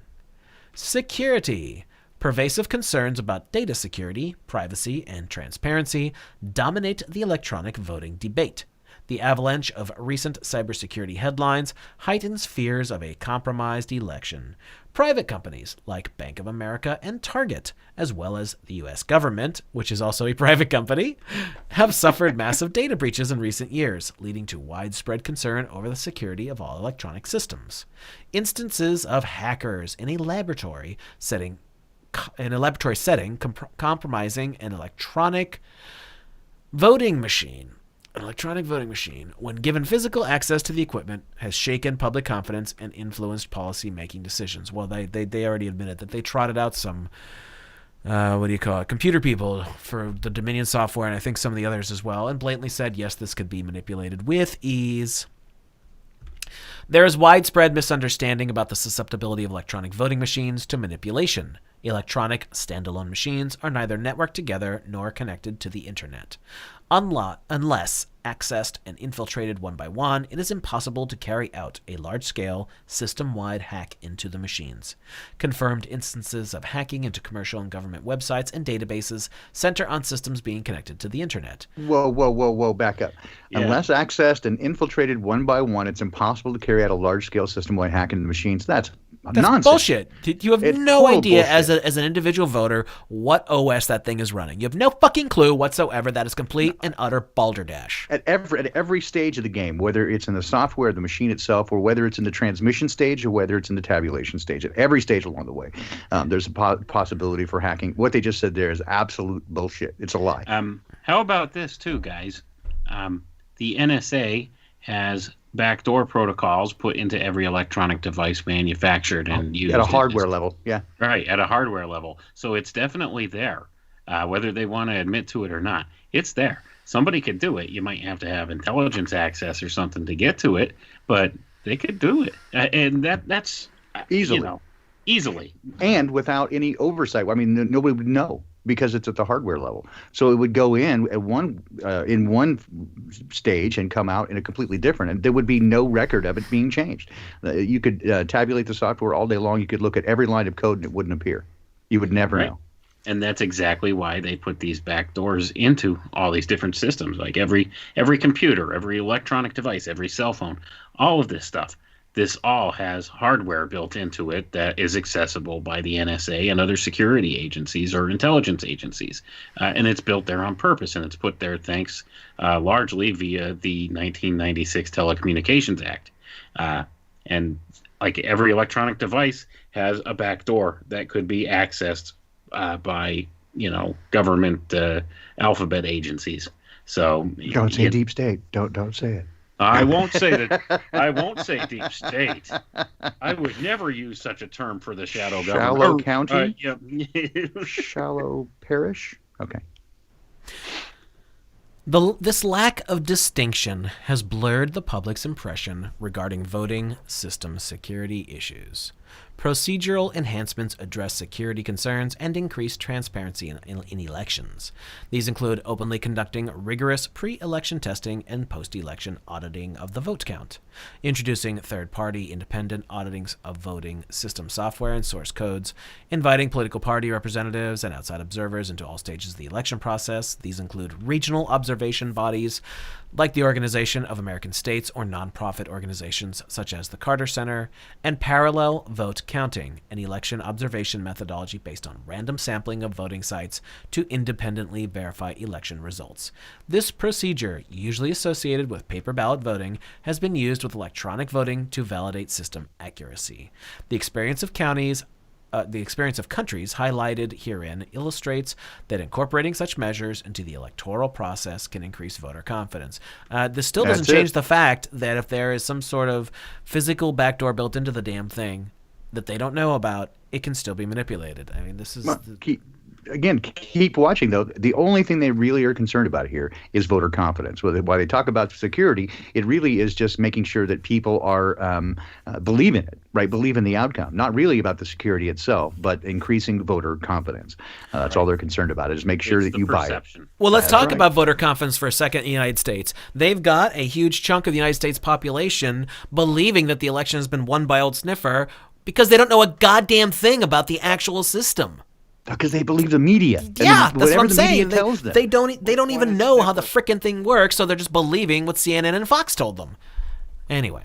Security. Pervasive concerns about data security, privacy, and transparency dominate the electronic voting debate. The avalanche of recent cybersecurity headlines heightens fears of a compromised election. Private companies like Bank of America and Target, as well as the U.S. government, which is also a private company, have suffered massive data breaches in recent years, leading to widespread concern over the security of all electronic systems. Instances of hackers in a laboratory setting compromising an electronic voting machine, when given physical access to the equipment, has shaken public confidence and influenced policy-making decisions. Well, they already admitted that they trotted out some, computer people for the Dominion software, and I think some of the others as well, and blatantly said, yes, this could be manipulated with ease. There is widespread misunderstanding about the susceptibility of electronic voting machines to manipulation. Electronic standalone machines are neither networked together nor connected to the internet. Unless accessed and infiltrated one by one, it is impossible to carry out a large-scale, system-wide hack into the machines. Confirmed instances of hacking into commercial and government websites and databases center on systems being connected to the internet. Whoa, back up. Yeah. Unless accessed and infiltrated one by one, it's impossible to carry out a large-scale system-wide hack into the machines. That's That's Nonsense. bullshit. You have It's no total idea bullshit. as an individual voter what OS that thing is running. You have no fucking clue whatsoever. That is complete and utter balderdash. At every stage of the game, whether it's in the software, the machine itself, or whether it's in the transmission stage or whether it's in the tabulation stage, at every stage along the way, there's a possibility for hacking. What they just said there is absolute bullshit. It's a lie. How about this too, guys? The NSA has backdoor protocols put into every electronic device manufactured and used At a hardware level, yeah. Right, at a hardware level. So it's definitely there, whether they want to admit to it or not. It's there. Somebody could do it. You might have to have intelligence access or something to get to it, but they could do it, and that's Easily. Easily. And without any oversight. I mean, nobody would know because it's at the hardware level. So it would go in at one stage and come out in a completely different, and there would be no record of it being changed. You could tabulate the software all day long. You could look at every line of code and it wouldn't appear. You would never know. And that's exactly why they put these back doors into all these different systems, like every computer, every electronic device, every cell phone, all of this stuff. This all has hardware built into it that is accessible by the NSA and other security agencies or intelligence agencies. And it's built there on purpose, and it's put there thanks largely via the 1996 Telecommunications Act. And like every electronic device has a back door that could be accessed by, government alphabet agencies. So Don't say deep state. Don't say it. I won't say that. I won't say deep state. I would never use such a term for the shadow government. Shallow county? Yeah. Shallow parish? Okay. This lack of distinction has blurred the public's impression regarding voting system security issues. Procedural enhancements address security concerns and increase transparency in elections. These include openly conducting rigorous pre-election testing and post-election auditing of the vote count, introducing third-party independent auditings of voting system software and source codes, inviting political party representatives and outside observers into all stages of the election process. These include regional observation bodies like the Organization of American States or nonprofit organizations such as the Carter Center, and parallel vote counting, an election observation methodology based on random sampling of voting sites to independently verify election results. This procedure, usually associated with paper ballot voting, has been used with electronic voting to validate system accuracy. The experience of countries highlighted herein illustrates that incorporating such measures into the electoral process can increase voter confidence. This still doesn't change the fact that if there is some sort of physical backdoor built into the damn thing that they don't know about, it can still be manipulated. I mean, this is... Keep watching, though. The only thing they really are concerned about here is voter confidence. While they talk about security, it really is just making sure that people are believe in it, right? Believe in the outcome. Not really about the security itself, but increasing voter confidence. That's all they're concerned about, is make sure that you buy it. Well, let's talk about voter confidence for a second in the United States. They've got a huge chunk of the United States population believing that the election has been won by old sniffer because they don't know a goddamn thing about the actual system. Because they believe the media. Yeah, that's what I'm saying. Tells them. They don't even know how the frickin' thing works, so they're just believing what CNN and Fox told them. Anyway.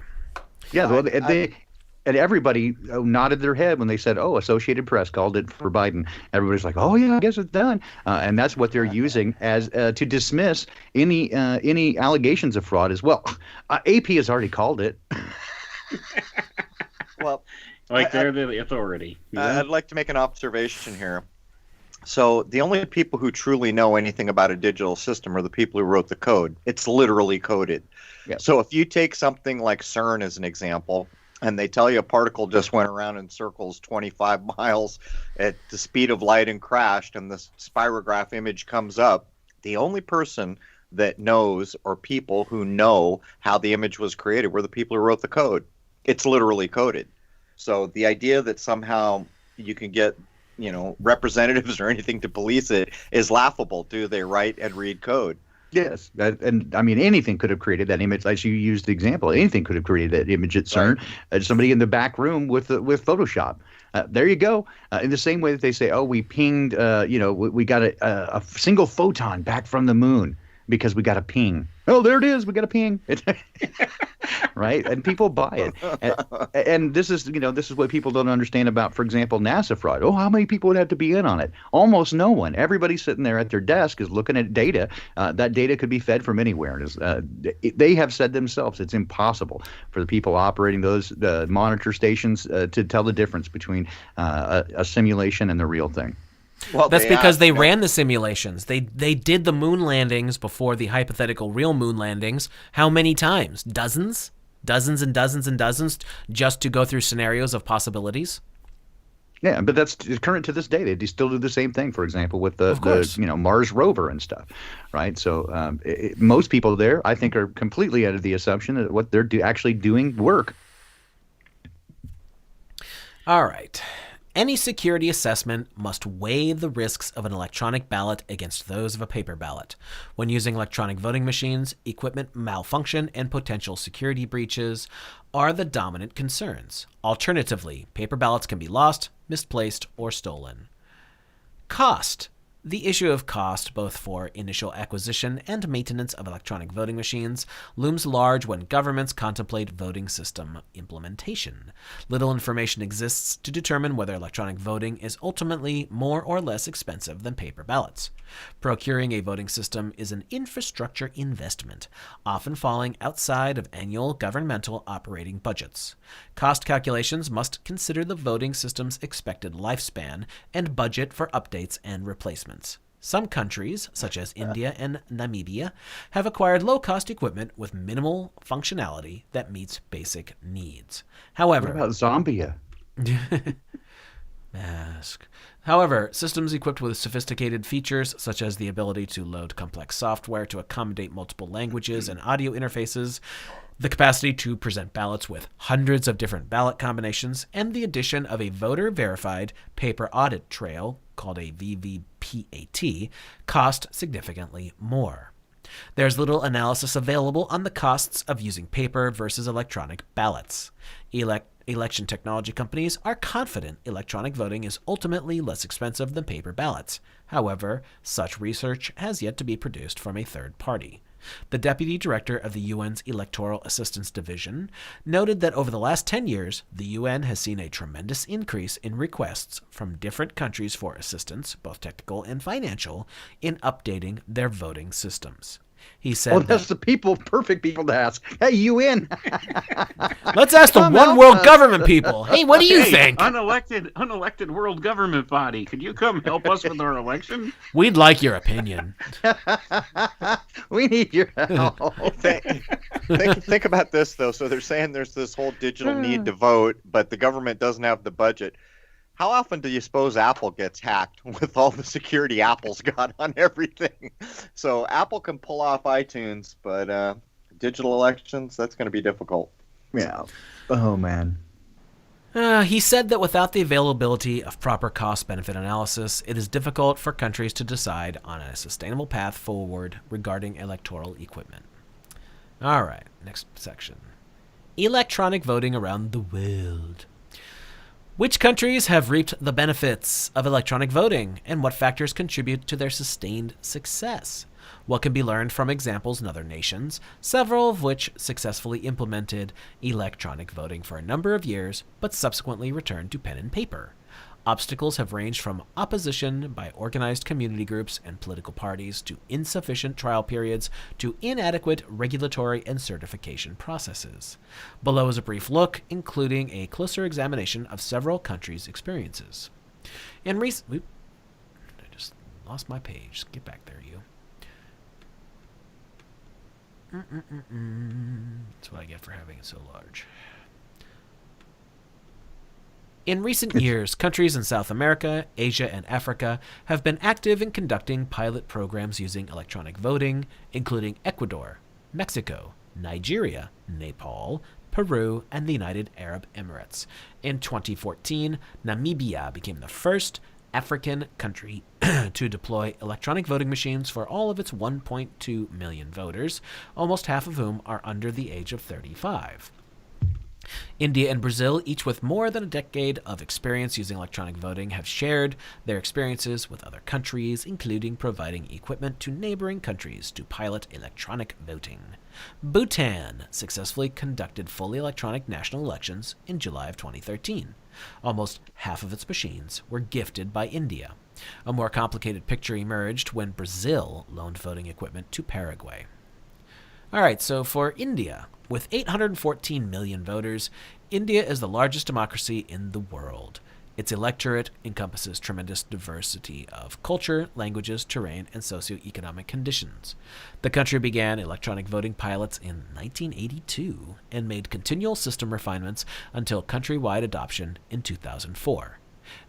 Yeah, well, and everybody nodded their head when they said, Associated Press called it for Biden. Everybody's like, oh, yeah, I guess it's done. And that's what they're using as to dismiss any allegations of fraud as well. AP has already called it. Well, they're the authority. I'd like to make an observation here. So the only people who truly know anything about a digital system are the people who wrote the code. It's literally coded. Yep. So if you take something like CERN as an example, and they tell you a particle just went around in circles 25 miles at the speed of light and crashed, and the spirograph image comes up, the only person that knows, or people who know how the image was created, were the people who wrote the code. It's literally coded. So the idea that somehow you can get, representatives or anything to police it is laughable. Do they write and read code? Yes, and I mean, anything could have created that image. As you used the example, anything could have created that image at CERN. Right. Somebody in the back room with Photoshop. There you go. In the same way that they say, we pinged, we got a single photon back from the moon. because we got a ping. Oh, there it is. We got a ping. Right? And people buy it. And this is, this is what people don't understand about, for example, NASA fraud. Oh, how many people would have to be in on it? Almost no one. Everybody sitting there at their desk is looking at data. That data could be fed from anywhere. They have said themselves it's impossible for the people operating those monitor stations to tell the difference between a simulation and the real thing. Well, that's because they ran the simulations. They did the moon landings before the hypothetical real moon landings. How many times? Dozens? Dozens and dozens and dozens just to go through scenarios of possibilities? Yeah, but that's current to this day. They still do the same thing, for example, with the Mars rover and stuff, right? So most people there, I think, are completely out of the assumption that what they're actually doing work. All right. Any security assessment must weigh the risks of an electronic ballot against those of a paper ballot. When using electronic voting machines, equipment malfunction and potential security breaches are the dominant concerns. Alternatively, paper ballots can be lost, misplaced, or stolen. Cost. The issue of cost, both for initial acquisition and maintenance of electronic voting machines, looms large when governments contemplate voting system implementation. Little information exists to determine whether electronic voting is ultimately more or less expensive than paper ballots. Procuring a voting system is an infrastructure investment, often falling outside of annual governmental operating budgets. Cost calculations must consider the voting system's expected lifespan and budget for updates and replacements. Some countries, such as India and Namibia, have acquired low-cost equipment with minimal functionality that meets basic needs. However, what about Zambia? Mask. However, systems equipped with sophisticated features, such as the ability to load complex software to accommodate multiple languages and audio interfaces, the capacity to present ballots with hundreds of different ballot combinations, and the addition of a voter-verified paper audit trail, called a VVPAT, cost significantly more. There's little analysis available on the costs of using paper versus electronic ballots. Election technology companies are confident electronic voting is ultimately less expensive than paper ballots. However, such research has yet to be produced from a third party. The deputy director of the UN's Electoral Assistance Division noted that over the last 10 years, the UN has seen a tremendous increase in requests from different countries for assistance, both technical and financial, in updating their voting systems. He said, that's the perfect people to ask. Hey, UN. Let's ask the one world government people. Hey, what do you think? Unelected world government body. Could you come help us with our election? We'd like your opinion. We need your help. Think about this, though. So they're saying there's this whole digital need to vote, but the government doesn't have the budget. How often do you suppose Apple gets hacked with all the security Apple's got on everything? So Apple can pull off iTunes, but digital elections, that's going to be difficult. Yeah. Oh, man. He said that without the availability of proper cost-benefit analysis, it is difficult for countries to decide on a sustainable path forward regarding electoral equipment. All right, next section. Electronic voting around the world. Which countries have reaped the benefits of electronic voting, and what factors contribute to their sustained success? What can be learned from examples in other nations, several of which successfully implemented electronic voting for a number of years, but subsequently returned to pen and paper? Obstacles have ranged from opposition by organized community groups and political parties to insufficient trial periods to inadequate regulatory and certification processes. Below is a brief look, including a closer examination of several countries' experiences. I just lost my page. Get back there, you. That's what I get for having it so large. In recent years, countries in South America, Asia, and Africa have been active in conducting pilot programs using electronic voting, including Ecuador, Mexico, Nigeria, Nepal, Peru, and the United Arab Emirates. In 2014, Namibia became the first African country to deploy electronic voting machines for all of its 1.2 million voters, almost half of whom are under the age of 35. India and Brazil, each with more than a decade of experience using electronic voting, have shared their experiences with other countries, including providing equipment to neighboring countries to pilot electronic voting. Bhutan successfully conducted fully electronic national elections in July of 2013. Almost half of its machines were gifted by India. A more complicated picture emerged when Brazil loaned voting equipment to Paraguay. All right, so for India, with 814 million voters, India is the largest democracy in the world. Its electorate encompasses tremendous diversity of culture, languages, terrain, and socioeconomic conditions. The country began electronic voting pilots in 1982 and made continual system refinements until countrywide adoption in 2004.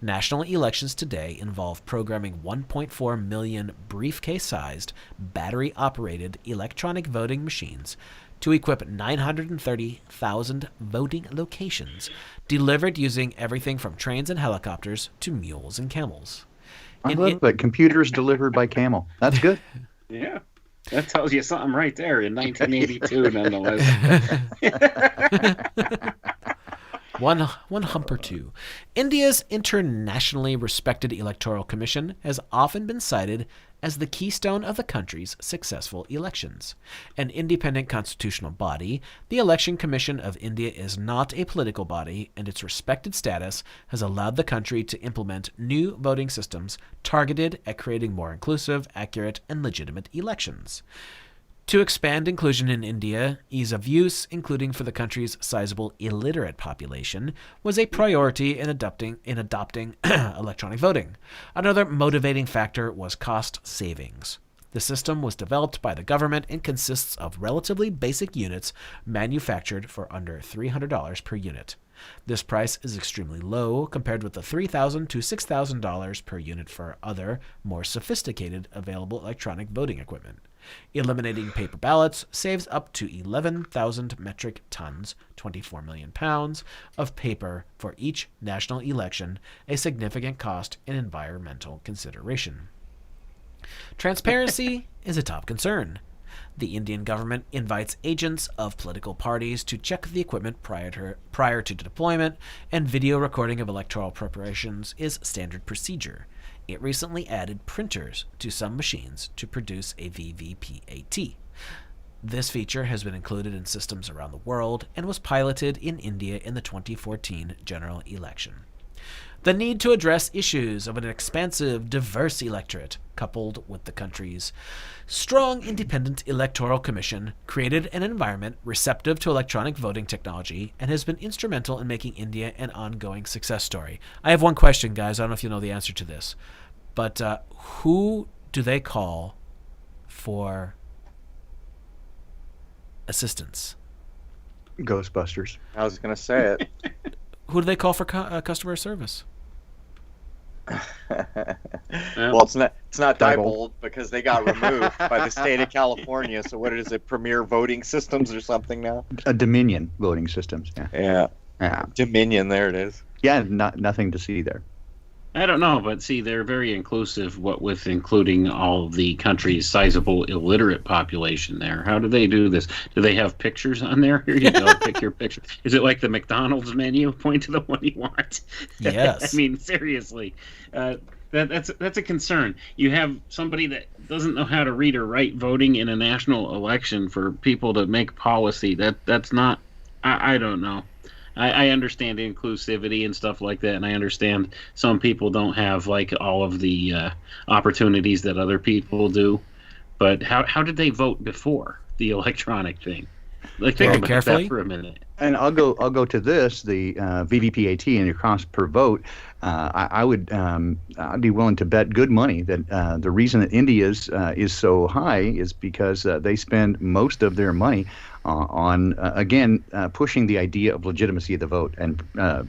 National elections today involve programming 1.4 million briefcase-sized, battery-operated electronic voting machines to equip 930,000 voting locations, delivered using everything from trains and helicopters to mules and camels. I love it. Computers delivered by camel. That's good. Yeah. That tells you something right there in 1982, nonetheless. One hump or two. India's internationally respected electoral commission has often been cited as the keystone of the country's successful elections. An independent constitutional body, the Election Commission of India is not a political body, and its respected status has allowed the country to implement new voting systems targeted at creating more inclusive, accurate, and legitimate elections. To expand inclusion in India, ease of use, including for the country's sizable illiterate population, was a priority in adopting electronic voting. Another motivating factor was cost savings. The system was developed by the government and consists of relatively basic units manufactured for under $300 per unit. This price is extremely low compared with the $3,000 to $6,000 per unit for other, more sophisticated available electronic voting equipment. Eliminating paper ballots saves up to 11,000 metric tons, 24 million pounds, of paper for each national election, a significant cost and environmental consideration. Transparency is a top concern. The Indian government invites agents of political parties to check the equipment prior to deployment, and video recording of electoral preparations is standard procedure. It recently added printers to some machines to produce a VVPAT. This feature has been included in systems around the world and was piloted in India in the 2014 general election. The need to address issues of an expansive, diverse electorate, coupled with the country's strong independent electoral commission, created an environment receptive to electronic voting technology and has been instrumental in making India an ongoing success story. I have one question, guys. I don't know if you know the answer to this, but who do they call for assistance? Ghostbusters. I was going to say it. Who do they call for customer service? Well, it's not Diebold because they got removed by the state of California. So what is it? Premier Voting Systems or something now? Dominion voting systems. Yeah. Dominion. There it is. Yeah. Nothing to see there. I don't know, but see, they're very inclusive, what with including all the country's sizable illiterate population there. How do they do this? Do they have pictures on there? Here you go, pick your picture. Is it like the McDonald's menu? Point to the one you want. Yes. I mean, seriously, that's a concern. You have somebody that doesn't know how to read or write voting in a national election for people to make policy. That's not. I don't know. I understand inclusivity and stuff like that, and I understand some people don't have like all of the opportunities that other people do. But how did they vote before the electronic thing? Like, think about that for a minute. And I'll go to this, the VVPAT and your cost per vote. I'd be willing to bet good money that the reason that India's is so high is because they spend most of their money on pushing the idea of legitimacy of the vote and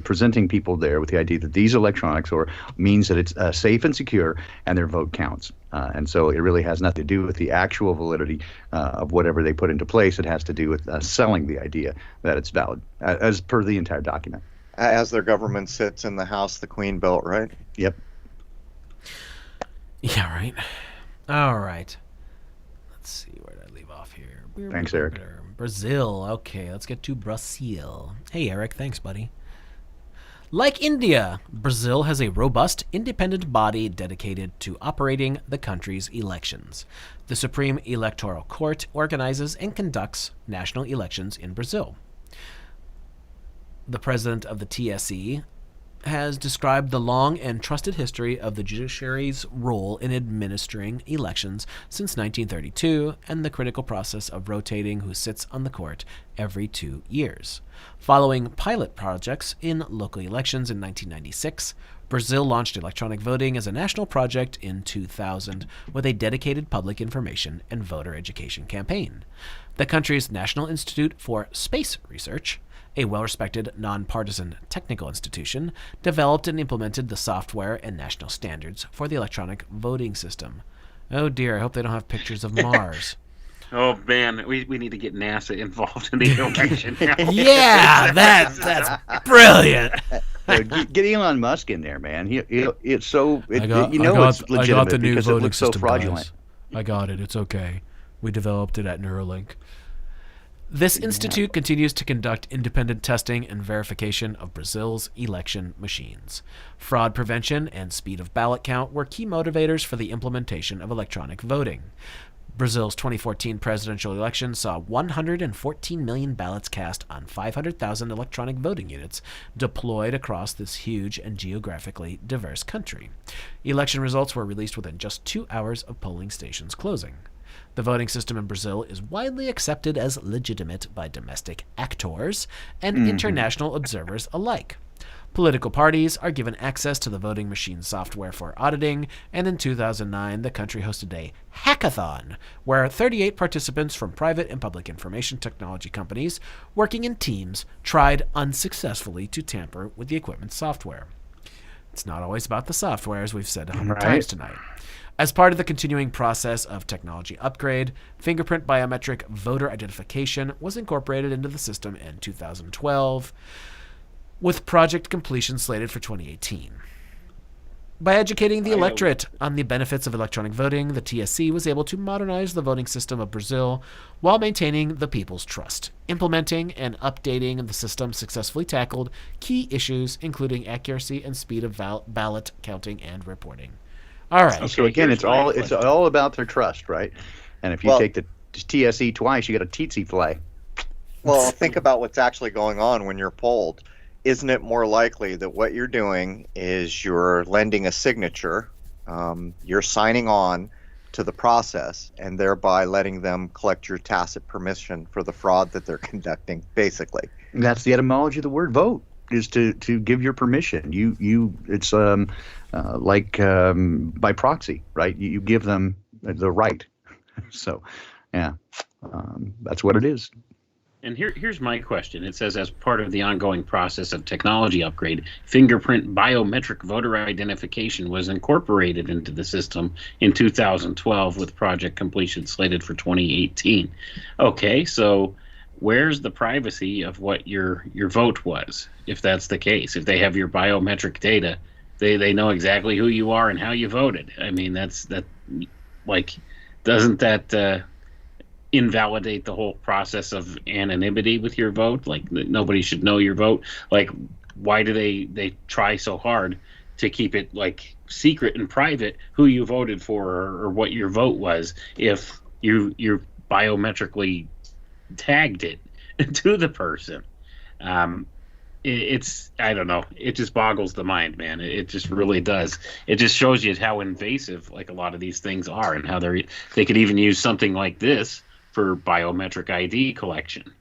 presenting people there with the idea that these electronics means that it's safe and secure and their vote counts. And so it really has nothing to do with the actual validity of whatever they put into place. It has to do with selling the idea that it's valid, as per the entire document. As their government sits in the house the Queen built, right? Yep. Yeah, right. All right. Let's see, where did I leave off here? Thanks, Eric. Brazil. Okay, let's get to Brazil. Hey, Eric. Thanks, buddy. Like India, Brazil has a robust, independent body dedicated to operating the country's elections. The Supreme Electoral Court organizes and conducts national elections in Brazil. The president of the TSE has described the long and trusted history of the judiciary's role in administering elections since 1932 and the critical process of rotating who sits on the court every 2 years. Following pilot projects in local elections in 1996, Brazil launched electronic voting as a national project in 2000 with a dedicated public information and voter education campaign. The country's National Institute for Space Research, a well-respected, nonpartisan technical institution, developed and implemented the software and national standards for the electronic voting system. Oh dear, I hope they don't have pictures of Mars. Oh man, we need to get NASA involved in the election now. Yeah, that's brilliant. Get Elon Musk in there, man. It's so I got it's legitimate the new because it voting looks so system, fraudulent. guys. I got it. It's okay. We developed it at Neuralink. This institute continues to conduct independent testing and verification of Brazil's election machines. Fraud prevention and speed of ballot count were key motivators for the implementation of electronic voting. Brazil's 2014 presidential election saw 114 million ballots cast on 500,000 electronic voting units deployed across this huge and geographically diverse country. Election results were released within just 2 hours of polling stations closing. The voting system in Brazil is widely accepted as legitimate by domestic actors and international observers alike. Political parties are given access to the voting machine software for auditing, and in 2009, the country hosted a hackathon where 38 participants from private and public information technology companies working in teams tried unsuccessfully to tamper with the equipment's software. It's not always about the software, as we've said 100 times tonight. As part of the continuing process of technology upgrade, fingerprint biometric voter identification was incorporated into the system in 2012, with project completion slated for 2018. By educating the electorate on the benefits of electronic voting, the TSC was able to modernize the voting system of Brazil while maintaining the people's trust. Implementing and updating the system successfully tackled key issues, including accuracy and speed of ballot counting and reporting. All right. Okay, so again, it's all about their trust, right? And if you take the TSE twice, you got a TTC flag. Well, think about what's actually going on when you're polled. Isn't it more likely that what you're doing is you're lending a signature, you're signing on to the process, and thereby letting them collect your tacit permission for the fraud that they're conducting, basically? And that's the etymology of the word vote, is to give your permission. It's like by proxy, right? You give them the right. So, yeah, that's what it is. And here's my question. It says, as part of the ongoing process of technology upgrade, fingerprint biometric voter identification was incorporated into the system in 2012 with project completion slated for 2018. Okay, so where's the privacy of what your vote was, if that's the case? If they have your biometric data, they know exactly who you are and how you voted. I mean, doesn't that invalidate the whole process of anonymity with your vote? Like, nobody should know your vote. Like, why do they try so hard to keep it like secret and private who you voted for or what your vote was if you're biometrically tagged it to the person? It's I don't know. It just boggles the mind, man. It just really does. It just shows you how invasive like a lot of these things are, and how they could even use something like this for biometric ID collection.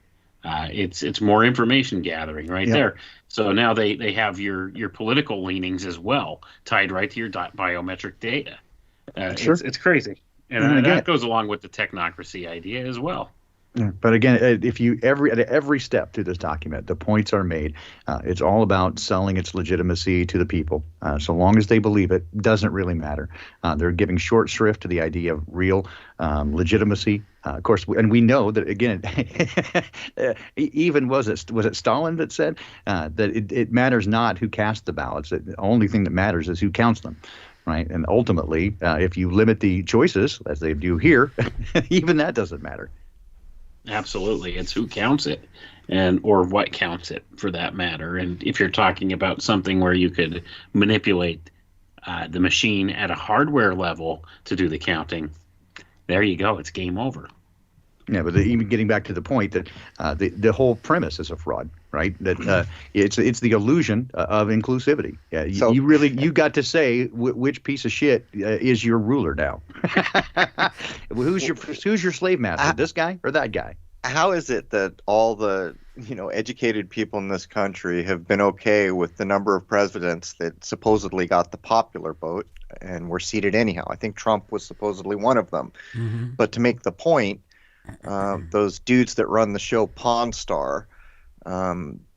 It's more information gathering right there. So now they have your political leanings as well tied right to your biometric data. Sure. It's crazy, and that goes along with the technocracy idea as well. But again, if you at every step through this document, the points are made. It's all about selling its legitimacy to the people. So long as they believe it, doesn't really matter. They're giving short shrift to the idea of real legitimacy. Of course, and we know that again. Even was it Stalin that said that it matters not who casts the ballots. The only thing that matters is who counts them. Right. And ultimately, if you limit the choices, as they do here, even that doesn't matter. Absolutely. It's who counts it and or what counts it for that matter. And if you're talking about something where you could manipulate the machine at a hardware level to do the counting, there you go. It's game over. Yeah, but even getting back to the point that the whole premise is a fraud, right? That it's the illusion of inclusivity. Yeah, So- you got to say which piece of shit is your ruler now. Who's your slave master? This guy or that guy? How is it that all the educated people in this country have been okay with the number of presidents that supposedly got the popular vote and were seated anyhow? I think Trump was supposedly one of them. Mm-hmm. But to make the point, those dudes that run the show Pawn Star,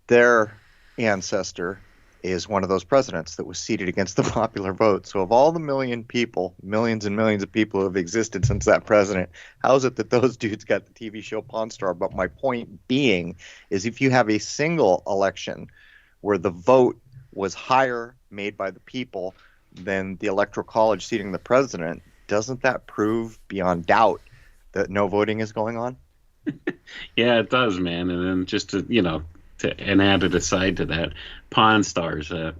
their ancestor is one of those presidents that was seated against the popular vote. So of all the millions and millions of people who have existed since that president, how is it that those dudes got the TV show Pawn Star? But my point being is if you have a single election where the vote was higher made by the people than the Electoral College seating the president, doesn't that prove beyond doubt that no voting is going on? Yeah, it does, man. And then just to an added aside to that, Pawn Stars. How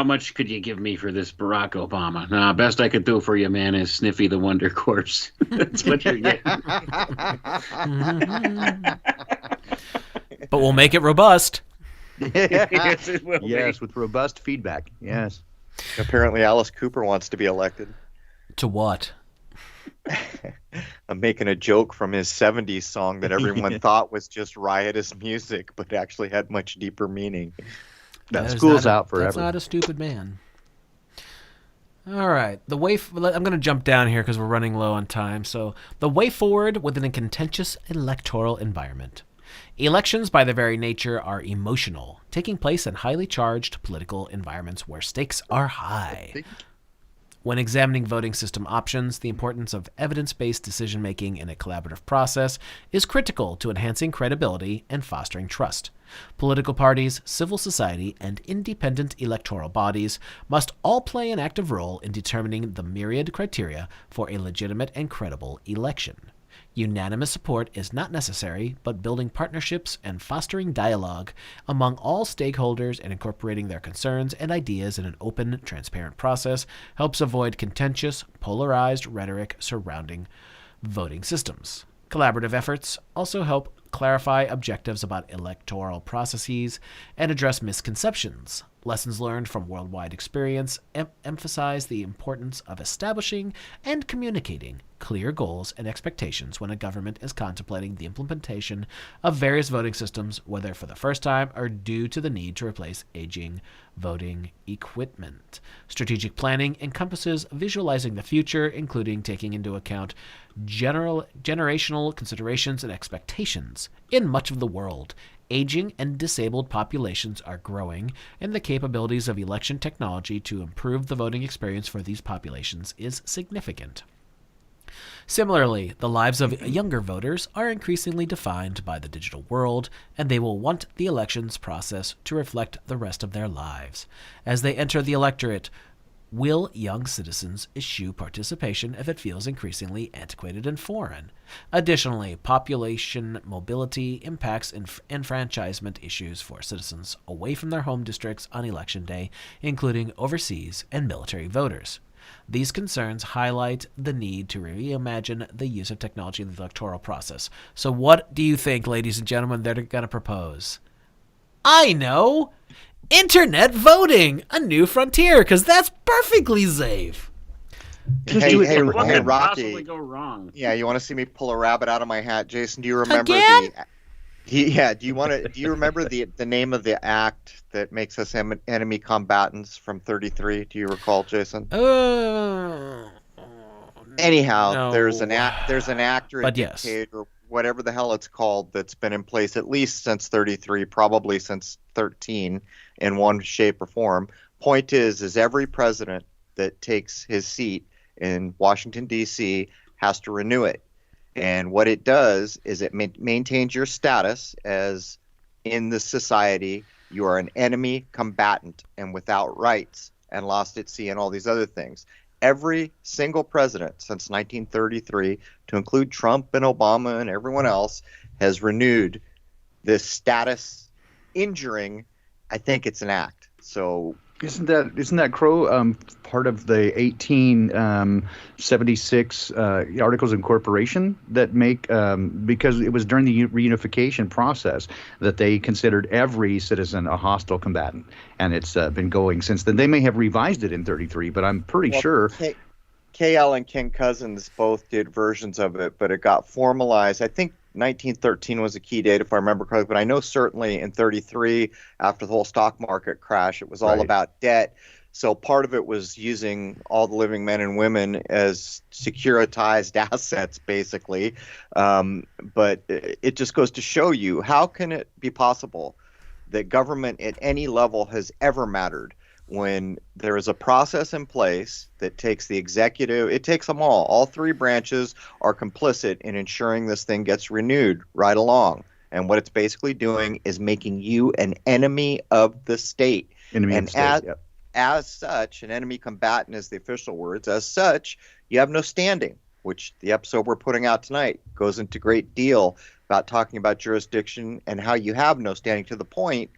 much could you give me for this Barack Obama? Nah, best I could do for you, man, is Sniffy the Wonder Corpse. That's what you're getting. But we'll make it robust. Yes, it will be. Yes, with robust feedback. Yes. Apparently Alice Cooper wants to be elected. To what? I'm making a joke from his 70s song that everyone thought was just riotous music, but actually had much deeper meaning. That is school's not a- out forever. That's not a stupid man. All right. I'm going to jump down here because we're running low on time. So, the way forward within a contentious electoral environment. Elections, by their very nature, are emotional, taking place in highly charged political environments where stakes are high. When examining voting system options, the importance of evidence-based decision-making in a collaborative process is critical to enhancing credibility and fostering trust. Political parties, civil society, and independent electoral bodies must all play an active role in determining the myriad criteria for a legitimate and credible election. Unanimous support is not necessary, but building partnerships and fostering dialogue among all stakeholders and incorporating their concerns and ideas in an open, transparent process helps avoid contentious, polarized rhetoric surrounding voting systems. Collaborative efforts also help clarify objectives about electoral processes and address misconceptions. Lessons learned from worldwide experience emphasize the importance of establishing and communicating clear goals and expectations when a government is contemplating the implementation of various voting systems, whether for the first time or due to the need to replace aging voting equipment. Strategic planning encompasses visualizing the future, including taking into account generational considerations and expectations. In much of the world, aging and disabled populations are growing, and the capabilities of election technology to improve the voting experience for these populations is significant. Similarly, the lives of younger voters are increasingly defined by the digital world, and they will want the elections process to reflect the rest of their lives. As they enter the electorate, will young citizens eschew participation if it feels increasingly antiquated and foreign? Additionally, population mobility impacts enfranchisement issues for citizens away from their home districts on election day, including overseas and military voters. These concerns highlight the need to reimagine the use of technology in the electoral process. So what do you think, ladies and gentlemen, they're going to propose? I know! Internet voting! A new frontier, because that's perfectly safe. Hey, What could possibly Rocky. go wrong? Yeah, you want to see me pull a rabbit out of my hat, Jason? Do you remember Again? Do you remember the name of the act that makes us enemy combatants from 33? Do you recall, Jason? Anyhow, no. there's an actor, But yes. dictator, whatever the hell it's called, that's been in place at least since 33, probably since 13 in one shape or form. Point is every president that takes his seat in Washington, D.C. has to renew it. And what it does is it maintains your status as in the society. You are an enemy combatant and without rights and lost at sea and all these other things. every single president since 1933, to include Trump and Obama and everyone else, has renewed this status injuring. I think it's an act. So isn't that Crow part of the 1876 Articles of Incorporation that make because it was during the reunification process that they considered every citizen a hostile combatant, and it's been going since then. They may have revised it in 33, but I'm pretty sure. KL and King Cousins both did versions of it, but it got formalized. I think 1913 was a key date, if I remember correctly, but I know certainly in 33, after the whole stock market crash, it was all about debt. So part of it was using all the living men and women as securitized assets, basically. But it just goes to show you, how can it be possible that government at any level has ever mattered when there is a process in place that takes the executive, it takes them all three branches are complicit in ensuring this thing gets renewed right along. And what it's basically doing is making you an enemy of the state. As such, an enemy combatant is the official words. As such, you have no standing, which the episode we're putting out tonight goes into great deal about talking about jurisdiction and how you have no standing, to the point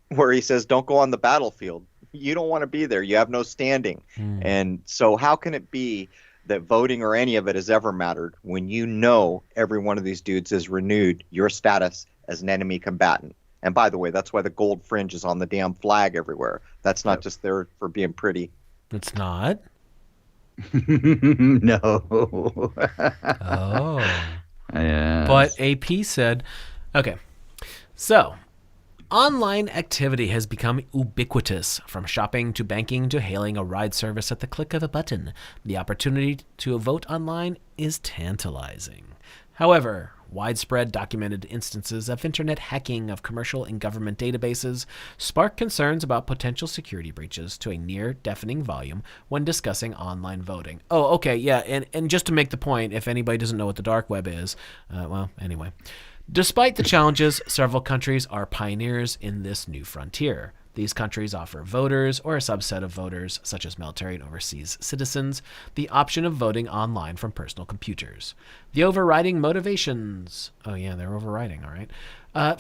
where he says, don't go on the battlefield. You don't want to be there. You have no standing. And so how can it be that voting or any of it has ever mattered when you know every one of these dudes has renewed your status as an enemy combatant? And by the way, that's why the gold fringe is on the damn flag everywhere. That's not just there for being pretty. It's not? No. Oh. Yes. But AP said, okay, so online activity has become ubiquitous, from shopping to banking to hailing a ride service at the click of a button. The opportunity to vote online is tantalizing. However, widespread documented instances of internet hacking of commercial and government databases spark concerns about potential security breaches to a near-deafening volume when discussing online voting. Oh, okay, yeah, and just to make the point, if anybody doesn't know what the dark web is, well, anyway. Despite the challenges, several countries are pioneers in this new frontier. These countries offer voters, or a subset of voters, such as military and overseas citizens, the option of voting online from personal computers. The overriding motivations... Oh yeah, they're overriding, all right.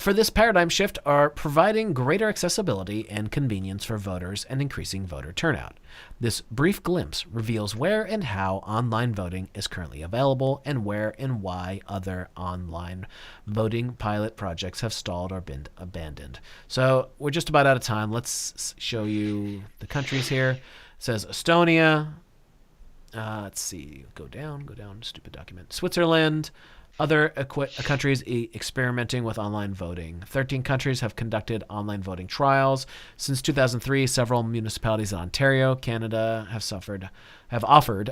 For this paradigm shift are providing greater accessibility and convenience for voters and increasing voter turnout. This brief glimpse reveals where and how online voting is currently available, and where and why other online voting pilot projects have stalled or been abandoned. So we're just about out of time. Let's show you the countries here. It says Estonia. Let's see. Go down. Stupid document. Switzerland. Other countries experimenting with online voting. 13 countries have conducted online voting trials. Since 2003, several municipalities in Ontario, Canada have offered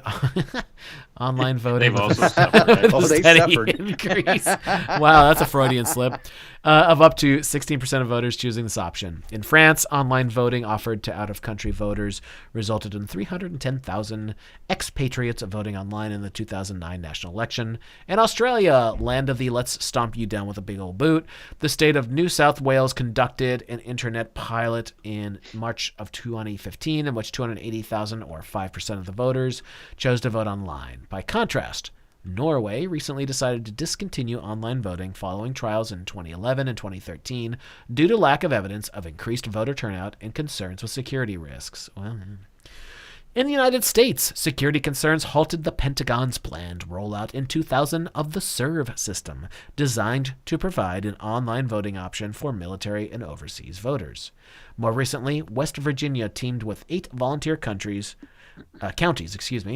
online voting. They've also suffered. They suffered. Increase. Wow, that's a Freudian slip. Of up to 16% of voters choosing this option. In France, online voting offered to out-of-country voters resulted in 310,000 expatriates voting online in the 2009 national election. In Australia, land of the let's stomp you down with a big old boot, the state of New South Wales conducted an internet pilot in March of 2015 in which 280,000, or 5% of the voters, chose to vote online. By contrast, Norway recently decided to discontinue online voting following trials in 2011 and 2013 due to lack of evidence of increased voter turnout and concerns with security risks. Well, in the United States, security concerns halted the Pentagon's planned rollout in 2000 of the SERV system, designed to provide an online voting option for military and overseas voters. More recently, West Virginia teamed with 8 volunteer counties,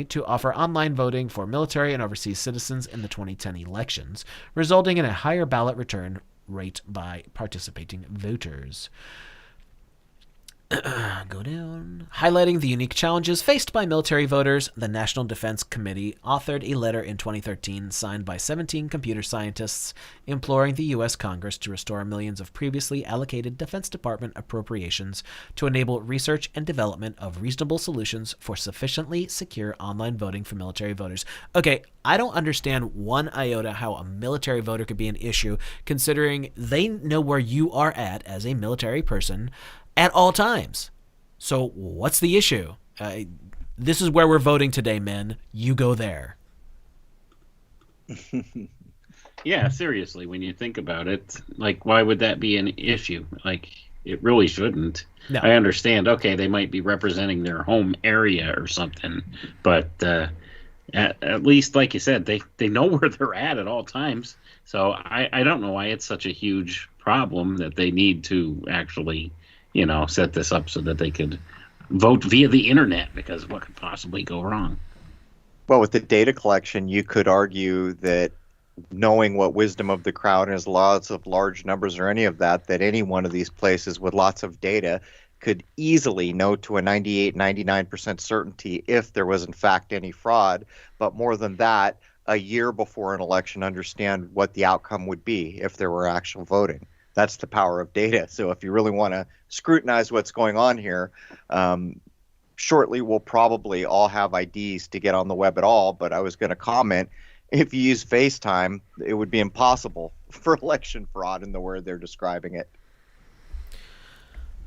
to offer online voting for military and overseas citizens in the 2010 elections, resulting in a higher ballot return rate by participating voters. Go down. Highlighting the unique challenges faced by military voters, the National Defense Committee authored a letter in 2013 signed by 17 computer scientists imploring the U.S. Congress to restore millions of previously allocated Defense Department appropriations to enable research and development of reasonable solutions for sufficiently secure online voting for military voters. Okay, I don't understand one iota how a military voter could be an issue, considering they know where you are at as a military person at all times. So what's the issue? This is where we're voting today, men. You go there. Yeah, seriously, when you think about it, like, why would that be an issue? Like, it really shouldn't. No. I understand, okay, they might be representing their home area or something, but at least, like you said, they know where they're at all times. So I don't know why it's such a huge problem that they need to actually, set this up so that they could vote via the internet, because what could possibly go wrong? Well, with the data collection, you could argue that knowing what wisdom of the crowd is, lots of large numbers or any of that any one of these places with lots of data could easily know to a 98, 99% certainty if there was in fact any fraud. But more than that, a year before an election, understand what the outcome would be if there were actual voting. That's the power of data. So if you really want to scrutinize what's going on here, shortly we'll probably all have IDs to get on the web at all. But I was going to comment, if you use FaceTime, it would be impossible for election fraud in the word they're describing it.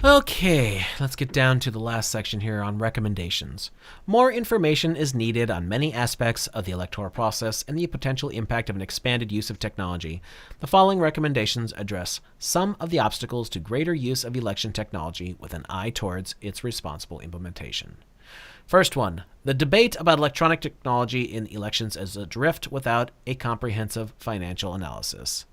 Okay, let's get down to the last section here on recommendations. More information is needed on many aspects of the electoral process and the potential impact of an expanded use of technology. The following recommendations address some of the obstacles to greater use of election technology with an eye towards its responsible implementation. First one, the debate about electronic technology in elections is adrift without a comprehensive financial analysis.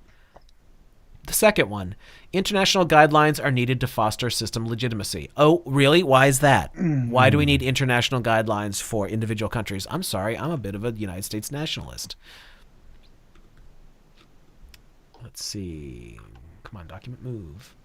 The second one, international guidelines are needed to foster system legitimacy. Oh, really? Why is that? Why do we need international guidelines for individual countries? I'm sorry, I'm a bit of a United States nationalist. Let's see. Come on, document move.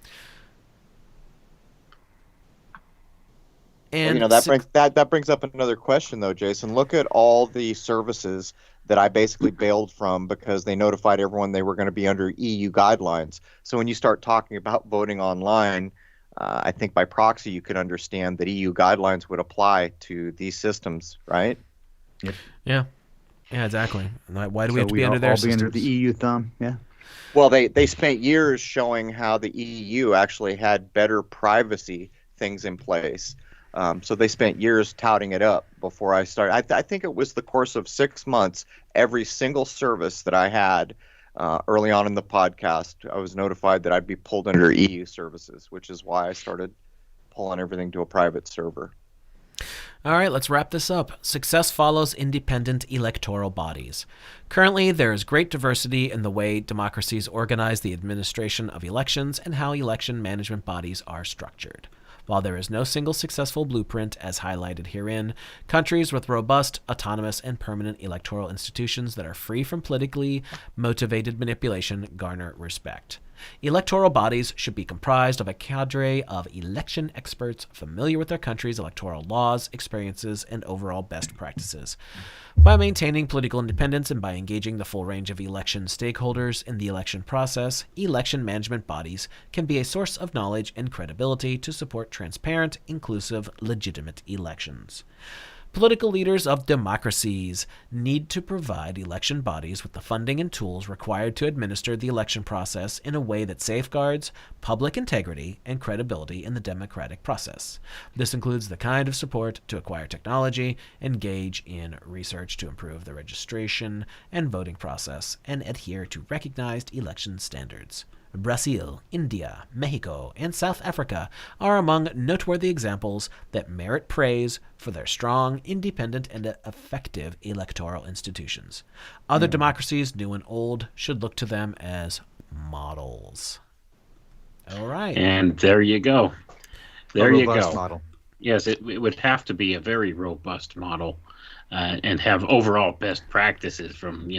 And that brings up another question, though, Jason. Look at all the services that I basically bailed from because they notified everyone they were going to be under EU guidelines. So when you start talking about voting online, I think by proxy you could understand that EU guidelines would apply to these systems, right? Yep. Yeah, exactly. Why do we have to be under their all systems? be under the EU thumb? Yeah. Well, they spent years showing how the EU actually had better privacy things in place. So they spent years touting it up before I started. I think it was the course of 6 months, every single service that I had early on in the podcast, I was notified that I'd be pulled under EU services, which is why I started pulling everything to a private server. All right, let's wrap this up. Success follows independent electoral bodies. Currently, there is great diversity in the way democracies organize the administration of elections and how election management bodies are structured. While there is no single successful blueprint as highlighted herein, countries with robust, autonomous, and permanent electoral institutions that are free from politically motivated manipulation garner respect. Electoral bodies should be comprised of a cadre of election experts familiar with their country's electoral laws, experiences, and overall best practices. By maintaining political independence and by engaging the full range of election stakeholders in the election process, election management bodies can be a source of knowledge and credibility to support transparent, inclusive, legitimate elections. Political leaders of democracies need to provide election bodies with the funding and tools required to administer the election process in a way that safeguards public integrity and credibility in the democratic process. This includes the kind of support to acquire technology, engage in research to improve the registration and voting process, and adhere to recognized election standards. Brazil, India, Mexico, and South Africa are among noteworthy examples that merit praise for their strong, independent, and effective electoral institutions. Other democracies, new and old, should look to them as models. All right. And there you go. There you go. Model. Yes, it would have to be a very robust model and have overall best practices from,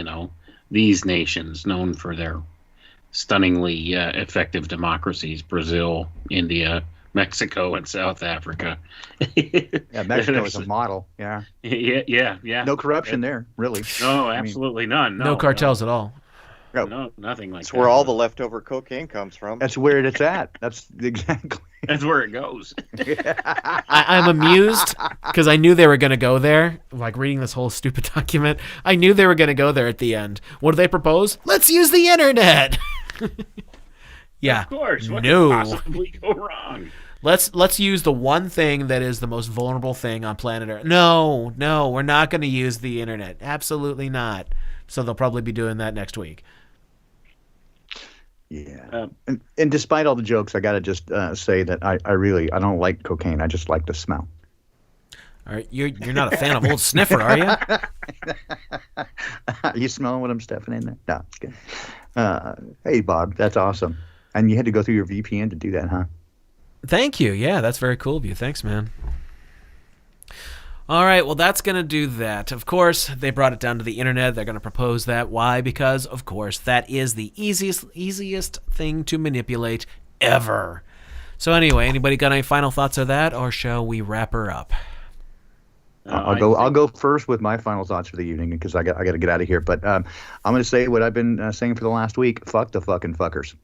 these nations known for their stunningly effective democracies: Brazil, India, Mexico, and South Africa. Yeah, Mexico is a model. Yeah. Yeah. No corruption there, really. No, absolutely none. No cartels at all. No, nothing like that. That's where all the leftover cocaine comes from. That's where it's at. That's exactly. That's where it goes. I'm amused because I knew they were going to go there. Like reading this whole stupid document, I knew they were going to go there at the end. What do they propose? Let's use the internet. Yeah. Of course. What no. could possibly go wrong? Let's use the one thing that is the most vulnerable thing on planet Earth. No, we're not going to use the internet. Absolutely not. So they'll probably be doing that next week. Yeah. And despite all the jokes, I got to just say that I don't like cocaine. I just like the smell. All right, you're not a fan of Old Sniffer, are you? Are you smelling what I'm stuffing in there? No, it's good. Hey, Bob, that's awesome. And you had to go through your VPN to do that, huh? Thank you. Yeah, that's very cool of you. Thanks, man. All right, well, that's going to do that. Of course, they brought it down to the internet. They're going to propose that. Why? Because, of course, that is the easiest thing to manipulate ever. So anyway, anybody got any final thoughts of that, or shall we wrap her up? I'll go first with my final thoughts for the evening because I got to get out of here. But I'm going to say what I've been saying for the last week: fuck the fucking fuckers.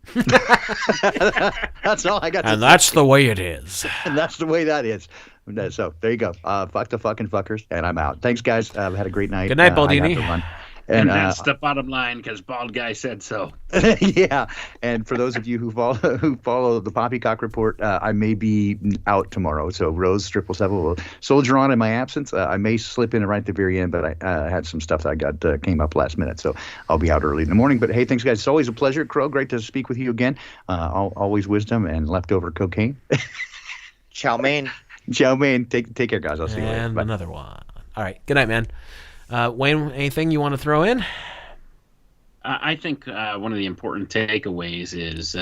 That's all I got. And that's the way it is. And that's the way that is. So there you go. Fuck the fucking fuckers, and I'm out. Thanks, guys. Had a great night. Good night, Baldini. And that's the bottom line because Bald Guy said so. Yeah. And for those of you who follow the Poppycock Report, I may be out tomorrow. So Rose 777 will soldier on in my absence. I may slip in right at the very end, but I had some stuff that I got came up last minute. So I'll be out early in the morning. But hey, thanks, guys. It's always a pleasure. Crow, great to speak with you again. Always wisdom and leftover cocaine. Chow mein. Chow mein. Take care, guys. I'll see you later. And Bye. another one. All right. Good night, man. Wayne, anything you want to throw in? I think one of the important takeaways is,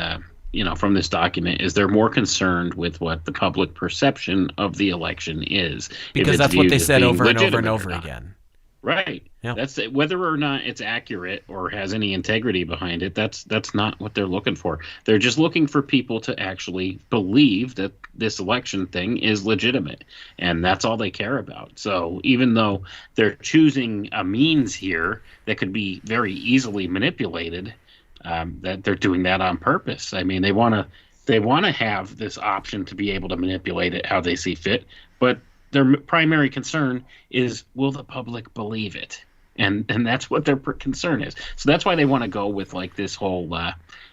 from this document is they're more concerned with what the public perception of the election is. Because that's what they said over and over and over again. Right. Yeah. That's whether or not it's accurate or has any integrity behind it. That's not what they're looking for. They're just looking for people to actually believe that this election thing is legitimate, and that's all they care about. So even though they're choosing a means here that could be very easily manipulated, that they're doing that on purpose. I mean, they want to have this option to be able to manipulate it how they see fit, but their primary concern is, will the public believe it? And that's what their concern is. So that's why they want to go with like this whole,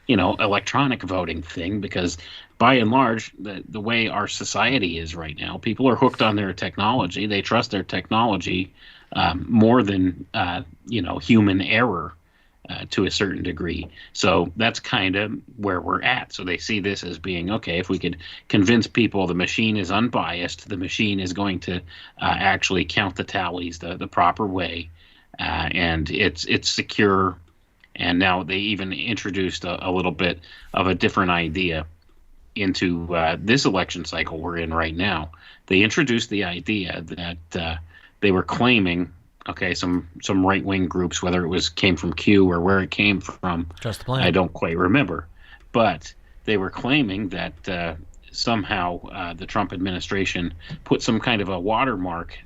electronic voting thing, because by and large, the way our society is right now, people are hooked on their technology. They trust their technology more than, human error. To a certain degree. So that's kind of where we're at. So they see this as being, okay, if we could convince people the machine is unbiased, the machine is going to actually count the tallies the proper way, and it's secure. And now they even introduced a little bit of a different idea into this election cycle we're in right now. They introduced the idea that they were claiming, okay, some right-wing groups, whether it came from Q or where it came from, Just the plan. I don't quite remember. But they were claiming that somehow the Trump administration put some kind of a watermark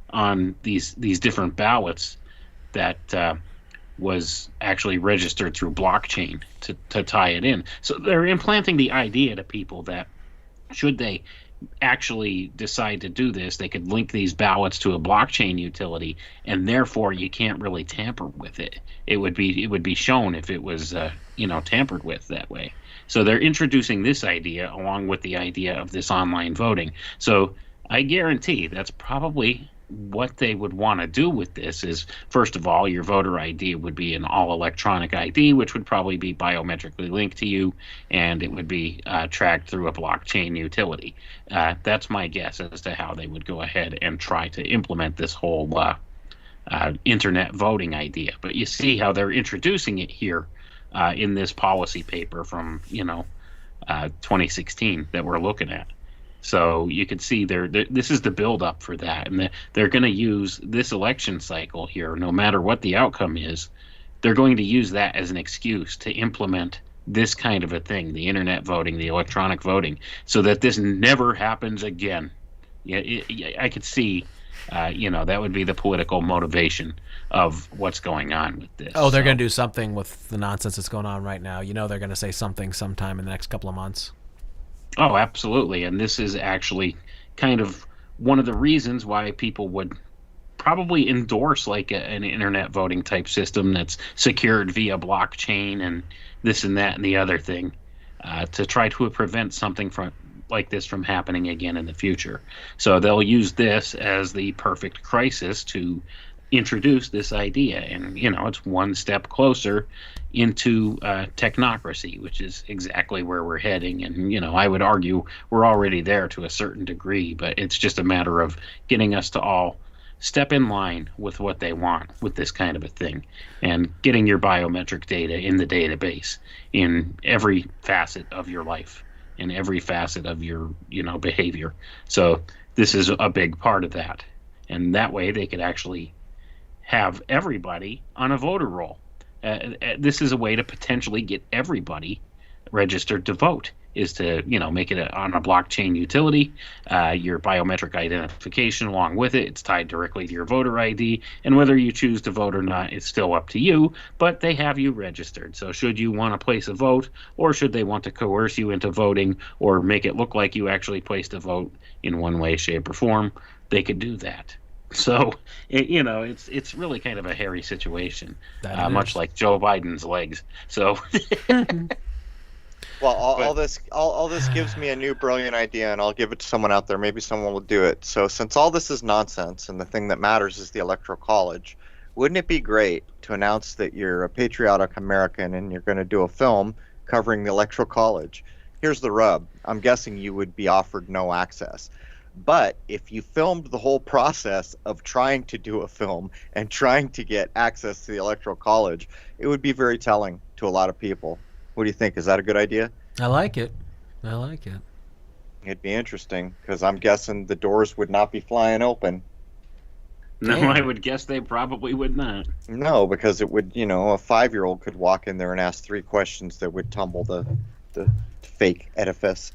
on these different ballots that was actually registered through blockchain to tie it in. So they're implanting the idea to people that should they actually decide to do this, they could link these ballots to a blockchain utility, and therefore you can't really tamper with it. It would be shown if it was tampered with that way. So they're introducing this idea along with the idea of this online voting. So I guarantee that's probably what they would want to do with this is, first of all, your voter ID would be an all electronic ID, which would probably be biometrically linked to you, and it would be tracked through a blockchain utility. That's my guess as to how they would go ahead and try to implement this whole internet voting idea. But you see how they're introducing it here in this policy paper from 2016 that we're looking at. So you can see this is the build-up for that, and they're going to use this election cycle here, no matter what the outcome is. They're going to use that as an excuse to implement this kind of a thing, the internet voting, the electronic voting, so that this never happens again. Yeah, I could see, that would be the political motivation of what's going on with this. Oh, they're going to do something with the nonsense that's going on right now. They're going to say something sometime in the next couple of months. Oh, absolutely. And this is actually kind of one of the reasons why people would probably endorse like an internet voting type system that's secured via blockchain and this and that and the other thing, to try to prevent something from like this from happening again in the future. So they'll use this as the perfect crisis to introduce this idea, and it's one step closer into technocracy, which is exactly where we're heading. And I would argue we're already there to a certain degree, but it's just a matter of getting us to all step in line with what they want with this kind of a thing, and getting your biometric data in the database in every facet of your life, in every facet of your behavior. So this is a big part of that, and that way they could actually have everybody on a voter roll. This is a way to potentially get everybody registered to vote, is to make it on a blockchain utility. Your biometric identification along with it, it's tied directly to your voter ID, and whether you choose to vote or not, it's still up to you, but they have you registered. So should you want to place a vote, or should they want to coerce you into voting, or make it look like you actually placed a vote in one way, shape, or form, they could do that. So it's really kind of a hairy situation, much like Joe Biden's legs. So Well, all this gives me a new brilliant idea, and I'll give it to someone out there. Maybe someone will do it. So since all this is nonsense, and the thing that matters is the Electoral College, wouldn't it be great to announce that you're a patriotic American and you're going to do a film covering the Electoral College? Here's the rub. I'm guessing you would be offered no access. But if you filmed the whole process of trying to do a film and trying to get access to the Electoral College, it would be very telling to a lot of people. What do you think? Is that a good idea? I like it. It'd be interesting, because I'm guessing the doors would not be flying open. No, I would guess they probably would not. No, because it would, a 5-year-old could walk in there and ask 3 questions that would tumble the fake edifice.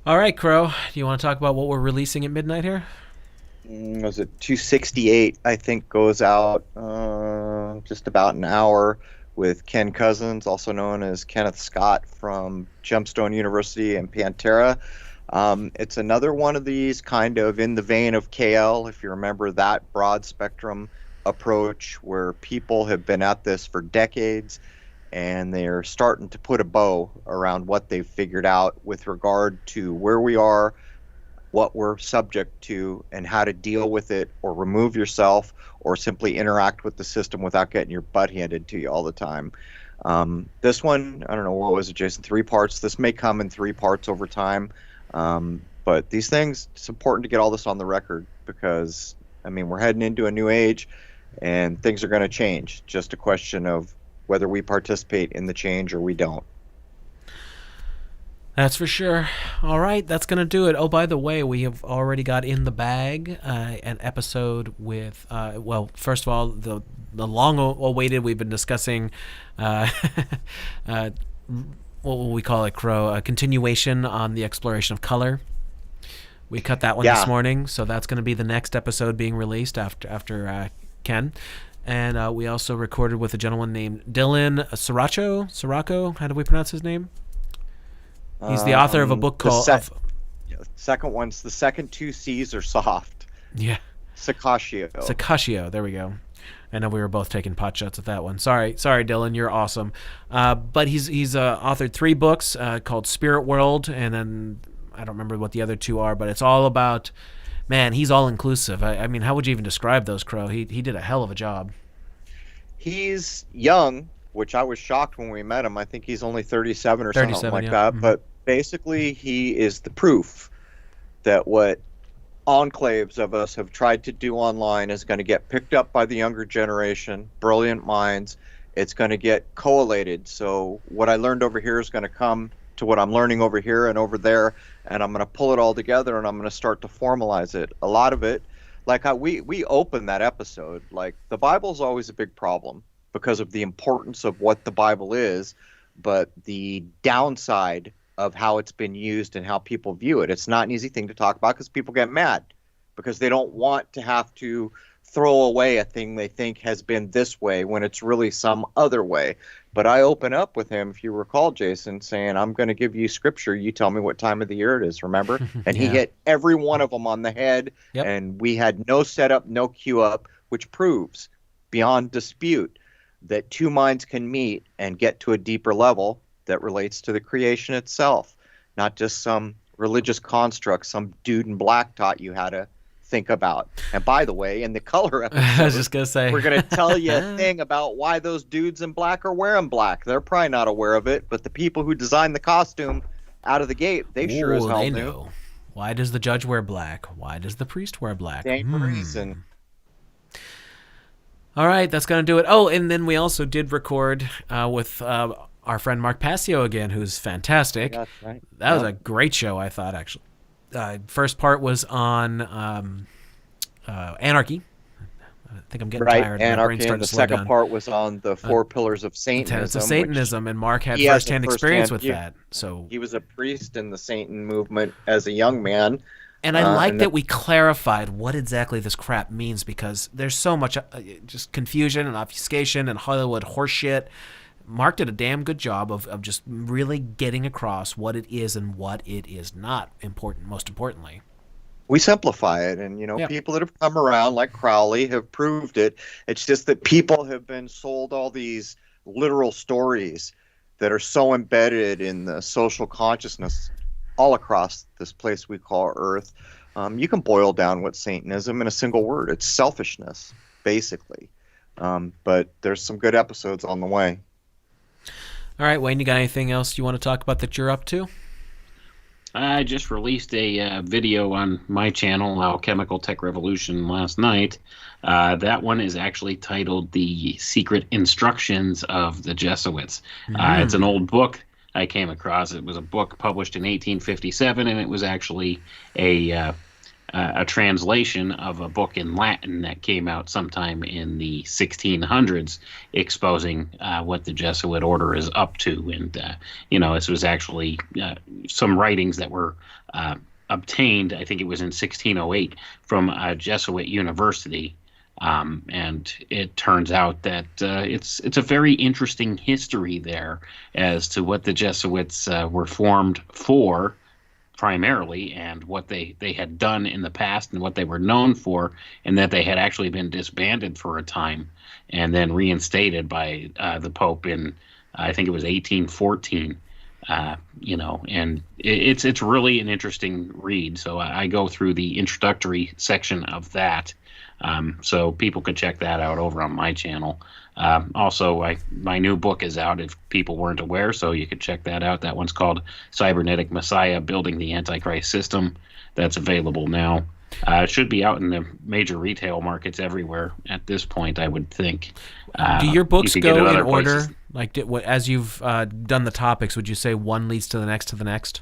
All right, Crow, do you want to talk about what we're releasing at midnight here? Was it 268, I think, goes out just about an hour, with Ken Cousins, also known as Kenneth Scott from Gemstone University and Pantera. It's another one of these kind of in the vein of KL, if you remember that broad spectrum approach, where people have been at this for decades and they're starting to put a bow around what they've figured out with regard to where we are, what we're subject to, and how to deal with it, or remove yourself, or simply interact with the system without getting your butt handed to you all the time. This one, I don't know, what was it, Jason? 3 parts. This may come in 3 parts over time. But these things, it's important to get all this on the record, because, we're heading into a new age and things are going to change. Just a question of whether we participate in the change or we don't. That's for sure. All right, that's going to do it. Oh, by the way, we have already got in the bag an episode with, first of all, the long-awaited, we've been discussing, what will we call it, Crow? A continuation on the exploration of color. We cut that one this morning, so that's going to be the next episode being released after Ken. And we also recorded with a gentleman named Dylan Sirocco. How do we pronounce his name? He's the author of a book called... second one's, the second 2 C's are soft. Yeah. Sakashio. There we go. I know we were both taking pot shots at that one. Sorry, Dylan, you're awesome. But he's authored 3 books called Spirit World, and then I don't remember what the other 2 are, but it's all about... Man, he's all-inclusive. How would you even describe those, Crow? He did a hell of a job. He's young, which I was shocked when we met him. I think he's only 37 or something like that. Mm-hmm. But basically, he is the proof that what enclaves of us have tried to do online is going to get picked up by the younger generation, brilliant minds. It's going to get collated. So what I learned over here is going to come to what I'm learning over here and over there, and I'm going to pull it all together, and I'm going to start to formalize it. A lot of it, like how we open that episode, like the Bible's always a big problem because of the importance of what the Bible is, but the downside of how it's been used and how people view it. It's not an easy thing to talk about because people get mad because they don't want to have to throw away a thing they think has been this way when it's really some other way. But I open up with him, if you recall, Jason, saying, I'm going to give you scripture. You tell me what time of the year it is, remember? And he hit every one of them on the head. Yep. And we had no setup, no cue up, which proves beyond dispute that 2 minds can meet and get to a deeper level that relates to the creation itself. not just some religious construct some dude in black taught you how to think about. And by the way, in the color episode, I was just going to say. we're going to tell you a thing about why those dudes in black are wearing black. They're probably not aware of it, but the people who designed the costume out of the gate, they sure as hell they knew. know. Why does the judge wear black? Why does the priest wear black? Same reason. All right, that's going to do it. Oh, and then we also did record with our friend Mark Passio again, who's fantastic. That's right. That was a great show, I thought, actually. First part was on anarchy. I think I'm getting tired. Anarchy, and the second part was on the four pillars of Satanism. Tenets of Satanism, and Mark had he has first-hand a experience with firsthand- that. So He was a priest in the Satan movement as a young man. And I like and that we clarified what exactly this crap means, because there's so much just confusion and obfuscation and Hollywood horseshit. Mark did a damn good job of just really getting across what it is and what it is not important, most importantly. We simplify it, and people that have come around like Crowley have proved it. It's just that people have been sold all these literal stories that are so embedded in the social consciousness all across this place we call Earth. You can boil down what Satanism in a single word. It's selfishness, basically. But there's some good episodes on the way. All right, Wayne, you got anything else you want to talk about that you're up to? I just released a video on my channel, Alchemical Tech Revolution, last night. That one is actually titled The Secret Instructions of the Jesuits. It's an old book I came across. It was a book published in 1857, and it was actually a translation of a book in Latin that came out sometime in the 1600s, exposing what the Jesuit order is up to. And this was actually some writings that were obtained, I think it was in 1608, from a Jesuit university. And it turns out that it's a very interesting history there as to what the Jesuits were formed for, primarily, and what they had done in the past and what they were known for, and that they had actually been disbanded for a time and then reinstated by the Pope in, I think it was 1814. And it's really an interesting read. So I go through the introductory section of that. So people could check that out over on my channel. Also, my new book is out if people weren't aware, so you could check that out. That one's called Cybernetic Messiah, Building the Antichrist System. That's available now. It should be out in the major retail markets everywhere at this point, I would think. Do your books you could get it go in other order? places. Like, as you've done the topics, would you say one leads to the next to the next?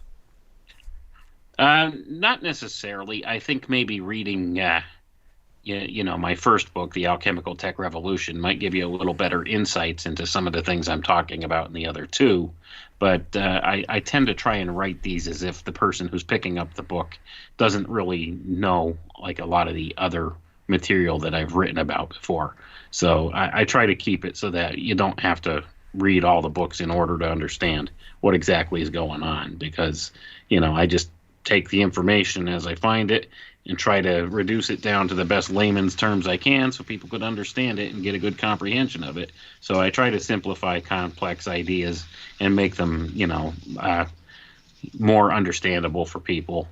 Not necessarily. I think maybe reading... my first book, The Alchemical Tech Revolution, might give you a little better insights into some of the things I'm talking about in the other two. But I tend to try and write these as if the person who's picking up the book doesn't really know like a lot of the other material that I've written about before. So I try to keep it so that you don't have to read all the books in order to understand what exactly is going on, because, I just take the information as I find it and try to reduce it down to the best layman's terms I can so people could understand it and get a good comprehension of it. So I try to simplify complex ideas and make them, more understandable for people,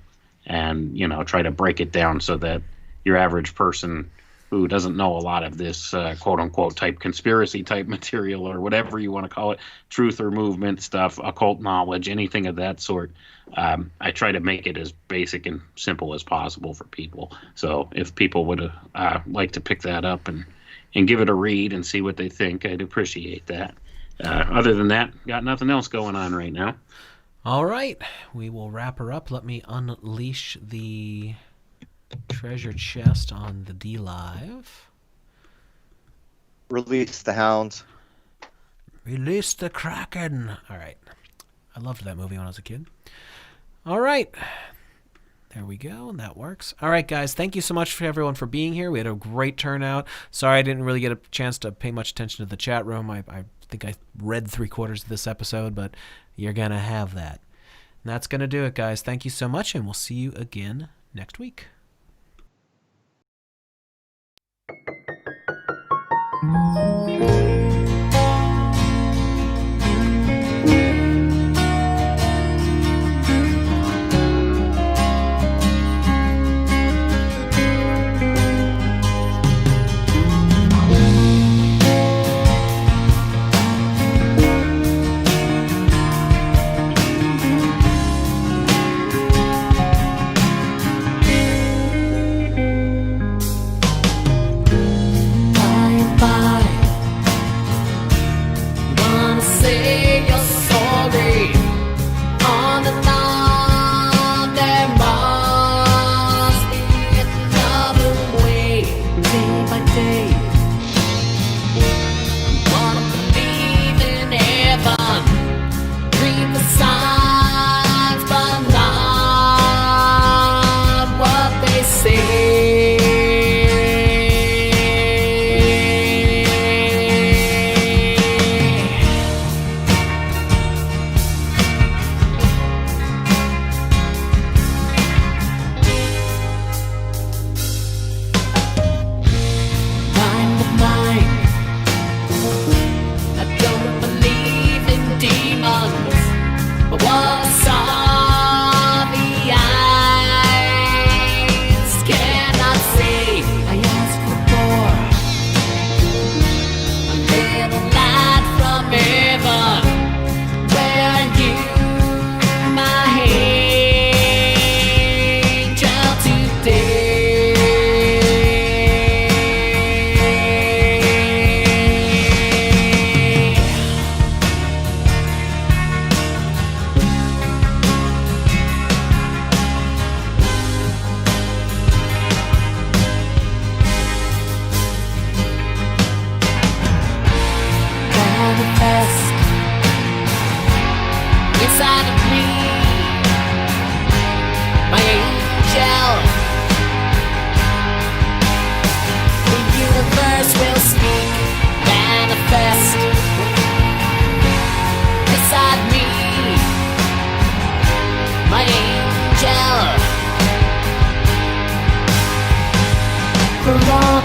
and, try to break it down so that your average person who doesn't know a lot of this quote-unquote type conspiracy type material, or whatever you want to call it, truth or movement stuff, occult knowledge, anything of that sort, I try to make it as basic and simple as possible for people. So if people would like to pick that up and give it a read and see what they think, I'd appreciate that. Other than that, got nothing else going on right now. All right, we will wrap her up. Let me unleash the treasure chest on the D Live. Release the hounds. Release the Kraken. All right. I loved that movie when I was a kid. All right. There we go. That works. All right, guys. Thank you so much for everyone for being here. We had a great turnout. Sorry I didn't really get a chance to pay much attention to the chat room. I think I read 3/4 of this episode, but you're going to have that. And that's going to do it, guys. Thank you so much, and we'll see you again next week.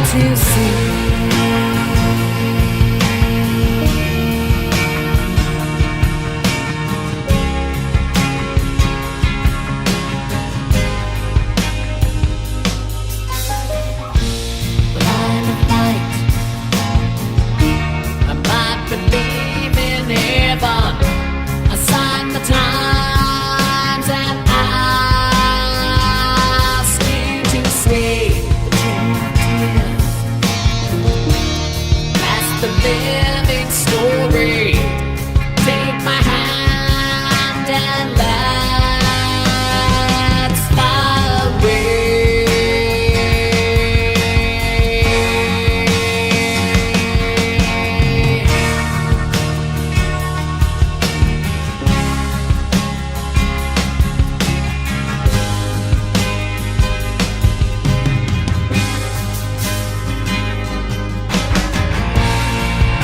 to see. Line of light, I might believe in heaven. I sign the times and ask you to stay. That's the living story. Take my hand and let's fly away.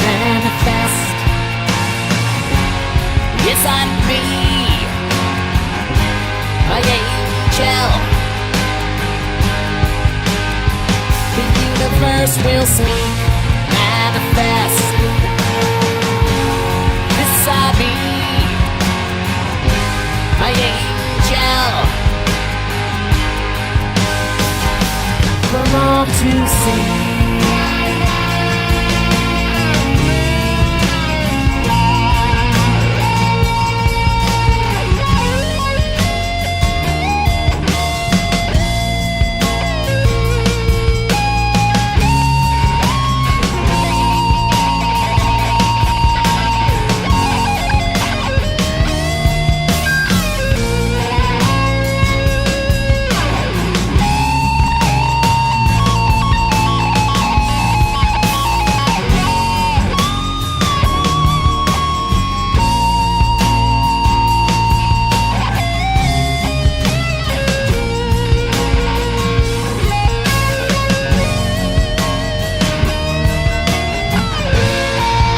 Manifest. Yes, I'm me, my angel. The universe will speak. Manifest. Yes, I be, my angel. For all to see.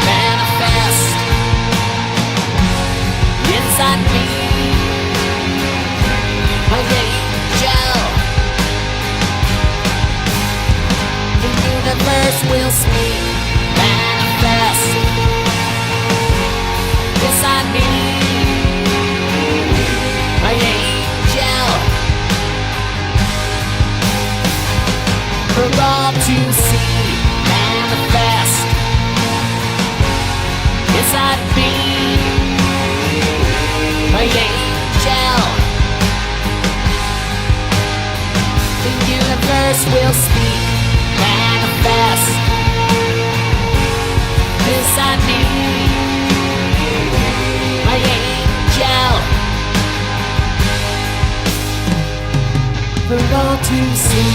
Manifest inside me, my angel. The universe will speak. Manifest inside me, my angel. For all to see. Manifest inside me, my angel. The universe will speak. Manifest inside me, my angel. For all to see.